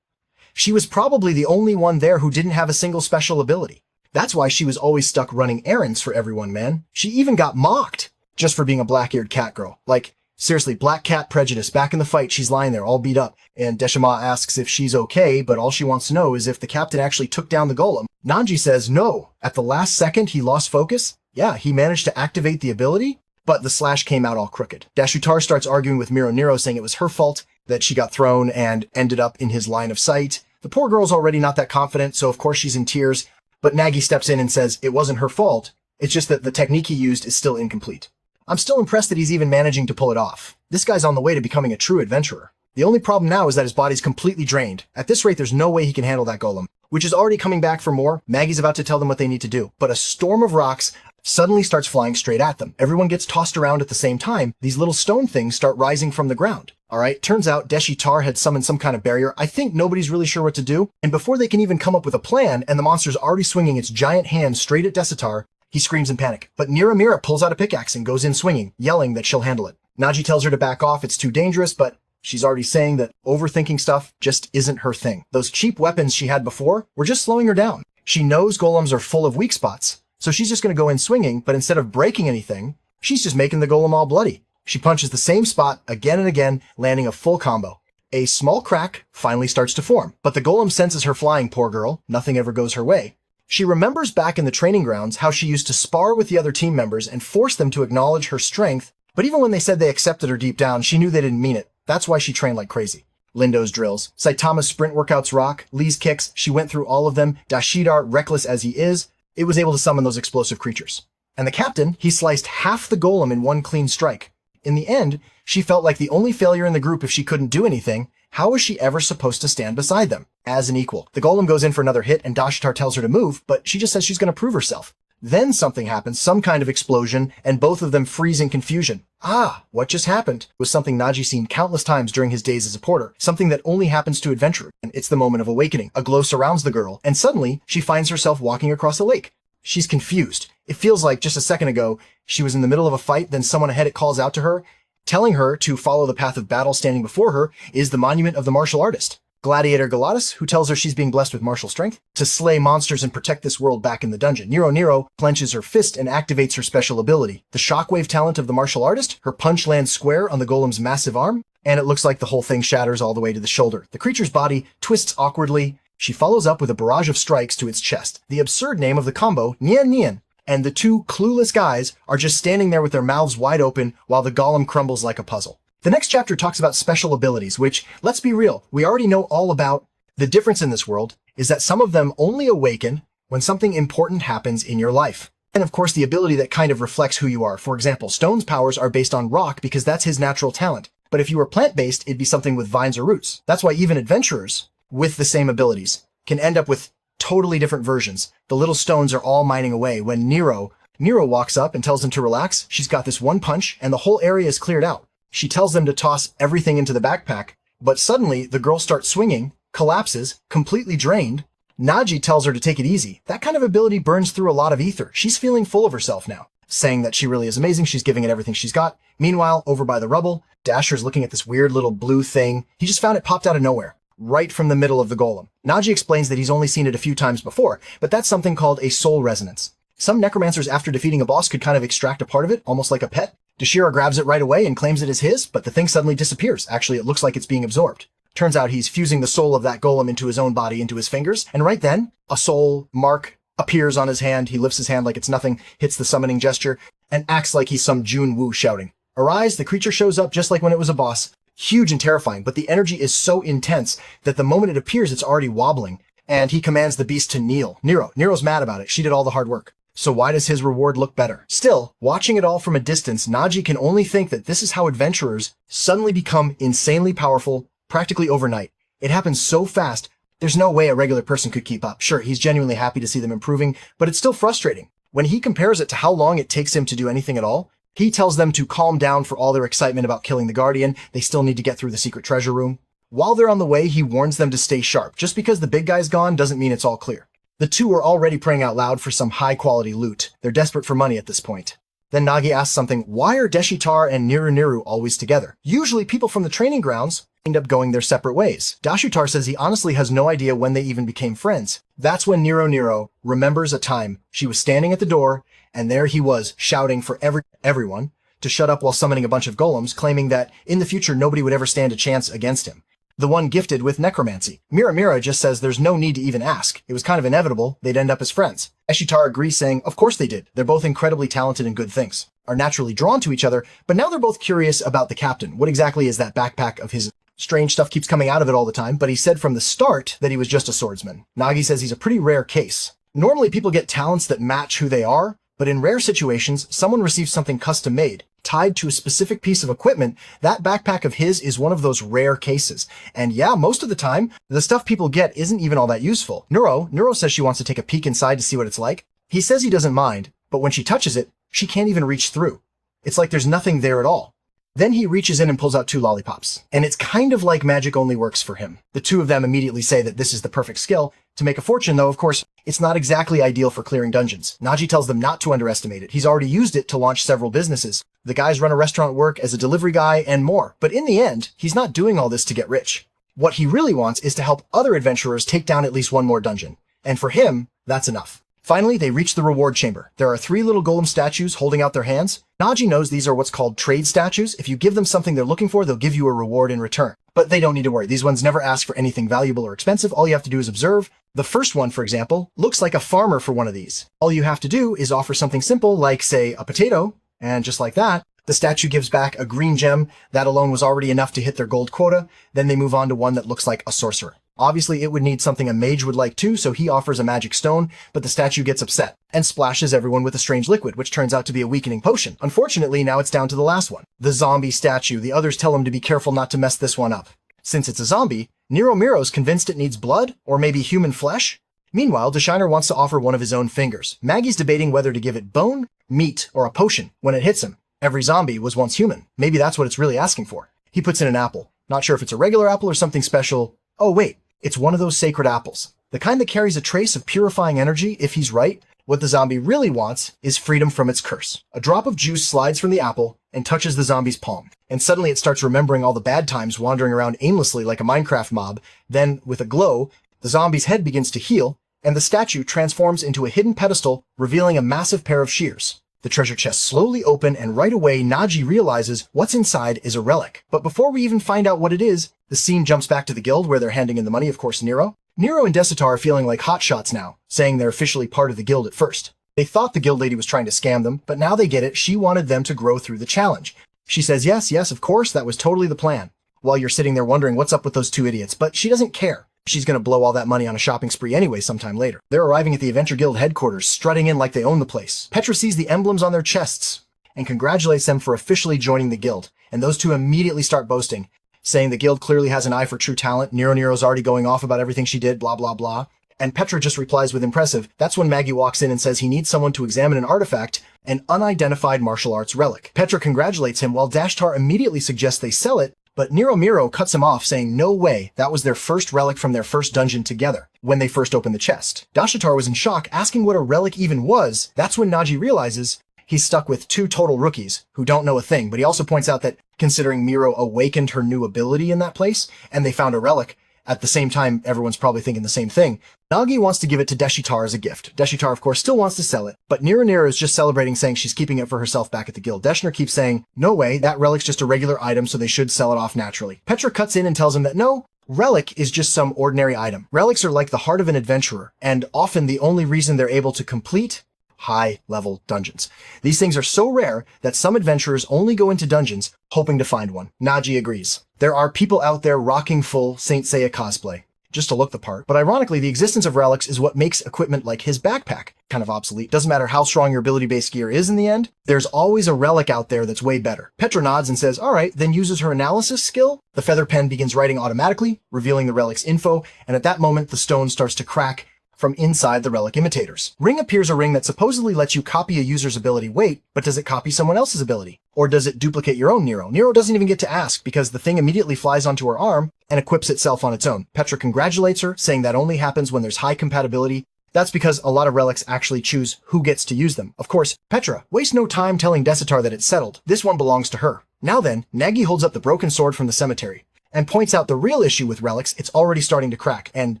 She was probably the only one there who didn't have a single special ability. That's why she was always stuck running errands for everyone, man. She even got mocked just for being a black-eared cat girl. Like, seriously, black cat prejudice. Back in the fight, she's lying there all beat up, and Deshima asks if she's okay, but all she wants to know is if the captain actually took down the golem. Nanji says no. At the last second, he lost focus. Yeah, he managed to activate the ability, but the slash came out all crooked. Dashutar starts arguing with Nero, saying it was her fault that she got thrown and ended up in his line of sight. The poor girl's already not that confident, so of course she's in tears, but Nagi steps in and says it wasn't her fault. It's just that the technique he used is still incomplete. I'm still impressed that he's even managing to pull it off. This guy's on the way to becoming a true adventurer. The only problem now is that his body's completely drained. At this rate, there's no way he can handle that golem, which is already coming back for more. Maggie's about to tell them what they need to do, but a storm of rocks suddenly starts flying straight at them. Everyone gets tossed around at the same time. These little stone things start rising from the ground. Alright, turns out Deshitar had summoned some kind of barrier. I think nobody's really sure what to do, and before they can even come up with a plan, and the monster's already swinging its giant hand straight at Deshitar, he screams in panic. But Mira pulls out a pickaxe and goes in swinging, yelling that she'll handle it. Nagi tells her to back off, it's too dangerous, but she's already saying that overthinking stuff just isn't her thing. Those cheap weapons she had before were just slowing her down. She knows golems are full of weak spots, so she's just going to go in swinging, but instead of breaking anything, she's just making the golem all bloody. She punches the same spot again and again, landing a full combo. A small crack finally starts to form, but the golem senses her flying, poor girl. Nothing ever goes her way. She remembers back in the training grounds how she used to spar with the other team members and force them to acknowledge her strength, but even when they said they accepted her deep down, she knew they didn't mean it. That's why she trained like crazy. Lindo's drills, Saitama's sprint workouts rock, Lee's kicks, she went through all of them. Dashidar, reckless as he is, it was able to summon those explosive creatures. And the captain, he sliced half the golem in one clean strike. In the end, she felt like the only failure in the group if she couldn't do anything. How was she ever supposed to stand beside them as an equal? The golem goes in for another hit and Dashitar tells her to move, but she just says she's going to prove herself. Then something happens, some kind of explosion, and both of them freeze in confusion. Ah, what just happened was something Nagi seen countless times during his days as a porter, something that only happens to adventurers. And it's the moment of awakening. A glow surrounds the girl, and suddenly she finds herself walking across a lake. She's confused. It feels like just a second ago, she was in the middle of a fight, then someone ahead calls out to her, telling her to follow the path of battle. Standing before her is the monument of the martial artist, Gladiator Galatas, who tells her she's being blessed with martial strength to slay monsters and protect this world back in the dungeon. Nero clenches her fist and activates her special ability. The shockwave talent of the martial artist, her punch lands square on the golem's massive arm, and it looks like the whole thing shatters all the way to the shoulder. The creature's body twists awkwardly. She follows up with a barrage of strikes to its chest. The absurd name of the combo, Nian Nian. And the two clueless guys are just standing there with their mouths wide open while the golem crumbles like a puzzle. The next chapter talks about special abilities, which, let's be real, we already know all about. The difference in this world is that some of them only awaken when something important happens in your life. And of course, the ability that kind of reflects who you are. For example, Stone's powers are based on rock because that's his natural talent. But if you were plant-based, it'd be something with vines or roots. That's why even adventurers with the same abilities can end up with totally different versions. The little stones are all mining away when Nero walks up and tells them to relax. She's got this one punch and the whole area is cleared out. She tells them to toss everything into the backpack, but suddenly the girl starts swinging, collapses, completely drained. Nagi tells her to take it easy. That kind of ability burns through a lot of ether. She's feeling full of herself now, saying that she really is amazing. She's giving it everything she's got. Meanwhile, over by the rubble, Dasher's looking at this weird little blue thing. He just found it popped out of nowhere, right from the middle of the golem. Nagi explains that he's only seen it a few times before, but that's something called a soul resonance. Some necromancers, after defeating a boss, could kind of extract a part of it, almost like a pet. Dashira grabs it right away and claims it is his, but the thing suddenly disappears. Actually, it looks like it's being absorbed. Turns out he's fusing the soul of that golem into his own body, into his fingers, and right then, a soul mark appears on his hand. He lifts his hand like it's nothing, hits the summoning gesture, and acts like he's some Jun Wu shouting. Arise, the creature shows up just like when it was a boss. Huge and terrifying, but the energy is so intense that the moment it appears, it's already wobbling, and he commands the beast to kneel. Nero's mad about it. She did all the hard work. So why does his reward look better? Still, watching it all from a distance, Nagi can only think that this is how adventurers suddenly become insanely powerful practically overnight. It happens so fast, there's no way a regular person could keep up. Sure, he's genuinely happy to see them improving, but it's still frustrating. When he compares it to how long it takes him to do anything at all, he tells them to calm down for all their excitement about killing the Guardian. They still need to get through the secret treasure room. While they're on the way, he warns them to stay sharp. Just because the big guy's gone doesn't mean it's all clear. The two are already praying out loud for some high-quality loot. They're desperate for money at this point. Then Nagi asks something, why are Deshitar and Niru always together? Usually people from the training grounds end up going their separate ways. Dashitar says he honestly has no idea when they even became friends. That's when Nero remembers a time she was standing at the door, and there he was shouting for everyone to shut up while summoning a bunch of golems, claiming that in the future nobody would ever stand a chance against him. The one gifted with necromancy. Mira just says there's no need to even ask. It was kind of inevitable they'd end up as friends. Eshitar agrees, saying, of course they did. They're both incredibly talented in good things, are naturally drawn to each other, but now they're both curious about the captain. What exactly is that backpack of his? Strange stuff keeps coming out of it all the time, but he said from the start that he was just a swordsman. Nagi says he's a pretty rare case. Normally people get talents that match who they are, but in rare situations, someone receives something custom made, tied to a specific piece of equipment. That backpack of his is one of those rare cases. And yeah, most of the time, the stuff people get isn't even all that useful. Neuro says she wants to take a peek inside to see what it's like. He says he doesn't mind, but when she touches it, she can't even reach through. It's like there's nothing there at all. Then he reaches in and pulls out 2 lollipops. And it's kind of like magic only works for him. The two of them immediately say that this is the perfect skill. To make a fortune, though, of course, it's not exactly ideal for clearing dungeons. Nagi tells them not to underestimate it. He's already used it to launch several businesses. The guys run a restaurant, work as a delivery guy, and more. But in the end, he's not doing all this to get rich. What he really wants is to help other adventurers take down at least one more dungeon. And for him, that's enough. Finally, they reach the reward chamber. There are 3 little golem statues holding out their hands. Nagi knows these are what's called trade statues. If you give them something they're looking for, they'll give you a reward in return. But they don't need to worry. These ones never ask for anything valuable or expensive. All you have to do is observe. The first one, for example, looks like a farmer for one of these. All you have to do is offer something simple like, say, a potato, and just like that, the statue gives back a green gem. That alone was already enough to hit their gold quota. Then they move on to one that looks like a sorcerer. Obviously, it would need something a mage would like too, so he offers a magic stone, but the statue gets upset and splashes everyone with a strange liquid, which turns out to be a weakening potion. Unfortunately, now it's down to the last one. The zombie statue. The others tell him to be careful not to mess this one up. Since it's a zombie, Nero Miro's convinced it needs blood, or maybe human flesh? Meanwhile, DeShiner wants to offer one of his own fingers. Maggie's debating whether to give it bone, meat, or a potion when it hits him. Every zombie was once human. Maybe that's what it's really asking for. He puts in an apple. Not sure if it's a regular apple or something special. Oh wait, it's one of those sacred apples. The kind that carries a trace of purifying energy if he's right. What the zombie really wants is freedom from its curse. A drop of juice slides from the apple and touches the zombie's palm. And suddenly it starts remembering all the bad times wandering around aimlessly like a Minecraft mob. Then, with a glow, the zombie's head begins to heal, and the statue transforms into a hidden pedestal, revealing a massive pair of shears. The treasure chests slowly open, and right away, Nagi realizes what's inside is a relic. But before we even find out what it is, the scene jumps back to the guild where they're handing in the money, of course, Nero. Nero and Desitar are feeling like hotshots now, saying they're officially part of the guild at first. They thought the guild lady was trying to scam them, but now they get it. She wanted them to grow through the challenge. She says, yes, of course, that was totally the plan. While you're sitting there wondering what's up with those two idiots, but she doesn't care. She's going to blow all that money on a shopping spree anyway sometime later. They're arriving at the Adventure Guild headquarters, strutting in like they own the place. Petra sees the emblems on their chests and congratulates them for officially joining the guild. And those two immediately start boasting, saying the guild clearly has an eye for true talent. Nero's already going off about everything she did, blah, blah, blah. And Petra just replies with impressive. That's when Maggie walks in and says he needs someone to examine an artifact, an unidentified martial arts relic. Petra congratulates him while Dashtar immediately suggests they sell it, but Nero Miro cuts him off, saying no way, that was their first relic from their first dungeon together, when they first opened the chest. Dashatar was in shock, asking what a relic even was. That's when Nagi realizes he's stuck with two total rookies who don't know a thing, but he also points out that considering Miro awakened her new ability in that place, and they found a relic, at the same time, everyone's probably thinking the same thing. Nagi wants to give it to Deshitar as a gift. Deshitar, of course, still wants to sell it, but Nero is just celebrating, saying she's keeping it for herself back at the guild. Deshner keeps saying, no way, that relic's just a regular item, so they should sell it off naturally. Petra cuts in and tells him that no, relic is just some ordinary item. Relics are like the heart of an adventurer, and often the only reason they're able to complete high-level dungeons. These things are so rare that some adventurers only go into dungeons hoping to find one. Nagi agrees. There are people out there rocking full Saint Seiya cosplay, just to look the part. But ironically, the existence of relics is what makes equipment like his backpack kind of obsolete. Doesn't matter how strong your ability-based gear is in the end, there's always a relic out there that's way better. Petra nods and says, all right, then uses her analysis skill. The feather pen begins writing automatically, revealing the relic's info, and at that moment, the stone starts to crack from inside the relic imitators. Ring appears a ring that supposedly lets you copy a user's ability. Wait, but does it copy someone else's ability? Or does it duplicate your own Nero? Nero doesn't even get to ask because the thing immediately flies onto her arm and equips itself on its own. Petra congratulates her, saying that only happens when there's high compatibility. That's because a lot of relics actually choose who gets to use them. Of course, Petra wastes no time telling Desitar that it's settled. This one belongs to her. Now then, Nagi holds up the broken sword from the cemetery and points out the real issue with relics. It's already starting to crack, and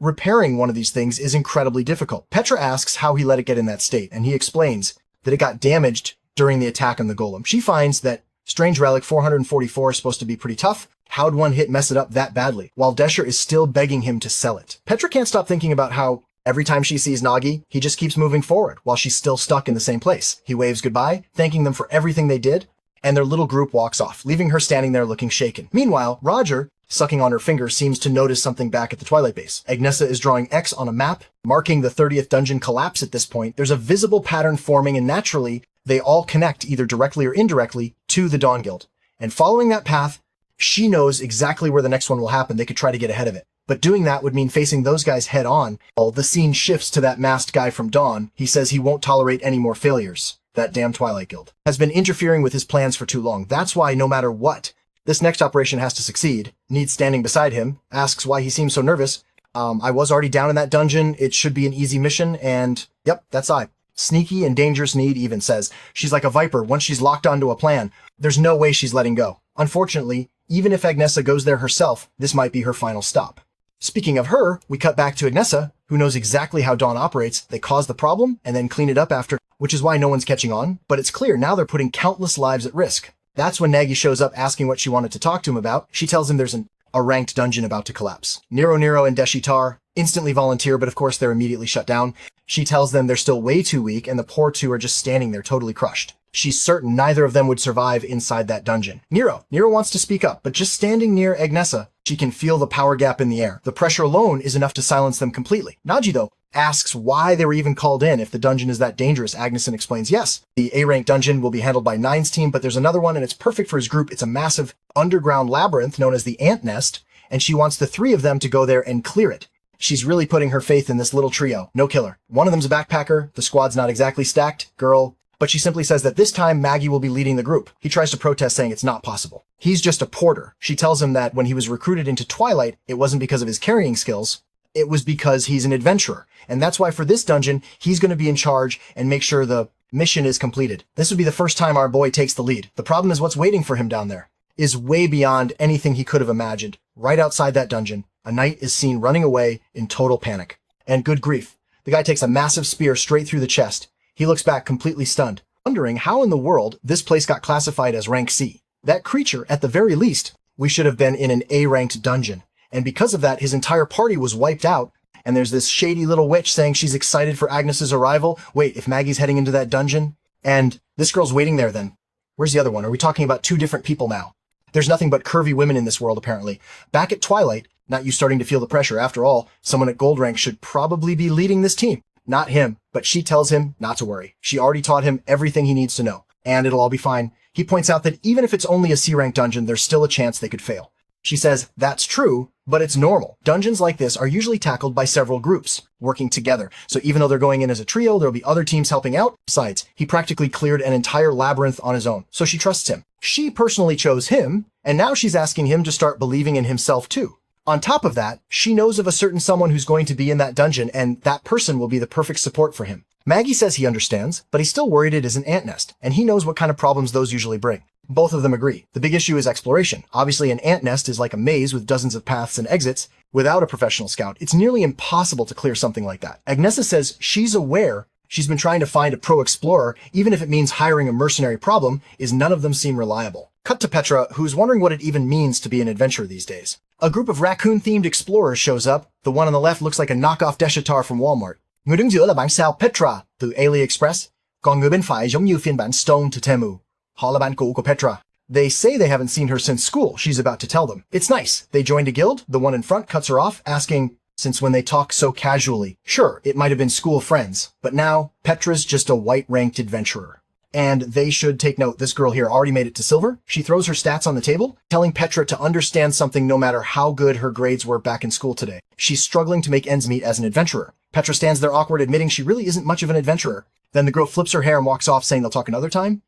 repairing one of these things is incredibly difficult. Petra asks how he let it get in that state, and he explains that it got damaged during the attack on the golem. She finds that strange relic 444 is supposed to be pretty tough. How'd one hit mess it up that badly? While Desher is still begging him to sell it. Petra can't stop thinking about how every time she sees Nagi, he just keeps moving forward while she's still stuck in the same place. He waves goodbye, thanking them for everything they did, and their little group walks off, leaving her standing there looking shaken. Meanwhile, Roger, sucking on her finger, seems to notice something back at the Twilight base. Agnesa is drawing X on a map, marking the 30th dungeon collapse at this point. There's a visible pattern forming, and naturally, they all connect either directly or indirectly to the Dawn Guild. And following that path, she knows exactly where the next one will happen. They could try to get ahead of it. But doing that would mean facing those guys head on. Well, the scene shifts to that masked guy from Dawn. He says he won't tolerate any more failures. That damn Twilight Guild has been interfering with his plans for too long. That's why no matter what, this next operation has to succeed. Need standing beside him, asks why he seems so nervous. I was already down in that dungeon. It should be an easy mission, and yep, that's I. Sneaky and dangerous Need even says she's like a viper. Once she's locked onto a plan, there's no way she's letting go. Unfortunately, even if Agnesa goes there herself, this might be her final stop. Speaking of her, we cut back to Agnesa, who knows exactly how Dawn operates. They cause the problem and then clean it up after, which is why no one's catching on. But it's clear now they're putting countless lives at risk. That's when Nagi shows up asking what she wanted to talk to him about. She tells him there's a ranked dungeon about to collapse. Nero and Deshitar instantly volunteer, but of course they're immediately shut down. She tells them they're still way too weak, and the poor two are just standing there totally crushed. She's certain neither of them would survive inside that dungeon. Nero wants to speak up, but just standing near Agnesa, she can feel the power gap in the air. The pressure alone is enough to silence them completely. Nagi, though, asks why they were even called in if the dungeon is that dangerous. Agneson explains, yes, the A-rank dungeon will be handled by Nine's team, but there's another one and it's perfect for his group. It's a massive underground labyrinth known as the Ant Nest, and she wants the three of them to go there and clear it. She's really putting her faith in this little trio. No killer. One of them's a backpacker. The squad's not exactly stacked. Girl. But she simply says that this time Maggie will be leading the group. He tries to protest, saying it's not possible. He's just a porter. She tells him that when he was recruited into Twilight, it wasn't because of his carrying skills. It was because he's an adventurer. And that's why for this dungeon, he's going to be in charge and make sure the mission is completed. This would be the first time our boy takes the lead. The problem is what's waiting for him down there is way beyond anything he could have imagined. Right outside that dungeon, a knight is seen running away in total panic. And good grief, the guy takes a massive spear straight through the chest. He looks back completely stunned, wondering how in the world this place got classified as rank C. That creature, at the very least, we should have been in an A-ranked dungeon. And because of that, his entire party was wiped out. And there's this shady little witch saying she's excited for Agnes's arrival. Wait, if Maggie's heading into that dungeon? And this girl's waiting there then. Where's the other one? Are we talking about two different people now? There's nothing but curvy women in this world, apparently. Back at Twilight, not you starting to feel the pressure. After all, someone at gold rank should probably be leading this team. Not him, but she tells him not to worry. She already taught him everything he needs to know, and it'll all be fine. He points out that even if it's only a C-rank dungeon, there's still a chance they could fail. She says, that's true, but it's normal. Dungeons like this are usually tackled by several groups, working together. So even though they're going in as a trio, there'll be other teams helping out. Besides, he practically cleared an entire labyrinth on his own, so she trusts him. She personally chose him, and now she's asking him to start believing in himself too. On top of that, she knows of a certain someone who's going to be in that dungeon, and that person will be the perfect support for him. Maggie says he understands, but he's still worried it is an ant nest, and he knows what kind of problems those usually bring. Both of them agree. The big issue is exploration. Obviously, an ant nest is like a maze with dozens of paths and exits. Without a professional scout, it's nearly impossible to clear something like that. Agnesa says she's aware she's been trying to find a pro explorer, even if it means hiring a mercenary. Problem is none of them seem reliable. Cut to Petra, who's wondering what it even means to be an adventurer these days. A group of raccoon-themed explorers shows up. The one on the left looks like a knockoff Deshitar from Walmart. Người đứng giữa là bạn sao Petra từ AliExpress, còn người bên phải giống như phiên bản Stone to Temu. Họ là bạn cũ của Petra. They say they haven't seen her since school, she's about to tell them. It's nice. They joined a guild. The one in front cuts her off, asking, since when they talk so casually. Sure, it might have been school friends, but now Petra's just a white-ranked adventurer. And they should take note, this girl here already made it to silver. She throws her stats on the table, telling Petra to understand something no matter how good her grades were back in school today. She's struggling to make ends meet as an adventurer. Petra stands there awkward, admitting she really isn't much of an adventurer. Then the girl flips her hair and walks off, saying they'll talk another time.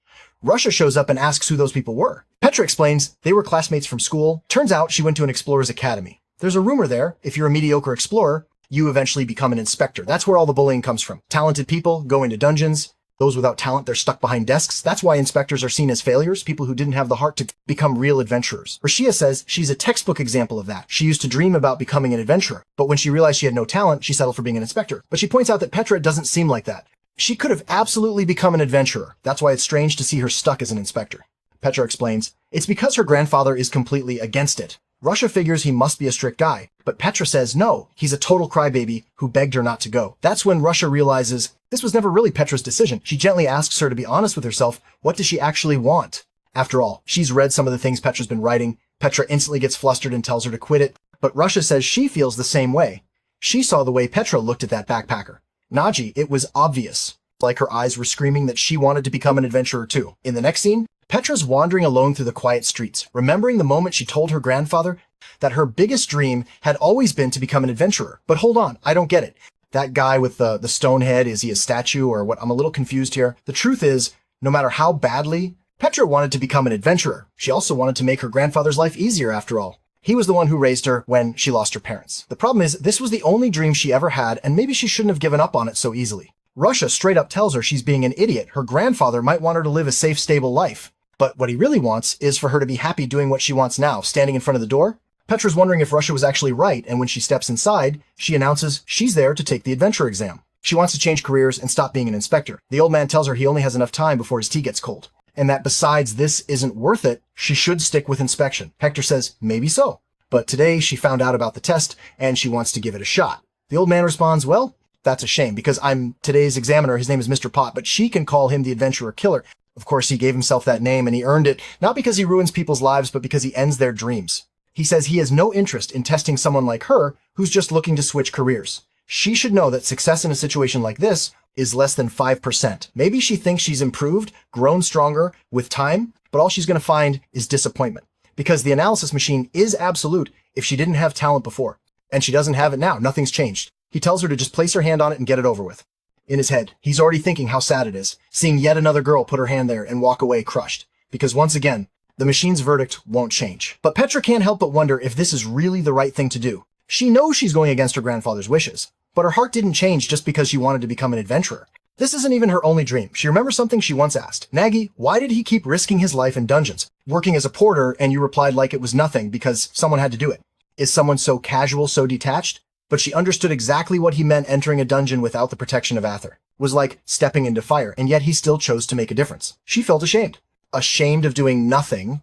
Russia shows up and asks who those people were. Petra explains they were classmates from school. Turns out she went to an explorer's academy. There's a rumor there, if you're a mediocre explorer, you eventually become an inspector. That's where all the bullying comes from. Talented people go into dungeons. Those without talent, they're stuck behind desks. That's why inspectors are seen as failures, people who didn't have the heart to become real adventurers. Rashia says she's a textbook example of that. She used to dream about becoming an adventurer, but when she realized she had no talent, she settled for being an inspector. But she points out that Petra doesn't seem like that. She could have absolutely become an adventurer. That's why it's strange to see her stuck as an inspector. Petra explains, it's because her grandfather is completely against it. Russia figures he must be a strict guy, but Petra says no, he's a total crybaby who begged her not to go. That's when Russia realizes this was never really Petra's decision. She gently asks her to be honest with herself. What does she actually want? After all, she's read some of the things Petra's been writing. Petra instantly gets flustered and tells her to quit it, but Russia says she feels the same way. She saw the way Petra looked at that backpacker. Nagi, it was obvious. Like her eyes were screaming that she wanted to become an adventurer too. In the next scene, Petra's wandering alone through the quiet streets, remembering the moment she told her grandfather that her biggest dream had always been to become an adventurer. But hold on, I don't get it. That guy with the stone head, is he a statue or what? I'm a little confused here. The truth is, no matter how badly, Petra wanted to become an adventurer. She also wanted to make her grandfather's life easier after all. He was the one who raised her when she lost her parents. The problem is, this was the only dream she ever had, and maybe she shouldn't have given up on it so easily. Russia straight up tells her she's being an idiot. Her grandfather might want her to live a safe, stable life. But what he really wants is for her to be happy doing what she wants now, standing in front of the door. Petra's wondering if Russia was actually right, and when she steps inside, she announces she's there to take the adventure exam. She wants to change careers and stop being an inspector. The old man tells her he only has enough time before his tea gets cold, and that besides this isn't worth it, she should stick with inspection. Hector says, maybe so. But today she found out about the test, and she wants to give it a shot. The old man responds, well, that's a shame, because I'm today's examiner. His name is Mr. Pot, but she can call him the adventurer killer. Of course, he gave himself that name, and he earned it not because he ruins people's lives, but because he ends their dreams. He says he has no interest in testing someone like her who's just looking to switch careers. She should know that success in a situation like this is less than 5%. Maybe she thinks she's improved, grown stronger with time, but all she's going to find is disappointment. Because the analysis machine is absolute if she didn't have talent before. And she doesn't have it now. Nothing's changed. He tells her to just place her hand on it and get it over with. In his head, he's already thinking how sad it is, seeing yet another girl put her hand there and walk away crushed. Because once again, the machine's verdict won't change. But Petra can't help but wonder if this is really the right thing to do. She knows she's going against her grandfather's wishes, but her heart didn't change just because she wanted to become an adventurer. This isn't even her only dream. She remembers something she once asked. Nagi, why did he keep risking his life in dungeons, working as a porter, and you replied like it was nothing because someone had to do it? Is someone so casual, so detached? But she understood exactly what he meant entering a dungeon without the protection of Aether. It was like stepping into fire, and yet he still chose to make a difference. She felt ashamed. Ashamed of doing nothing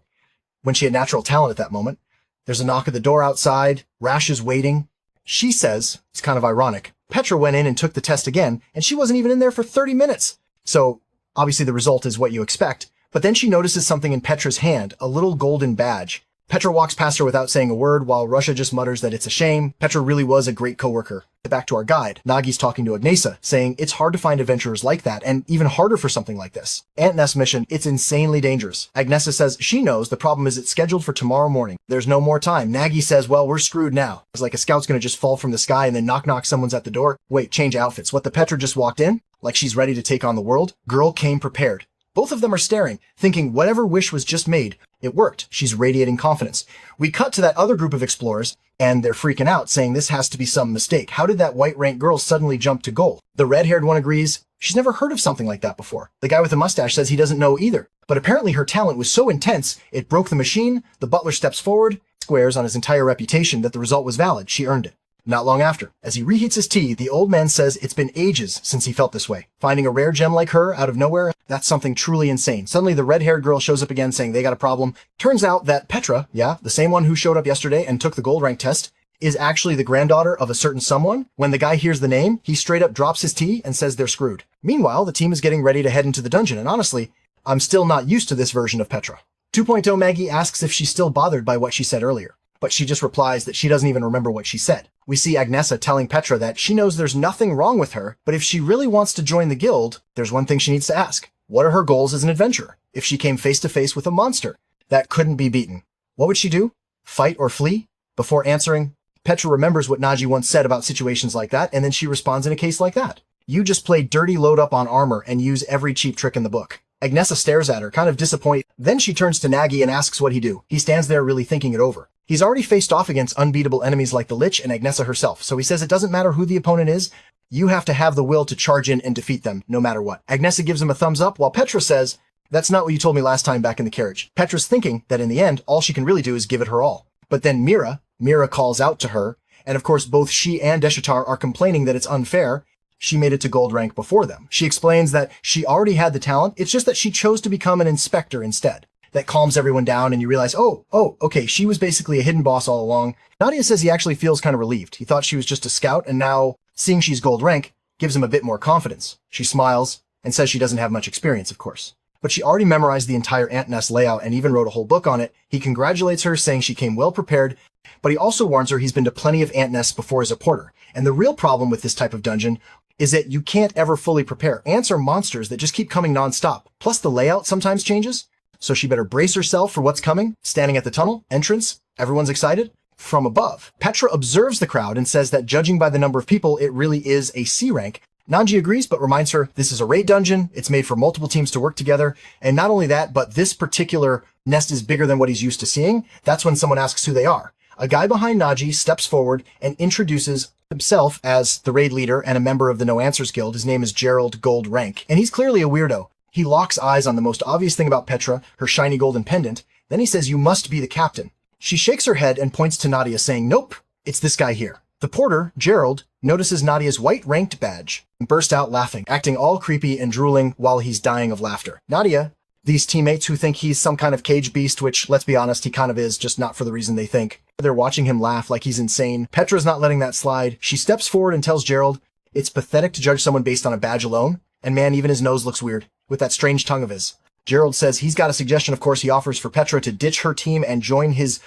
when she had natural talent at that moment. There's a knock at the door outside. Rash is waiting. She says, it's kind of ironic, Petra went in and took the test again, and she wasn't even in there for 30 minutes. So obviously the result is what you expect. But then she notices something in Petra's hand, a little golden badge. Petra walks past her without saying a word, while Russia just mutters that it's a shame. Petra really was a great coworker. Back to our guide. Nagi's talking to Agnesa, saying it's hard to find adventurers like that, and even harder for something like this. Ant Nest mission, it's insanely dangerous. Agnesa says she knows the problem is it's scheduled for tomorrow morning. There's no more time. Nagi says, well, we're screwed now. It's like a scout's gonna just fall from the sky and then knock someone's at the door. Wait, change outfits. What, the Petra just walked in? Like she's ready to take on the world? Girl came prepared. Both of them are staring, thinking whatever wish was just made, it worked. She's radiating confidence. We cut to that other group of explorers, and they're freaking out, saying this has to be some mistake. How did that white rank girl suddenly jump to gold? The red-haired one agrees. She's never heard of something like that before. The guy with the mustache says he doesn't know either. But apparently her talent was so intense, it broke the machine. The butler steps forward, squares on his entire reputation that the result was valid. She earned it. Not long after, as he reheats his tea, the old man says it's been ages since he felt this way. Finding a rare gem like her out of nowhere, that's something truly insane. Suddenly the red-haired girl shows up again saying they got a problem. Turns out that Petra, the same one who showed up yesterday and took the gold rank test, is actually the granddaughter of a certain someone. When the guy hears the name, he straight up drops his tea and says they're screwed. Meanwhile, the team is getting ready to head into the dungeon, and honestly, I'm still not used to this version of Petra. 2.0 Maggie asks if she's still bothered by what she said earlier, but she just replies that she doesn't even remember what she said. We see Agnesa telling Petra that she knows there's nothing wrong with her, but if she really wants to join the guild, there's one thing she needs to ask. What are her goals as an adventurer? If she came face to face with a monster that couldn't be beaten, what would she do? Fight or flee? Before answering, Petra remembers what Nagi once said about situations like that, and then she responds in a case like that. You just play dirty load up on armor and use every cheap trick in the book. Agnesa stares at her, kind of disappointed. Then she turns to Nagi and asks what he do. He stands there really thinking it over. He's already faced off against unbeatable enemies like the Lich and Agnesa herself, so he says it doesn't matter who the opponent is, you have to have the will to charge in and defeat them, no matter what. Agnesa gives him a thumbs up, while Petra says, that's not what you told me last time back in the carriage. Petra's thinking that in the end, all she can really do is give it her all. But then Mira calls out to her, and of course both she and Deshatar are complaining that it's unfair. She made it to gold rank before them. She explains that she already had the talent, it's just that she chose to become an inspector instead. That calms everyone down and you realize, okay, she was basically a hidden boss all along. Nadia says he actually feels kind of relieved. He thought she was just a scout, and now, seeing she's gold rank, gives him a bit more confidence. She smiles and says she doesn't have much experience, of course. But she already memorized the entire Ant Nest layout and even wrote a whole book on it. He congratulates her, saying she came well prepared, but he also warns her he's been to plenty of ant nests before as a porter. And the real problem with this type of dungeon is that you can't ever fully prepare. Ants are monsters that just keep coming nonstop. Plus the layout sometimes changes. So she better brace herself for what's coming. Standing at the tunnel, entrance, everyone's excited. From above, Petra observes the crowd and says that judging by the number of people, it really is a C rank. Nagi agrees, but reminds her this is a raid dungeon. It's made for multiple teams to work together. And not only that, but this particular nest is bigger than what he's used to seeing. That's when someone asks who they are. A guy behind Nagi steps forward and introduces himself as the raid leader and a member of the No Answers Guild. His name is Gerald Gold Rank, and he's clearly a weirdo. He locks eyes on the most obvious thing about Petra, her shiny golden pendant. Then he says, you must be the captain. She shakes her head and points to Nadia, saying, nope, it's this guy here. The porter, Gerald, notices Nadia's white ranked badge and bursts out laughing, acting all creepy and drooling while he's dying of laughter. Nadia, these teammates who think he's some kind of cage beast, which, let's be honest, he kind of is, just not for the reason they think. They're watching him laugh like he's insane. Petra's not letting that slide. She steps forward and tells Gerald, it's pathetic to judge someone based on a badge alone. And man, even his nose looks weird, with that strange tongue of his. Gerald says he's got a suggestion. Of course, he offers for Petra to ditch her team and join his,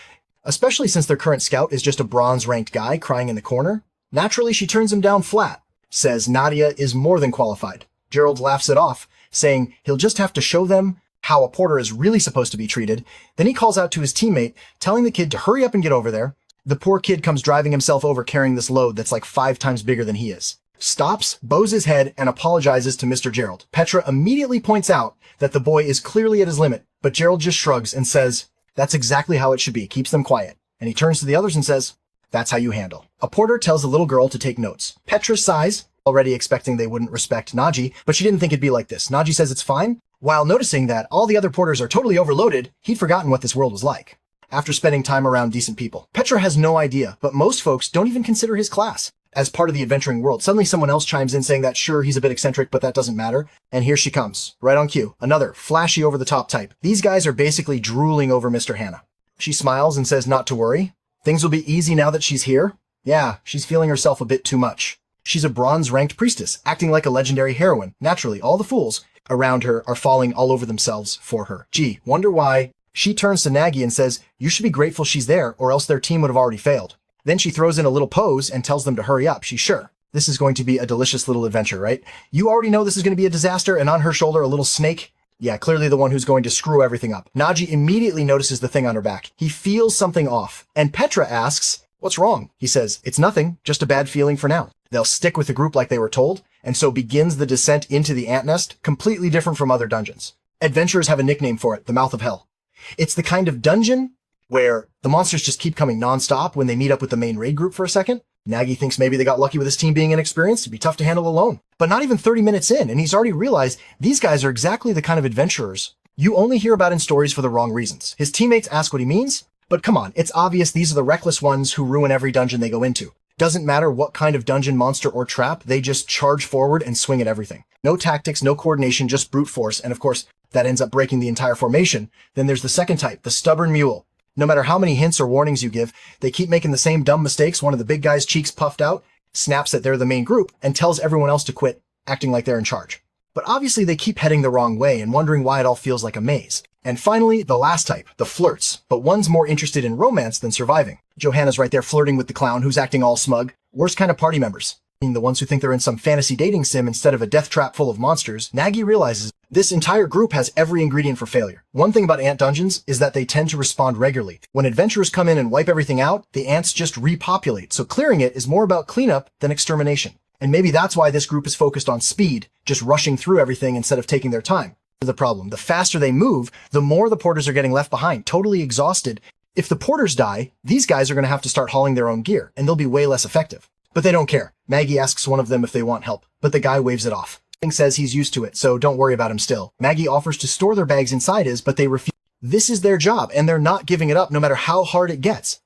especially since their current scout is just a bronze-ranked guy crying in the corner. Naturally, she turns him down flat, says Nadia is more than qualified. Gerald laughs it off, saying he'll just have to show them how a porter is really supposed to be treated. Then he calls out to his teammate, telling the kid to hurry up and get over there. The poor kid comes driving himself over carrying this load that's like 5 times bigger than he is. Stops, bows his head, and apologizes to Mr. Gerald. Petra immediately points out that the boy is clearly at his limit, but Gerald just shrugs and says, that's exactly how it should be, keeps them quiet. And he turns to the others and says, that's how you handle. A porter tells the little girl to take notes. Petra sighs, already expecting they wouldn't respect Nagi, but she didn't think it'd be like this. Nagi says it's fine, while noticing that all the other porters are totally overloaded. He'd forgotten what this world was like after spending time around decent people. Petra has no idea, but most folks don't even consider his class as part of the adventuring world. Suddenly someone else chimes in saying that sure, he's a bit eccentric, but that doesn't matter. And here she comes, right on cue. Another flashy over-the-top type. These guys are basically drooling over Mr. Hannah. She smiles and says not to worry. Things will be easy now that she's here. Yeah, she's feeling herself a bit too much. She's a bronze-ranked priestess, acting like a legendary heroine. Naturally, all the fools around her are falling all over themselves for her. Gee, wonder why. She turns to Nagi and says, you should be grateful she's there, or else their team would have already failed. Then she throws in a little pose and tells them to hurry up. She's sure this is going to be a delicious little adventure, right? You already know this is going to be a disaster, and on her shoulder, a little snake. Yeah, clearly the one who's going to screw everything up. Nagi immediately notices the thing on her back. He feels something off, and Petra asks, what's wrong? He says, it's nothing, just a bad feeling for now. They'll stick with the group like they were told, and so begins the descent into the ant nest, completely different from other dungeons. Adventurers have a nickname for it, the Mouth of Hell. It's the kind of dungeon where the monsters just keep coming nonstop when they meet up with the main raid group for a second. Nagi thinks maybe they got lucky with his team being inexperienced. It'd be tough to handle alone. But not even 30 minutes in, and he's already realized these guys are exactly the kind of adventurers you only hear about in stories for the wrong reasons. His teammates ask what he means, but come on, it's obvious these are the reckless ones who ruin every dungeon they go into. Doesn't matter what kind of dungeon, monster, or trap, they just charge forward and swing at everything. No tactics, no coordination, just brute force, and of course, that ends up breaking the entire formation. Then there's the second type, the stubborn mule. No matter how many hints or warnings you give, they keep making the same dumb mistakes. One of the big guys, cheeks puffed out, snaps that they're the main group and tells everyone else to quit, acting like they're in charge. But obviously they keep heading the wrong way and wondering why it all feels like a maze. And finally, the last type, the flirts, but one's more interested in romance than surviving. Johanna's right there flirting with the clown who's acting all smug. Worst kind of party members. The ones who think they're in some fantasy dating sim instead of a death trap full of monsters. Nagi realizes this entire group has every ingredient for failure. One thing about ant dungeons is that they tend to respond regularly. When adventurers come in and wipe everything out, the ants just repopulate, so clearing it is more about cleanup than extermination. And maybe that's why this group is focused on speed, just rushing through everything instead of taking their time. The problem, the faster they move, the more the porters are getting left behind, totally exhausted. If the porters die, these guys are going to have to start hauling their own gear, and they'll be way less effective. But they don't care. Maggie asks one of them if they want help, but the guy waves it off. He says he's used to it, so don't worry about him still. Maggie offers to store their bags inside his, but they refuse. This is their job, and they're not giving it up no matter how hard it gets.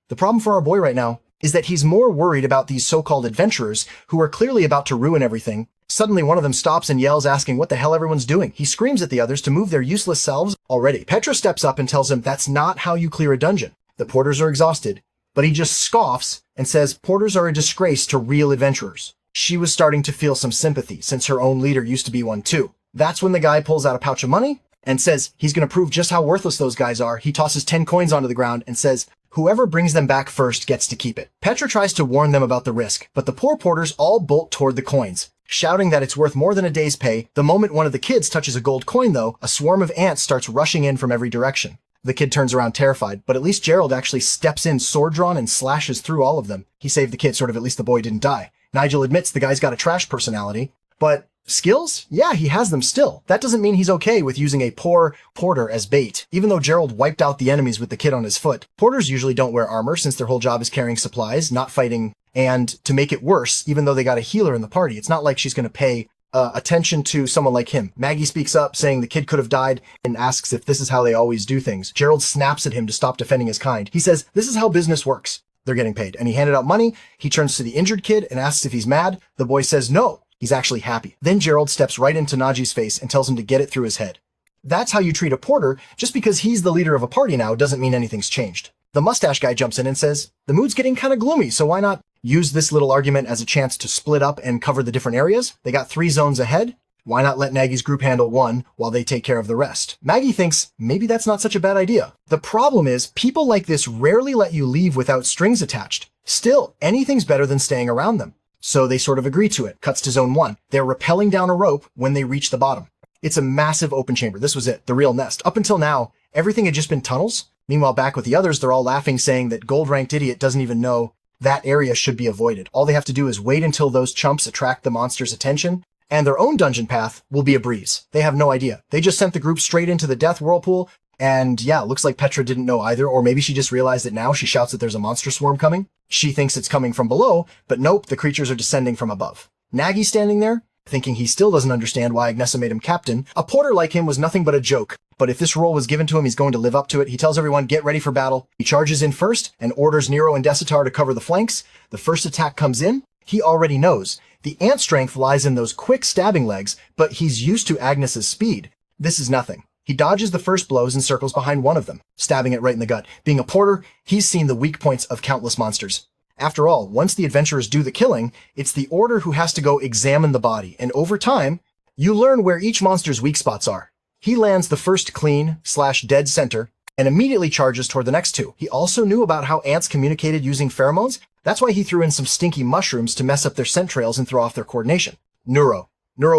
The problem for our boy right now is that he's more worried about these so-called adventurers who are clearly about to ruin everything. Suddenly, one of them stops and yells, asking what the hell everyone's doing. He screams at the others to move their useless selves already. Petra steps up and tells him that's not how you clear a dungeon. The porters are exhausted, but he just scoffs and says porters are a disgrace to real adventurers. She was starting to feel some sympathy since her own leader used to be one too. That's when the guy pulls out a pouch of money and says he's going to prove just how worthless those guys are. He tosses 10 coins onto the ground and says, whoever brings them back first gets to keep it. Petra tries to warn them about the risk, but the poor porters all bolt toward the coins, shouting that it's worth more than a day's pay. The moment one of the kids touches a gold coin, though, a swarm of ants starts rushing in from every direction. The kid turns around terrified, but at least Gerald actually steps in sword drawn and slashes through all of them. He saved the kid, sort of, at least the boy didn't die. Nigel admits the guy's got a trash personality, but skills? Yeah, he has them still. That doesn't mean he's okay with using a poor porter as bait. Even though Gerald wiped out the enemies with the kid on his foot, porters usually don't wear armor since their whole job is carrying supplies, not fighting. And to make it worse, even though they got a healer in the party, it's not like she's going to pay attention to someone like him. Maggie speaks up, saying the kid could have died, and asks if this is how they always do things. Gerald snaps at him to stop defending his kind. He says, this is how business works. They're getting paid. And he handed out money. He turns to the injured kid and asks if he's mad. The boy says no. He's actually happy. Then Gerald steps right into Nagi's face and tells him to get it through his head. That's how you treat a porter. Just because he's the leader of a party now doesn't mean anything's changed. The mustache guy jumps in and says, the mood's getting kind of gloomy, so why not use this little argument as a chance to split up and cover the different areas? They got 3 zones ahead. Why not let Nagi's group handle one while they take care of the rest? Maggie thinks maybe that's not such a bad idea. The problem is, people like this rarely let you leave without strings attached. Still, anything's better than staying around them. So they sort of agree to it. Cuts to zone 1. They're rappelling down a rope when they reach the bottom. It's a massive open chamber. This was it, the real nest. Up until now, everything had just been tunnels. Meanwhile, back with the others, they're all laughing, saying that gold-ranked idiot doesn't even know that area should be avoided. All they have to do is wait until those chumps attract the monster's attention, and their own dungeon path will be a breeze. They have no idea. They just sent the group straight into the death whirlpool, and yeah, looks like Petra didn't know either, or maybe she just realized it now. She shouts that there's a monster swarm coming. She thinks it's coming from below, but nope, the creatures are descending from above. Nagi's standing there, thinking he still doesn't understand why Agnesa made him captain. A porter like him was nothing but a joke, but if this role was given to him, he's going to live up to it. He tells everyone, get ready for battle. He charges in first and orders Nero and Desitar to cover the flanks. The first attack comes in. He already knows. The ant strength lies in those quick stabbing legs, but he's used to Agnes's speed. This is nothing. He dodges the first blows and circles behind one of them, stabbing it right in the gut. Being a porter, he's seen the weak points of countless monsters. After all, once the adventurers do the killing, it's the order who has to go examine the body, and over time, you learn where each monster's weak spots are. He lands the first clean/dead center, and immediately charges toward the next two. He also knew about how ants communicated using pheromones. That's why he threw in some stinky mushrooms to mess up their scent trails and throw off their coordination. Neuro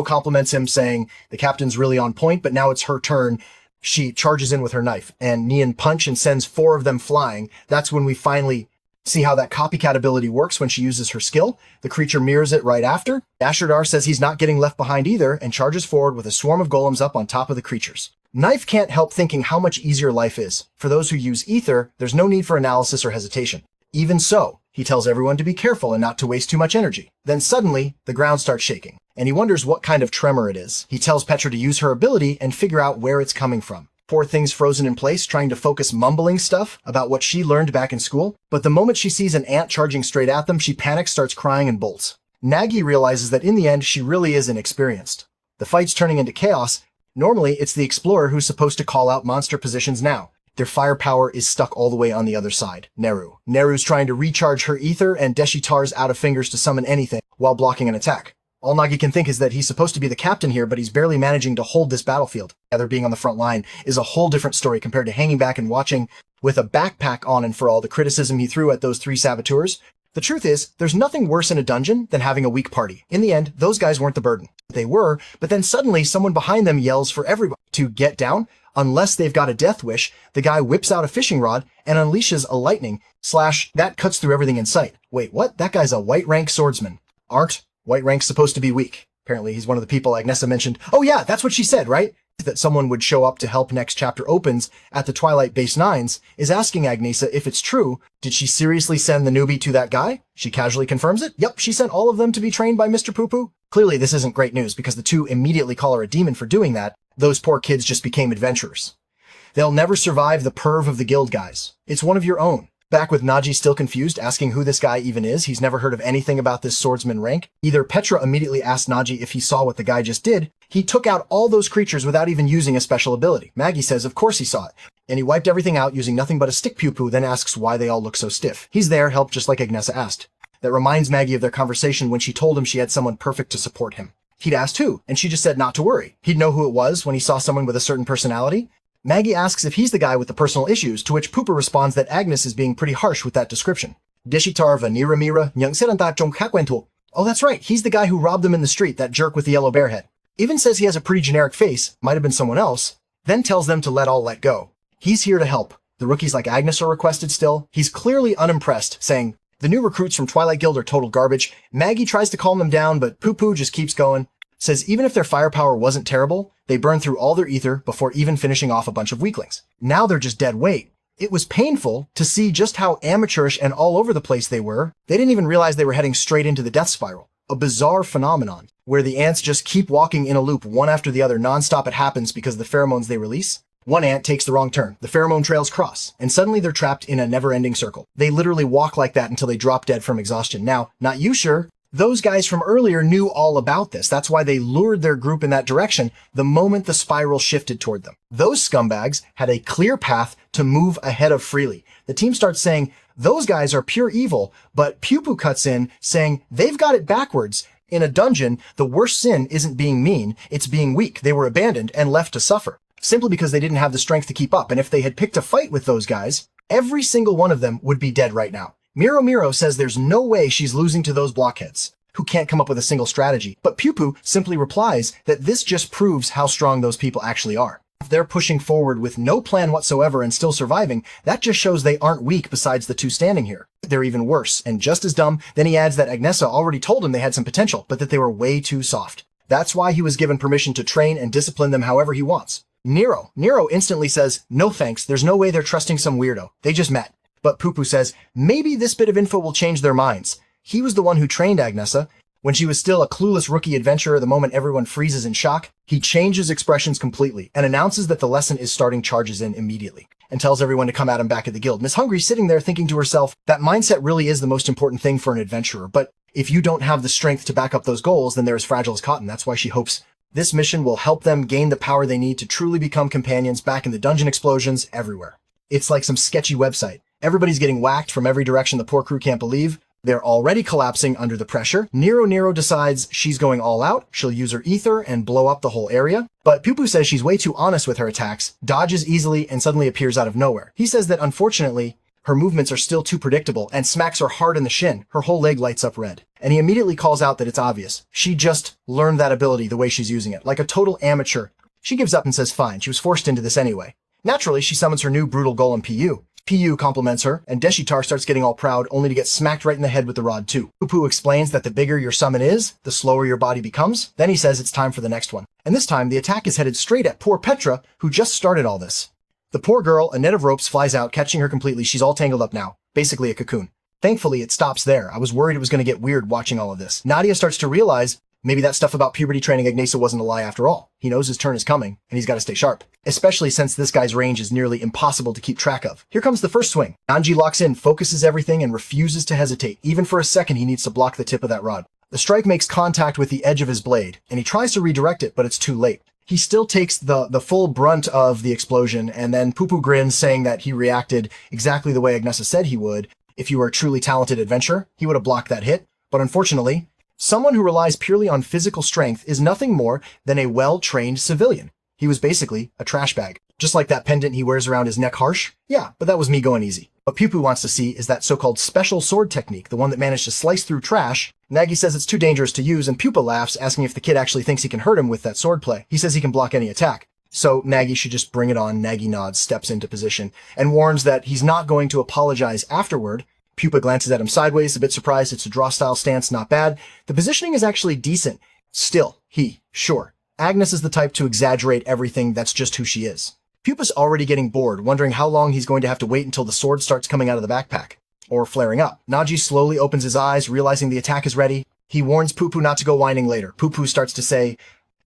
compliments him, saying the captain's really on point, but now it's her turn. She charges in with her knife, and Nian punch and sends 4 of them flying. That's when we finally see how that copycat ability works when she uses her skill. The creature mirrors it right after. Ashardar says he's not getting left behind either, and charges forward with a swarm of golems up on top of the creatures. Knife can't help thinking how much easier life is. For those who use ether, there's no need for analysis or hesitation. Even so, he tells everyone to be careful and not to waste too much energy. Then suddenly, the ground starts shaking, and he wonders what kind of tremor it is. He tells Petra to use her ability and figure out where it's coming from. Poor thing's frozen in place, trying to focus mumbling stuff about what she learned back in school. But the moment she sees an ant charging straight at them, she panics, starts crying, and bolts. Nagi realizes that in the end, she really is inexperienced. The fight's turning into chaos. Normally, it's the explorer who's supposed to call out monster positions now. Their firepower is stuck all the way on the other side. Neru's trying to recharge her ether, and Deshitar's out of fingers to summon anything while blocking an attack. All Nagi can think is that he's supposed to be the captain here, but he's barely managing to hold this battlefield. Either being on the front line is a whole different story compared to hanging back and watching with a backpack on, and for all the criticism he threw at those 3 saboteurs. The truth is, there's nothing worse in a dungeon than having a weak party. In the end, those guys weren't the burden. They were, but then suddenly someone behind them yells for everybody to get down. Unless they've got a death wish, the guy whips out a fishing rod and unleashes a lightning / that cuts through everything in sight. Wait, what? That guy's a white rank swordsman. Aren't white ranks supposed to be weak? Apparently he's one of the people Agnesa mentioned. Oh yeah, that's what she said, right? That someone would show up to help next chapter opens at the Twilight Base 9s is asking Agnesa if it's true. Did she seriously send the newbie to that guy? She casually confirms it. Yep, she sent all of them to be trained by Mr. Poo-Poo. Clearly this isn't great news because the 2 immediately call her a demon for doing that. Those poor kids just became adventurers. They'll never survive the perv of the guild guys. It's one of your own. Back with Nagi still confused, asking who this guy even is. He's never heard of anything about this swordsman rank. Either Petra immediately asked Nagi if he saw what the guy just did. He took out all those creatures without even using a special ability. Maggie says of course he saw it. And he wiped everything out using nothing but a stick pew-poo, then asks why they all look so stiff. He's there, help just like Agnesa asked. That reminds Maggie of their conversation when she told him she had someone perfect to support him. He'd asked who, and she just said not to worry. He'd know who it was when he saw someone with a certain personality. Maggie asks if he's the guy with the personal issues, to which Pooper responds that Agnes is being pretty harsh with that description. Deshitar vanira mira nyang seranta chong kakwento. Oh, that's right, he's the guy who robbed them in the street, that jerk with the yellow bear head. Even says he has a pretty generic face, might have been someone else, then tells them to let go. He's here to help. The rookies like Agnes are requested still. He's clearly unimpressed, saying, the new recruits from Twilight Guild are total garbage. Maggie tries to calm them down, but Poo-Poo just keeps going. Says even if their firepower wasn't terrible, they burned through all their ether before even finishing off a bunch of weaklings. Now they're just dead weight. It was painful to see just how amateurish and all over the place they were. They didn't even realize they were heading straight into the death spiral. A bizarre phenomenon where the ants just keep walking in a loop one after the other nonstop. It happens because of the pheromones they release. One ant takes the wrong turn, the pheromone trails cross, and suddenly they're trapped in a never-ending circle. They literally walk like that until they drop dead from exhaustion. Now, not you sure. Those guys from earlier knew all about this. That's why they lured their group in that direction the moment the spiral shifted toward them. Those scumbags had a clear path to move ahead of freely. The team starts saying, those guys are pure evil, but Pew-Poo cuts in saying they've got it backwards. In a dungeon, the worst sin isn't being mean, it's being weak. They were abandoned and left to suffer, simply because they didn't have the strength to keep up. And if they had picked a fight with those guys, every single one of them would be dead right now. Miro says there's no way she's losing to those blockheads who can't come up with a single strategy. But Pupu simply replies that this just proves how strong those people actually are. If they're pushing forward with no plan whatsoever and still surviving, that just shows they aren't weak besides the two standing here. They're even worse and just as dumb. Then he adds that Agnesa already told him they had some potential, but that they were way too soft. That's why he was given permission to train and discipline them however he wants. Nero instantly says, no thanks, there's no way they're trusting some weirdo. They just met. But Pupu says, maybe this bit of info will change their minds. He was the one who trained Agnesa. When she was still a clueless rookie adventurer, the moment everyone freezes in shock, he changes expressions completely and announces that the lesson is starting charges in immediately and tells everyone to come at him back at the guild. Miss Hungry's sitting there thinking to herself, that mindset really is the most important thing for an adventurer. But if you don't have the strength to back up those goals, then they're as fragile as cotton. That's why she hopes this mission will help them gain the power they need to truly become companions back in the dungeon explosions everywhere. It's like some sketchy website. Everybody's getting whacked from every direction the poor crew can't believe. They're already collapsing under the pressure. Nero decides she's going all out. She'll use her ether and blow up the whole area. But Pupu says she's way too honest with her attacks, dodges easily, and suddenly appears out of nowhere. He says that unfortunately, her movements are still too predictable and smacks her hard in the shin. Her whole leg lights up red. And he immediately calls out that it's obvious. She just learned that ability the way she's using it, like a total amateur. She gives up and says fine, she was forced into this anyway. Naturally, she summons her new brutal golem PU. PU compliments her, and Deshitar starts getting all proud, only to get smacked right in the head with the rod too. Pupu explains that the bigger your summon is, the slower your body becomes. Then he says it's time for the next one. And this time, the attack is headed straight at poor Petra, who just started all this. The poor girl, a net of ropes, flies out, catching her completely. She's all tangled up now. Basically a cocoon. Thankfully, it stops there. I was worried it was going to get weird watching all of this. Nadia starts to realize maybe that stuff about puberty training Agnesa wasn't a lie after all. He knows his turn is coming, and he's got to stay sharp. Especially since this guy's range is nearly impossible to keep track of. Here comes the first swing. Nagi locks in, focuses everything, and refuses to hesitate. Even for a second, he needs to block the tip of that rod. The strike makes contact with the edge of his blade, and he tries to redirect it, but it's too late. He still takes the full brunt of the explosion, and then Pupu grins, saying that he reacted exactly the way Agnesa said he would. If you were a truly talented adventurer, he would have blocked that hit. But unfortunately, someone who relies purely on physical strength is nothing more than a well-trained civilian. He was basically a trash bag. Just like that pendant he wears around his neck harsh? Yeah, but that was me going easy. What Pupu wants to see is that so-called special sword technique, the one that managed to slice through trash. Nagi says it's too dangerous to use, and Pupa laughs, asking if the kid actually thinks he can hurt him with that sword play. He says he can block any attack. So Nagi should just bring it on. Nagi nods, steps into position, and warns that he's not going to apologize afterward. Pupa glances at him sideways, a bit surprised. It's a draw-style stance, not bad. The positioning is actually decent. Still, sure. Agnes is the type to exaggerate everything, that's just who she is. Pupa's already getting bored, wondering how long he's going to have to wait until the sword starts coming out of the backpack. Or flaring up. Nagi slowly opens his eyes, realizing the attack is ready. He warns Pupu not to go whining later. Pupu starts to say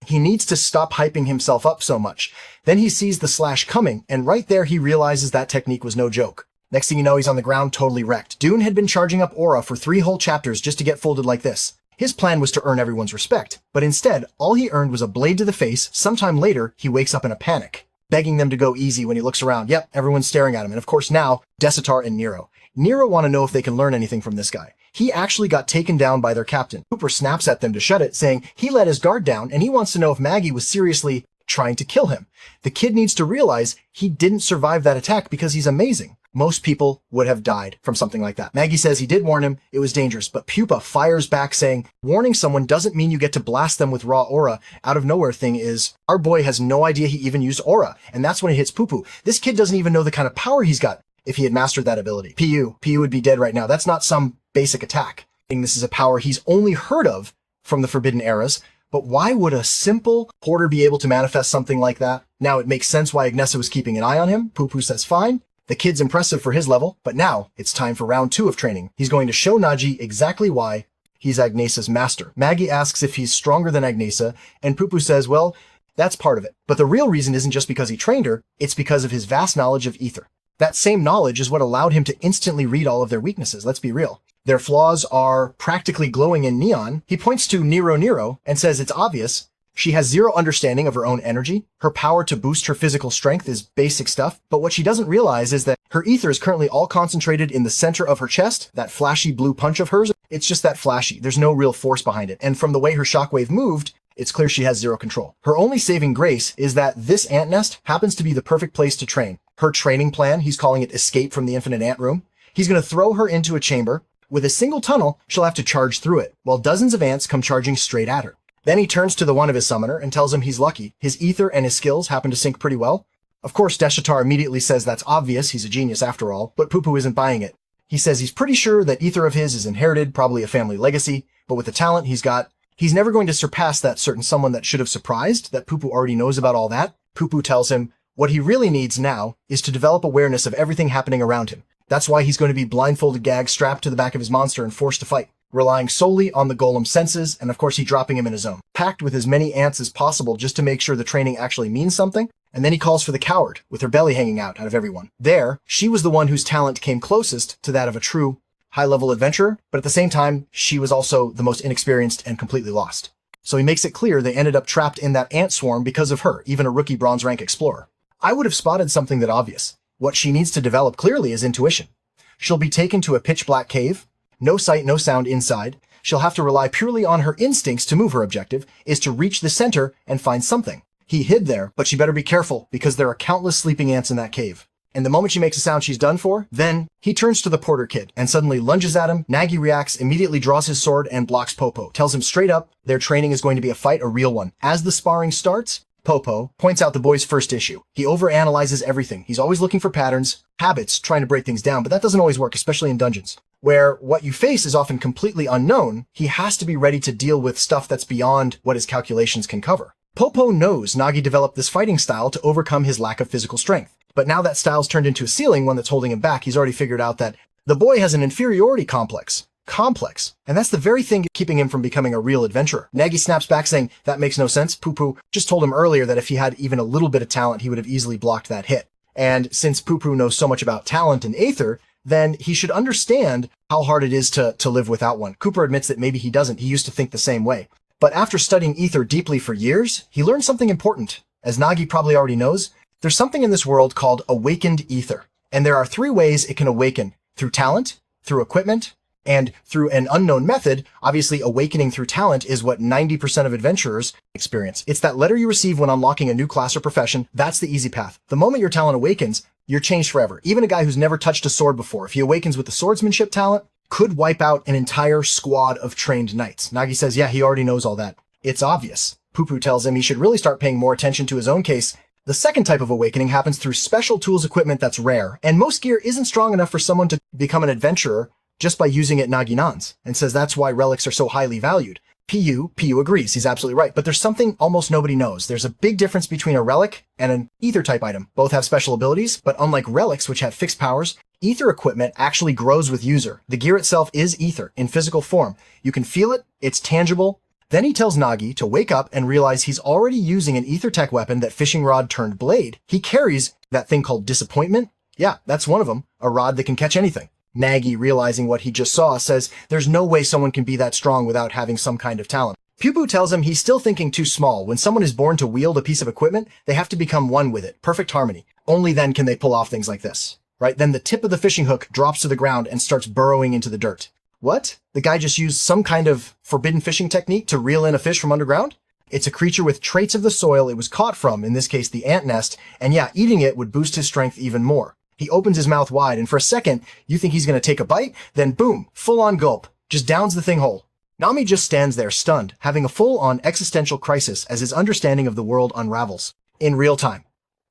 he needs to stop hyping himself up so much. Then he sees the slash coming, and right there he realizes that technique was no joke. Next thing you know, he's on the ground, totally wrecked. Dune had been charging up aura for 3 whole chapters just to get folded like this. His plan was to earn everyone's respect, but instead, all he earned was a blade to the face. Sometime later, he wakes up in a panic, begging them to go easy when he looks around. Yep, everyone's staring at him, and of course now, Deshitar and Nero. Nero want to know if they can learn anything from this guy. He actually got taken down by their captain. Cooper snaps at them to shut it, saying he let his guard down, and he wants to know if Maggie was seriously trying to kill him. The kid needs to realize he didn't survive that attack because he's amazing. Most people would have died from something like that. Maggie says he did warn him, it was dangerous, but Pupa fires back saying, warning someone doesn't mean you get to blast them with raw aura. Out of nowhere thing is, our boy has no idea he even used aura, and that's when it hits Pupu. This kid doesn't even know the kind of power he's got if he had mastered that ability. PU would be dead right now. That's not some basic attack. This is a power he's only heard of from the Forbidden Eras, but why would a simple porter be able to manifest something like that? Now it makes sense why Agnesa was keeping an eye on him. Pupu says fine. The kid's impressive for his level, but now it's time for round 2 of training. He's going to show Nagi exactly why he's Agnesa's master. Maggie asks if he's stronger than Agnesa, and Pupu says, well, that's part of it. But the real reason isn't just because he trained her, it's because of his vast knowledge of ether. That same knowledge is what allowed him to instantly read all of their weaknesses, let's be real. Their flaws are practically glowing in neon. He points to Nero and says it's obvious. She has zero understanding of her own energy. Her power to boost her physical strength is basic stuff, but what she doesn't realize is that Her ether is currently all concentrated in the center of her chest, that flashy blue punch of hers. It's just that flashy. There's no real force behind it. And from the way her shockwave moved, it's clear she has zero control. Her only saving grace is that this ant nest happens to be the perfect place to train. Her training plan, he's calling it Escape from the Infinite Ant Room. He's going to throw her into a chamber. With a single tunnel, she'll have to charge through it, while dozens of ants come charging straight at her. Then he turns to the one of his summoner and tells him he's lucky. His ether and his skills happen to sync pretty well. Of course, Deshatar immediately says that's obvious, he's a genius after all, but Poo-Poo isn't buying it. He says he's pretty sure that ether of his is inherited, probably a family legacy, but with the talent he's got, he's never going to surpass that certain someone that should have surprised, that Poo-Poo already knows about all that. Poo-Poo tells him what he really needs now is to develop awareness of everything happening around him. That's why he's going to be blindfolded gagged, strapped to the back of his monster and forced to fight, relying solely on the golem's senses, and of course he dropping him in a zone, packed with as many ants as possible just to make sure the training actually means something. And then he calls for the coward, with her belly hanging out of everyone. There, she was the one whose talent came closest to that of a true high-level adventurer, but at the same time, she was also the most inexperienced and completely lost. So he makes it clear they ended up trapped in that ant swarm because of her, even a rookie bronze rank explorer. I would have spotted something that obvious. What she needs to develop clearly is intuition. She'll be taken to a pitch-black cave, no sight, no sound inside. She'll have to rely purely on her instincts to move. Her objective is to reach the center and find something. He hid there, but she better be careful because there are countless sleeping ants in that cave. And the moment she makes a sound, she's done for. Then he turns to the Porter kid and suddenly lunges at him. Nagi reacts, immediately draws his sword and blocks Popo. Tells him straight up, their training is going to be a fight, a real one. As the sparring starts, Popo points out the boy's first issue. He overanalyzes everything. He's always looking for patterns, habits, trying to break things down, but that doesn't always work, especially in dungeons, where what you face is often completely unknown. He has to be ready to deal with stuff that's beyond what his calculations can cover. Popo knows Nagi developed this fighting style to overcome his lack of physical strength. But now that style's turned into a ceiling, one that's holding him back, he's already figured out that the boy has an inferiority complex. And that's the very thing keeping him from becoming a real adventurer. Nagi snaps back saying, that makes no sense. Poo-Poo just told him earlier that if he had even a little bit of talent, he would have easily blocked that hit. And since Poo-Poo knows so much about talent and aether, then he should understand how hard it is to live without one. Cooper admits that maybe he doesn't. He used to think the same way. But after studying ether deeply for years, he learned something important. As Nagi probably already knows, there's something in this world called awakened ether. And there are 3 ways it can awaken: through talent, through equipment, and through an unknown method. Obviously, awakening through talent is what 90% of adventurers experience. It's that letter you receive when unlocking a new class or profession. That's the easy path. The moment your talent awakens, you're changed forever. Even a guy who's never touched a sword before, if he awakens with the swordsmanship talent, could wipe out an entire squad of trained knights. Nagi says, yeah, he already knows all that. It's obvious. Poo-Poo tells him he should really start paying more attention to his own case. The second type of awakening happens through special tools equipment that's rare, and most gear isn't strong enough for someone to become an adventurer just by using it Nagi nons, and says that's why relics are so highly valued. PU agrees, he's absolutely right, but there's something almost nobody knows. There's a big difference between a relic and an ether type item. Both have special abilities, but unlike relics, which have fixed powers, ether equipment actually grows with user. The gear itself is ether in physical form. You can feel it, it's tangible. Then he tells Nagi to wake up and realize he's already using an ether tech weapon that fishing rod turned blade. He carries that thing called disappointment. Yeah, that's one of them, a rod that can catch anything. Nagi, realizing what he just saw, says there's no way someone can be that strong without having some kind of talent. Poo-Poo tells him he's still thinking too small. When someone is born to wield a piece of equipment, they have to become one with it. Perfect harmony. Only then can they pull off things like this. Right? Then the tip of the fishing hook drops to the ground and starts burrowing into the dirt. What? The guy just used some kind of forbidden fishing technique to reel in a fish from underground? It's a creature with traits of the soil it was caught from, in this case the ant nest, and yeah, eating it would boost his strength even more. He opens his mouth wide, and for a second, you think he's going to take a bite, then boom, full-on gulp, just downs the thing whole. Nami just stands there stunned, having a full-on existential crisis as his understanding of the world unravels. In real time.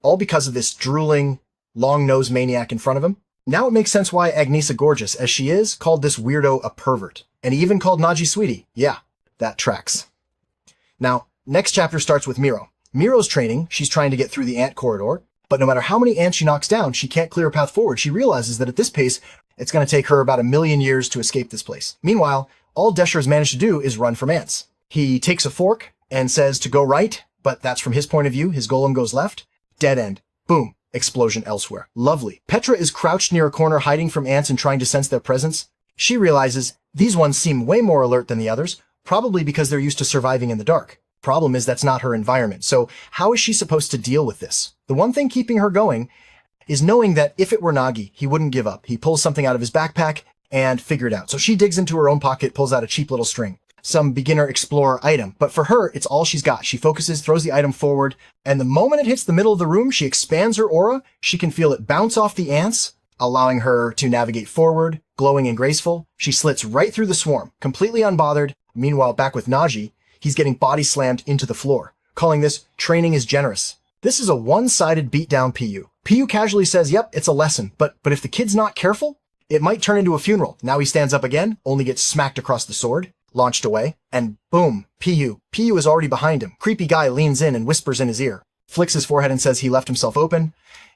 All because of this drooling, long-nosed maniac in front of him. Now it makes sense why Agnesa Gorgeous, as she is, called this weirdo a pervert. And he even called Nagi sweetie. Yeah, that tracks. Now, next chapter starts with Miro. Miro's training, she's trying to get through the ant corridor, but no matter how many ants she knocks down, she can't clear a path forward. She realizes that at this pace, it's going to take her about 1,000,000 years to escape this place. Meanwhile, all Desher has managed to do is run from ants. He takes a fork and says to go right, but that's from his point of view. His golem goes left. Dead end. Boom. Explosion elsewhere. Lovely. Petra is crouched near a corner hiding from ants and trying to sense their presence. She realizes these ones seem way more alert than the others, probably because they're used to surviving in the dark. Problem is that's not her environment. So how is she supposed to deal with this? The one thing keeping her going is knowing that if it were Nagi, he wouldn't give up. He pulls something out of his backpack and figure it out. So she digs into her own pocket, pulls out a cheap little string, some beginner explorer item. But for her, it's all she's got. She focuses, throws the item forward, and the moment it hits the middle of the room, she expands her aura. She can feel it bounce off the ants, allowing her to navigate forward, glowing and graceful. She slits right through the swarm, completely unbothered. Meanwhile, back with Nagi, he's getting body slammed into the floor, calling this training is generous. This is a one-sided beatdown PU. PU casually says, yep, it's a lesson, but if the kid's not careful, it might turn into a funeral. Now he stands up again, only gets smacked across the sword, launched away, and boom, PU. PU is already behind him. Creepy guy leans in and whispers in his ear, flicks his forehead and says he left himself open.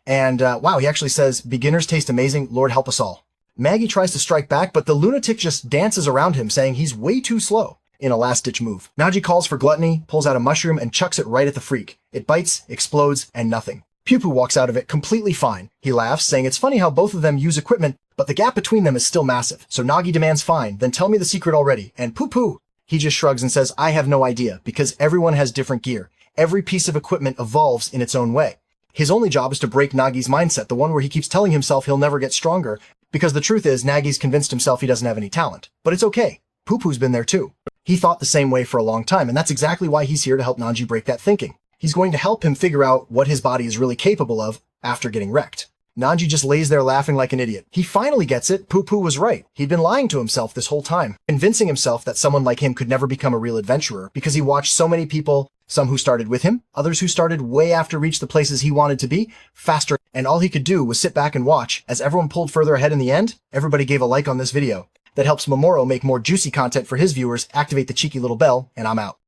And wow, he actually says, beginners taste amazing, Lord help us all. Maggie tries to strike back, but the lunatic just dances around him, saying he's way too slow in a last-ditch move. Nagi calls for gluttony, pulls out a mushroom, and chucks it right at the freak. It bites, explodes, and nothing. Poo-Poo walks out of it completely fine. He laughs, saying it's funny how both of them use equipment, but the gap between them is still massive. So Nagi demands fine, then tell me the secret already. And Poo-Poo, he just shrugs and says, I have no idea, because everyone has different gear. Every piece of equipment evolves in its own way. His only job is to break Nagi's mindset, the one where he keeps telling himself he'll never get stronger, because the truth is Nagi's convinced himself he doesn't have any talent. But it's okay. Poo-Poo's been there too. He thought the same way for a long time, and that's exactly why he's here to help Nagi break that thinking. He's going to help him figure out what his body is really capable of after getting wrecked. Nagi just lays there laughing like an idiot. He finally gets it. Poo-Poo was right. He'd been lying to himself this whole time, convincing himself that someone like him could never become a real adventurer because he watched so many people, some who started with him, others who started way after reach the places he wanted to be, faster, and all he could do was sit back and watch as everyone pulled further ahead in the end. Everybody gave a like on this video. That helps Momoro make more juicy content for his viewers, activate the cheeky little bell, and I'm out.